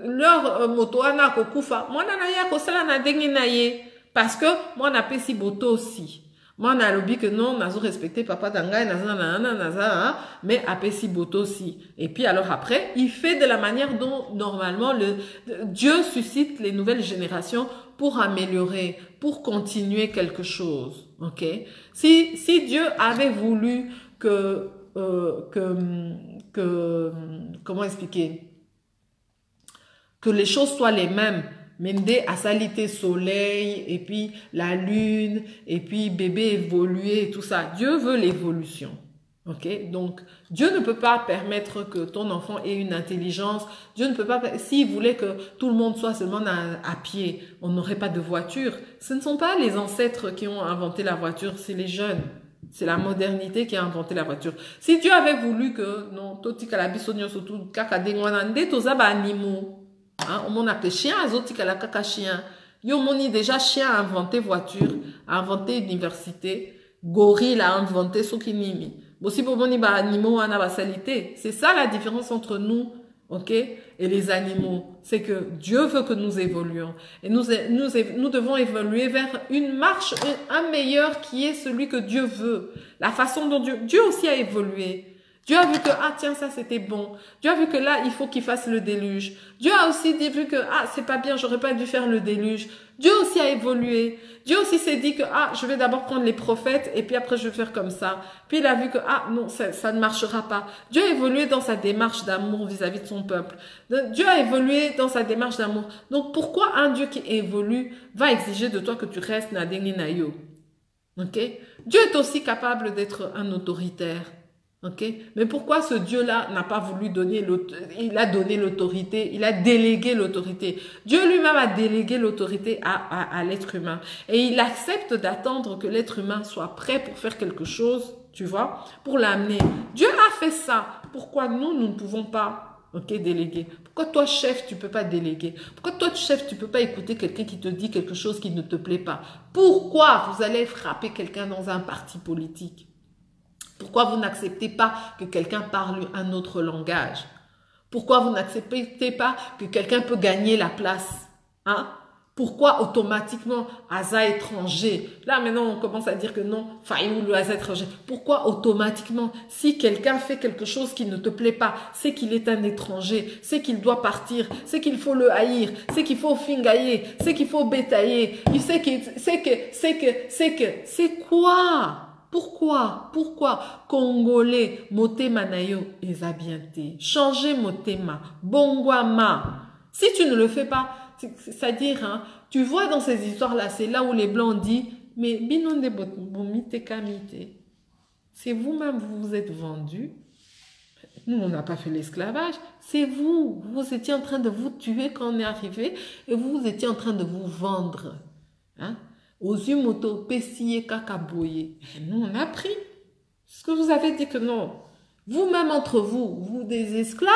leur moto ana akokufa, moi nanaye akosala na dengi naye, parce que moi na pesi boto aussi. Moi, on a lobby que non, on a respecté papa d'Angaï, mais apesi boto aussi. Et puis alors après, il fait de la manière dont normalement Dieu suscite les nouvelles générations pour améliorer, pour continuer quelque chose. Ok? Si Dieu avait voulu comment expliquer? Que les choses soient les mêmes. Mende à salité soleil, et puis la lune, et puis bébé évoluer, et tout ça. Dieu veut l'évolution. Ok? Donc, Dieu ne peut pas permettre que ton enfant ait une intelligence. Dieu ne peut pas, s'il voulait que tout le monde soit seulement à pied, on n'aurait pas de voiture. Ce ne sont pas les ancêtres qui ont inventé la voiture, c'est les jeunes. C'est la modernité qui a inventé la voiture. Si Dieu avait voulu que, non, toti kalabisonyo surtout kakadengwanande, tozaba animaux. Hein, on a que chien, azoti kalakaka chien. Yo moni déjà chien a inventé voiture, a inventé université, gorille a inventé sokinimi. Aussi pour moni ba animaux ana ba salité. C'est ça la différence entre nous, ok, et les animaux. C'est que Dieu veut que nous évoluions et nous devons évoluer vers une marche, un meilleur qui est celui que Dieu veut. La façon dont Dieu aussi a évolué. Dieu a vu que, tiens, ça c'était bon. Dieu a vu que là, il faut qu'il fasse le déluge. Dieu a aussi vu que, c'est pas bien, j'aurais pas dû faire le déluge. Dieu aussi a évolué. Dieu aussi s'est dit que, je vais d'abord prendre les prophètes et puis après je vais faire comme ça. Puis il a vu que, non, ça ne marchera pas. Dieu a évolué dans sa démarche d'amour vis-à-vis de son peuple. Dieu a évolué dans sa démarche d'amour. Donc pourquoi un Dieu qui évolue va exiger de toi que tu restes Nadeni Nayo? Ok? Dieu est aussi capable d'être un autoritaire. Ok, mais pourquoi ce Dieu-là n'a pas voulu donner il a donné l'autorité, il a délégué l'autorité. Dieu lui-même a délégué l'autorité à l'être humain. Et il accepte d'attendre que l'être humain soit prêt pour faire quelque chose, tu vois, pour l'amener. Dieu a fait ça. Pourquoi nous ne pouvons pas, ok, déléguer? Pourquoi toi, chef, tu peux pas déléguer? Pourquoi toi, chef, tu peux pas écouter quelqu'un qui te dit quelque chose qui ne te plaît pas? Pourquoi vous allez frapper quelqu'un dans un parti politique? Pourquoi vous n'acceptez pas que quelqu'un parle un autre langage? Pourquoi vous n'acceptez pas que quelqu'un peut gagner la place? Hein? Pourquoi automatiquement Asa étranger? Là maintenant on commence à dire que non, Faïou le Asa étranger. Pourquoi automatiquement? Si quelqu'un fait quelque chose qui ne te plaît pas, c'est qu'il est un étranger, c'est qu'il doit partir, c'est qu'il faut le haïr, c'est qu'il faut fingailler, c'est qu'il faut bétailler, c'est quoi? Pourquoi Congolais, motema nayo ezabiente. Changez motema. Bongwama. Si tu ne le fais pas, c'est-à-dire, hein, tu vois dans ces histoires-là, c'est là où les Blancs disent, mais binonde bomite kamite. C'est vous-même, vous vous êtes vendu. Nous, on n'a pas fait l'esclavage. C'est vous. Vous étiez en train de vous tuer quand on est arrivé et vous étiez en train de vous vendre. Hein? Aux moto, pessier, kakaboye. Nous, on a pris. Ce que vous avez dit que non. Vous-même entre vous, vous des esclaves.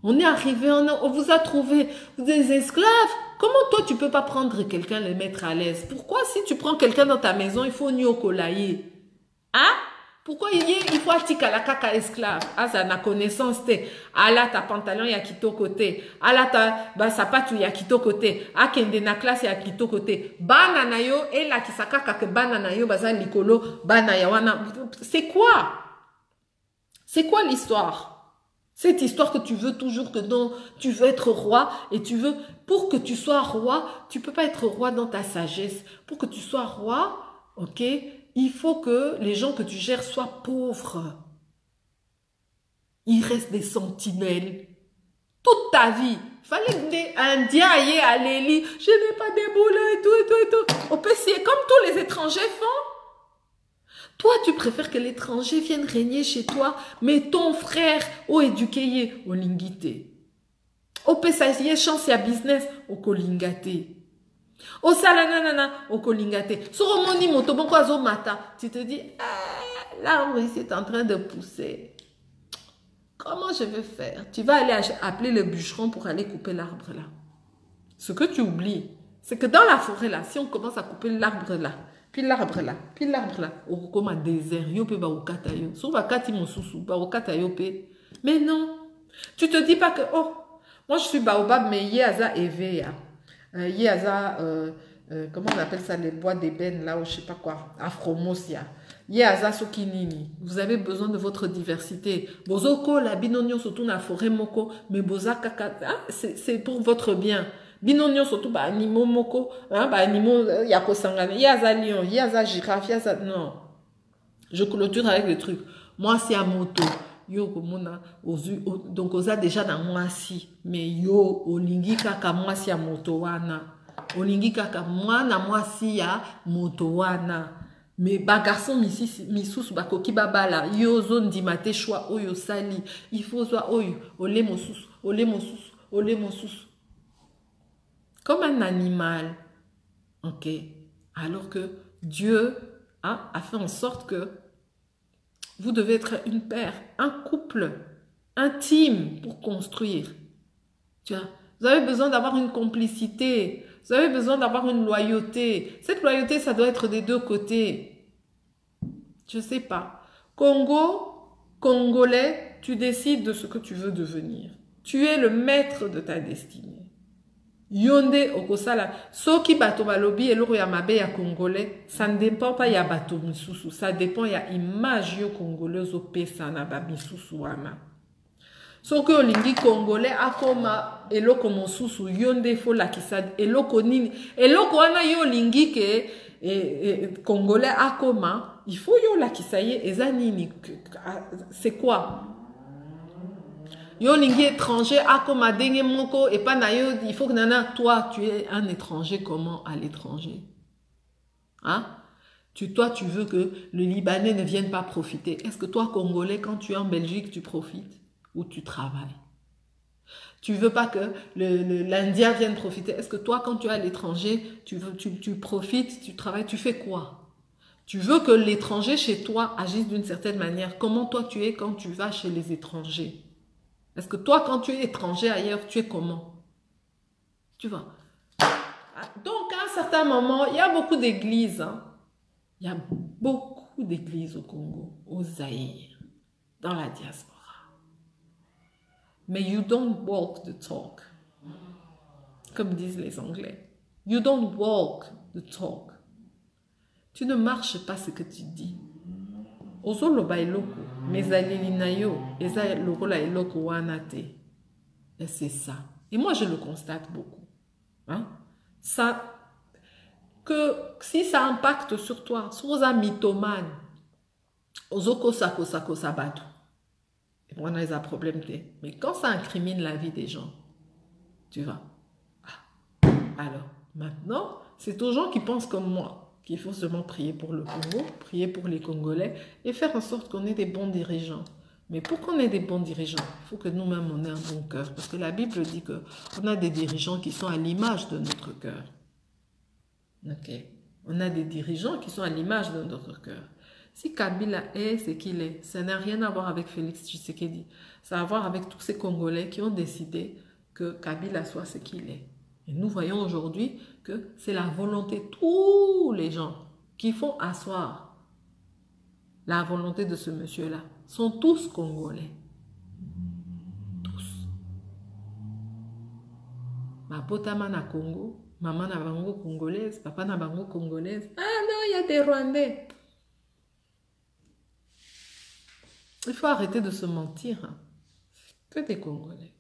On est arrivé, on vous a trouvé des esclaves. Comment toi, tu peux pas prendre quelqu'un, le mettre à l'aise? Pourquoi si tu prends quelqu'un dans ta maison, il faut nyokolaye? Hein? Pourquoi il faut attika la kaka esclave? Ah, ça n'a connaissance, te. Ah là, ta pantalon, il y a quito côté. Ah là, ta sapatou, il y a quito côté. Ah, kende na classe, il y a quito côté. Banana yo, et là, qui sakaka que banana yo, baza likolo, banaya wana. C'est quoi? C'est quoi l'histoire? Cette histoire que tu veux toujours que non, tu veux être roi et tu veux, pour que tu sois roi, tu peux pas être roi dans ta sagesse. Pour que tu sois roi, ok, il faut que les gens que tu gères soient pauvres. Il reste des sentinelles. Toute ta vie. Fallait que des Indiens aillent à l'Élie. Je n'ai pas de boulot et tout, et tout, et tout. Au PC, comme tous les étrangers font. Toi, tu préfères que l'étranger vienne régner chez toi, mais ton frère, au éduqué, au lingité. Au pesagier, chance ya business, au kolingate. Au salananana, au kolingate. Sur au moni moto, bon quoi, zo mata. Tu te dis, ah, là, oui, c'est en train de pousser. Comment je vais faire? Tu vas aller appeler le bûcheron pour aller couper l'arbre là. Ce que tu oublies, c'est que dans la forêt là, si on commence à couper l'arbre là, puis l'arbre là, puis l'arbre là, au comme un désert, yo pe ba au katayo. So ba kati mon sousou, ba au katayo pe. Mais non, tu te dis pas que oh, moi je suis baobab mais yeaza eveya. Yeaza comment on appelle ça les bois d'ébène là ou je sais pas quoi, Afromosia. Yeaza sokinini. Vous avez besoin de votre diversité. Bozoko la binonio surtout na forêt moko, mais boza kaka, c'est pour votre bien. Binonio surtout ba animaux moko, hein, ba animaux yako sangane, yaza lion, yaza girafe, yaza non. Je clôture avec le truc. Moi c'est à moto. Yo komona donc oza déjà dans moi si, mais yo olingi kaka moi si à moto wana. Olingi kaka moi na moi si ya moto wana. Mais ba garçon misusu bakoki babala yo zone dimate choix oyo sali. Il faut soit oyo ole mosusu, ole mosusu, ole mosusu. Comme un animal, ok, alors que Dieu a fait en sorte que vous devez être une paire, un couple intime pour construire. Tu vois, vous avez besoin d'avoir une complicité, vous avez besoin d'avoir une loyauté. Cette loyauté, ça doit être des deux côtés. Je ne sais pas. Congo, Congolais, tu décides de ce que tu veux devenir. Tu es le maître de ta destinée. Yonde okosala soki bato balobi eloko ya mabe ya congolais, ça ne dépend pas ya bato misusu, ça dépend ya image yo congolais opesa na ba misusu wana. Soki olingi congolais akoma eloko mosusu yonde fo lakisa eloko nini, eloko wana yo olingi ke congolais akoma, il faut yo lakisa ye eza nini, c'est quoi? Yo lingi étranger a comme adenge moko et pas na yo, il faut que nana toi tu es un étranger comment à l'étranger, hein? Toi tu veux que le Libanais ne vienne pas profiter. Est-ce que toi Congolais quand tu es en Belgique tu profites ou tu travailles? Tu veux pas que l'Indien vienne profiter. Est-ce que toi quand tu es à l'étranger tu profites, tu travailles, tu fais quoi? Tu veux que l'étranger chez toi agisse d'une certaine manière. Comment toi tu es quand tu vas chez les étrangers? Est-ce que toi, quand tu es étranger ailleurs, tu es comment? Tu vois? Donc, à un certain moment, il y a beaucoup d'églises. Hein? Il y a beaucoup d'églises au Congo, au Zaïre, dans la diaspora. Mais you don't walk the talk. Comme disent les Anglais. You don't walk the talk. Tu ne marches pas ce que tu dis. Ozoloba eloko, mezaleli na yo, eza lokola eloko wana te. Et c'est ça. Et moi, je le constate beaucoup. Hein? Ça, que si ça impacte sur toi, sur oza mythomane, ozoko sako sabatu. Et moi, on a un problème. Mais quand ça incrimine la vie des gens, Tu vois. Alors, maintenant, c'est aux gens qui pensent comme moi qu'il faut seulement prier pour le Congo, prier pour les Congolais et faire en sorte qu'on ait des bons dirigeants. Mais pour qu'on ait des bons dirigeants, il faut que nous-mêmes, on ait un bon cœur. Parce que la Bible dit qu'on a des dirigeants qui sont à l'image de notre cœur. Ok. On a des dirigeants qui sont à l'image de notre cœur. Si Kabila est ce qu'il est, ça n'a rien à voir avec Félix Tshisekedi. Ça a à voir avec tous ces Congolais qui ont décidé que Kabila soit ce qu'il est. Et nous voyons aujourd'hui que c'est la volonté de tous les gens qui font asseoir la volonté de ce monsieur-là. Sont tous Congolais. Tous. Ma potama na Congo, maman na bango congolaise, papa na bango congolaise. Ah non, il y a des Rwandais. Il faut arrêter de se mentir. Que des Congolais.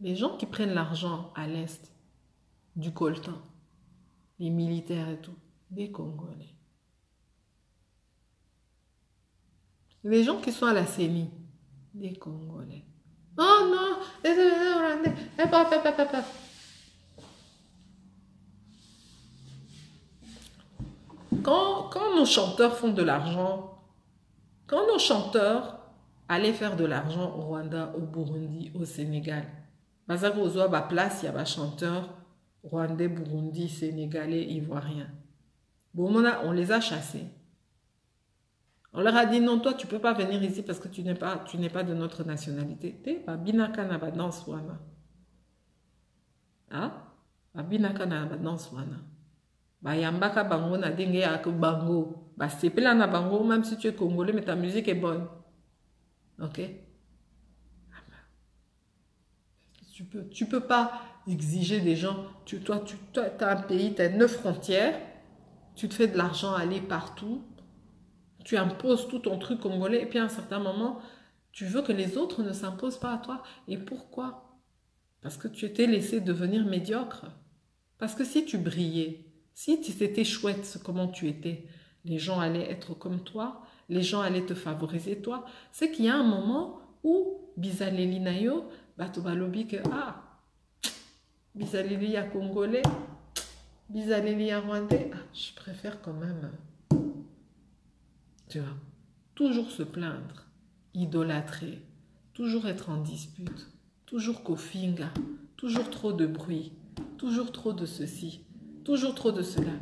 Les gens qui prennent l'argent à l'Est, du coltan, les militaires et tout, des Congolais. Les gens qui sont à la CENI, des Congolais. Oh non, quand nos chanteurs font de l'argent, quand nos chanteurs allaient faire de l'argent au Rwanda, au Burundi, au Sénégal, Bazako Ozoa ba place, il y a des chanteurs rwandais, Burundi, sénégalais, ivoiriens. Bon, on les a chassés. On leur a dit non, toi tu peux pas venir ici parce que tu n'es pas de notre nationalité. Te ba binaka na ba danse wana. Ah? Ba binaka na ba danse wana. Ba yambaka bango na denge ya bango. Ba sepela na bango même si tu es congolais mais ta musique est bonne. OK? Tu peux pas exiger des gens. Toi, tu as un pays, tu as 9 frontières, tu te fais de l'argent aller partout, tu imposes tout ton truc congolais, et puis à un certain moment, tu veux que les autres ne s'imposent pas à toi. Et pourquoi? Parce que tu t'es laissé devenir médiocre. Parce que si tu brillais, si c'était chouette comment tu étais, les gens allaient être comme toi, les gens allaient te favoriser toi. C'est qu'il y a un moment où Bizaleli Nayo, bato balobi que Bizaleli ya Congolais, Bizaleli ya Rwandais, je préfère quand même, tu vois, toujours se plaindre, idolâtrer, toujours être en dispute, toujours kofinga, toujours trop de bruit, toujours trop de ceci, toujours trop de cela.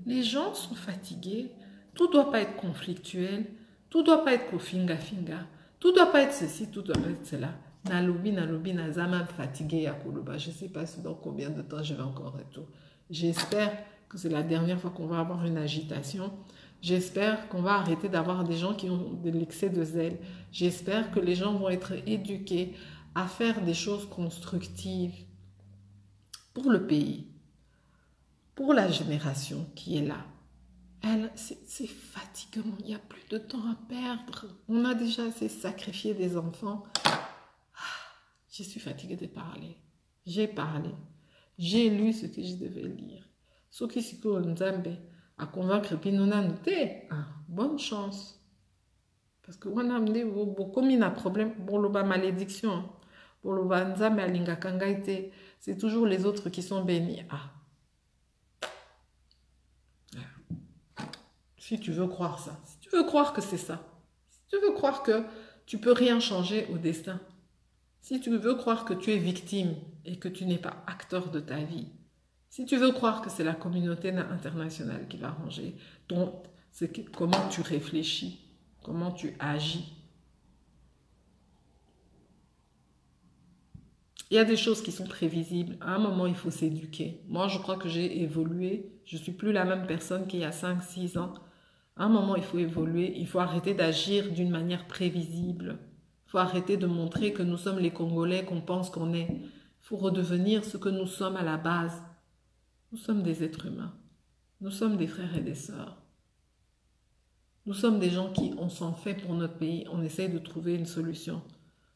Les gens sont fatigués, tout ne doit pas être conflictuel, tout ne doit pas être kofinga-finga, tout ne doit pas être ceci, tout ne doit pas être cela. Nalobi, nazama fatigué à Koloba. Je ne sais pas dans combien de temps je vais encore et tout. J'espère que c'est la dernière fois qu'on va avoir une agitation. J'espère qu'on va arrêter d'avoir des gens qui ont de l'excès de zèle. J'espère que les gens vont être éduqués à faire des choses constructives pour le pays, pour la génération qui est là. C'est fatigant, il n'y a plus de temps à perdre. On a déjà assez sacrifié des enfants. Je suis fatiguée de parler. J'ai parlé. J'ai lu ce que je devais lire. Ce qui s'y Nzambe à convaincre Pinona Nouté, bonne chance. Parce que on a amené comme il a un problème pour le malédiction, pour le Nzambe alinga kangaite, c'est toujours les autres qui sont bénis. Si tu veux croire ça, si tu veux croire que c'est ça, si tu veux croire que tu peux rien changer au destin, si tu veux croire que tu es victime et que tu n'es pas acteur de ta vie, si tu veux croire que c'est la communauté internationale qui va ranger, comment tu réfléchis, comment tu agis. Il y a des choses qui sont prévisibles. À un moment, il faut s'éduquer. Moi, je crois que j'ai évolué. Je ne suis plus la même personne qu'il y a 5-6 ans. À un moment, il faut évoluer. Il faut arrêter d'agir d'une manière prévisible. Il faut arrêter de montrer que nous sommes les Congolais qu'on pense qu'on est. Il faut redevenir ce que nous sommes à la base. Nous sommes des êtres humains. Nous sommes des frères et des sœurs. Nous sommes des gens qui, on s'en fait pour notre pays. On essaye de trouver une solution.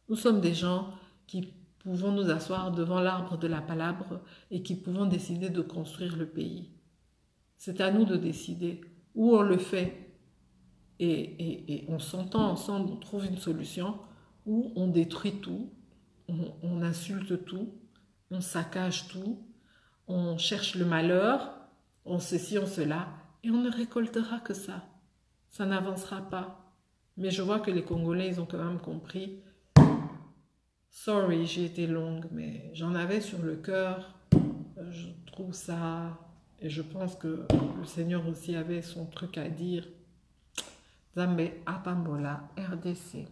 Nous sommes des gens qui pouvons nous asseoir devant l'arbre de la palabre et qui pouvons décider de construire le pays. C'est à nous de décider où on le fait et on s'entend ensemble, on trouve une solution, où on détruit tout, on insulte tout, on saccage tout, on cherche le malheur, on ceci, on cela, et on ne récoltera que ça. Ça n'avancera pas. Mais je vois que les Congolais, ils ont quand même compris. Sorry, j'ai été longue, mais j'en avais sur le cœur. Je trouve ça... Et je pense que le Seigneur aussi avait son truc à dire. Zambé Apambola, RDC.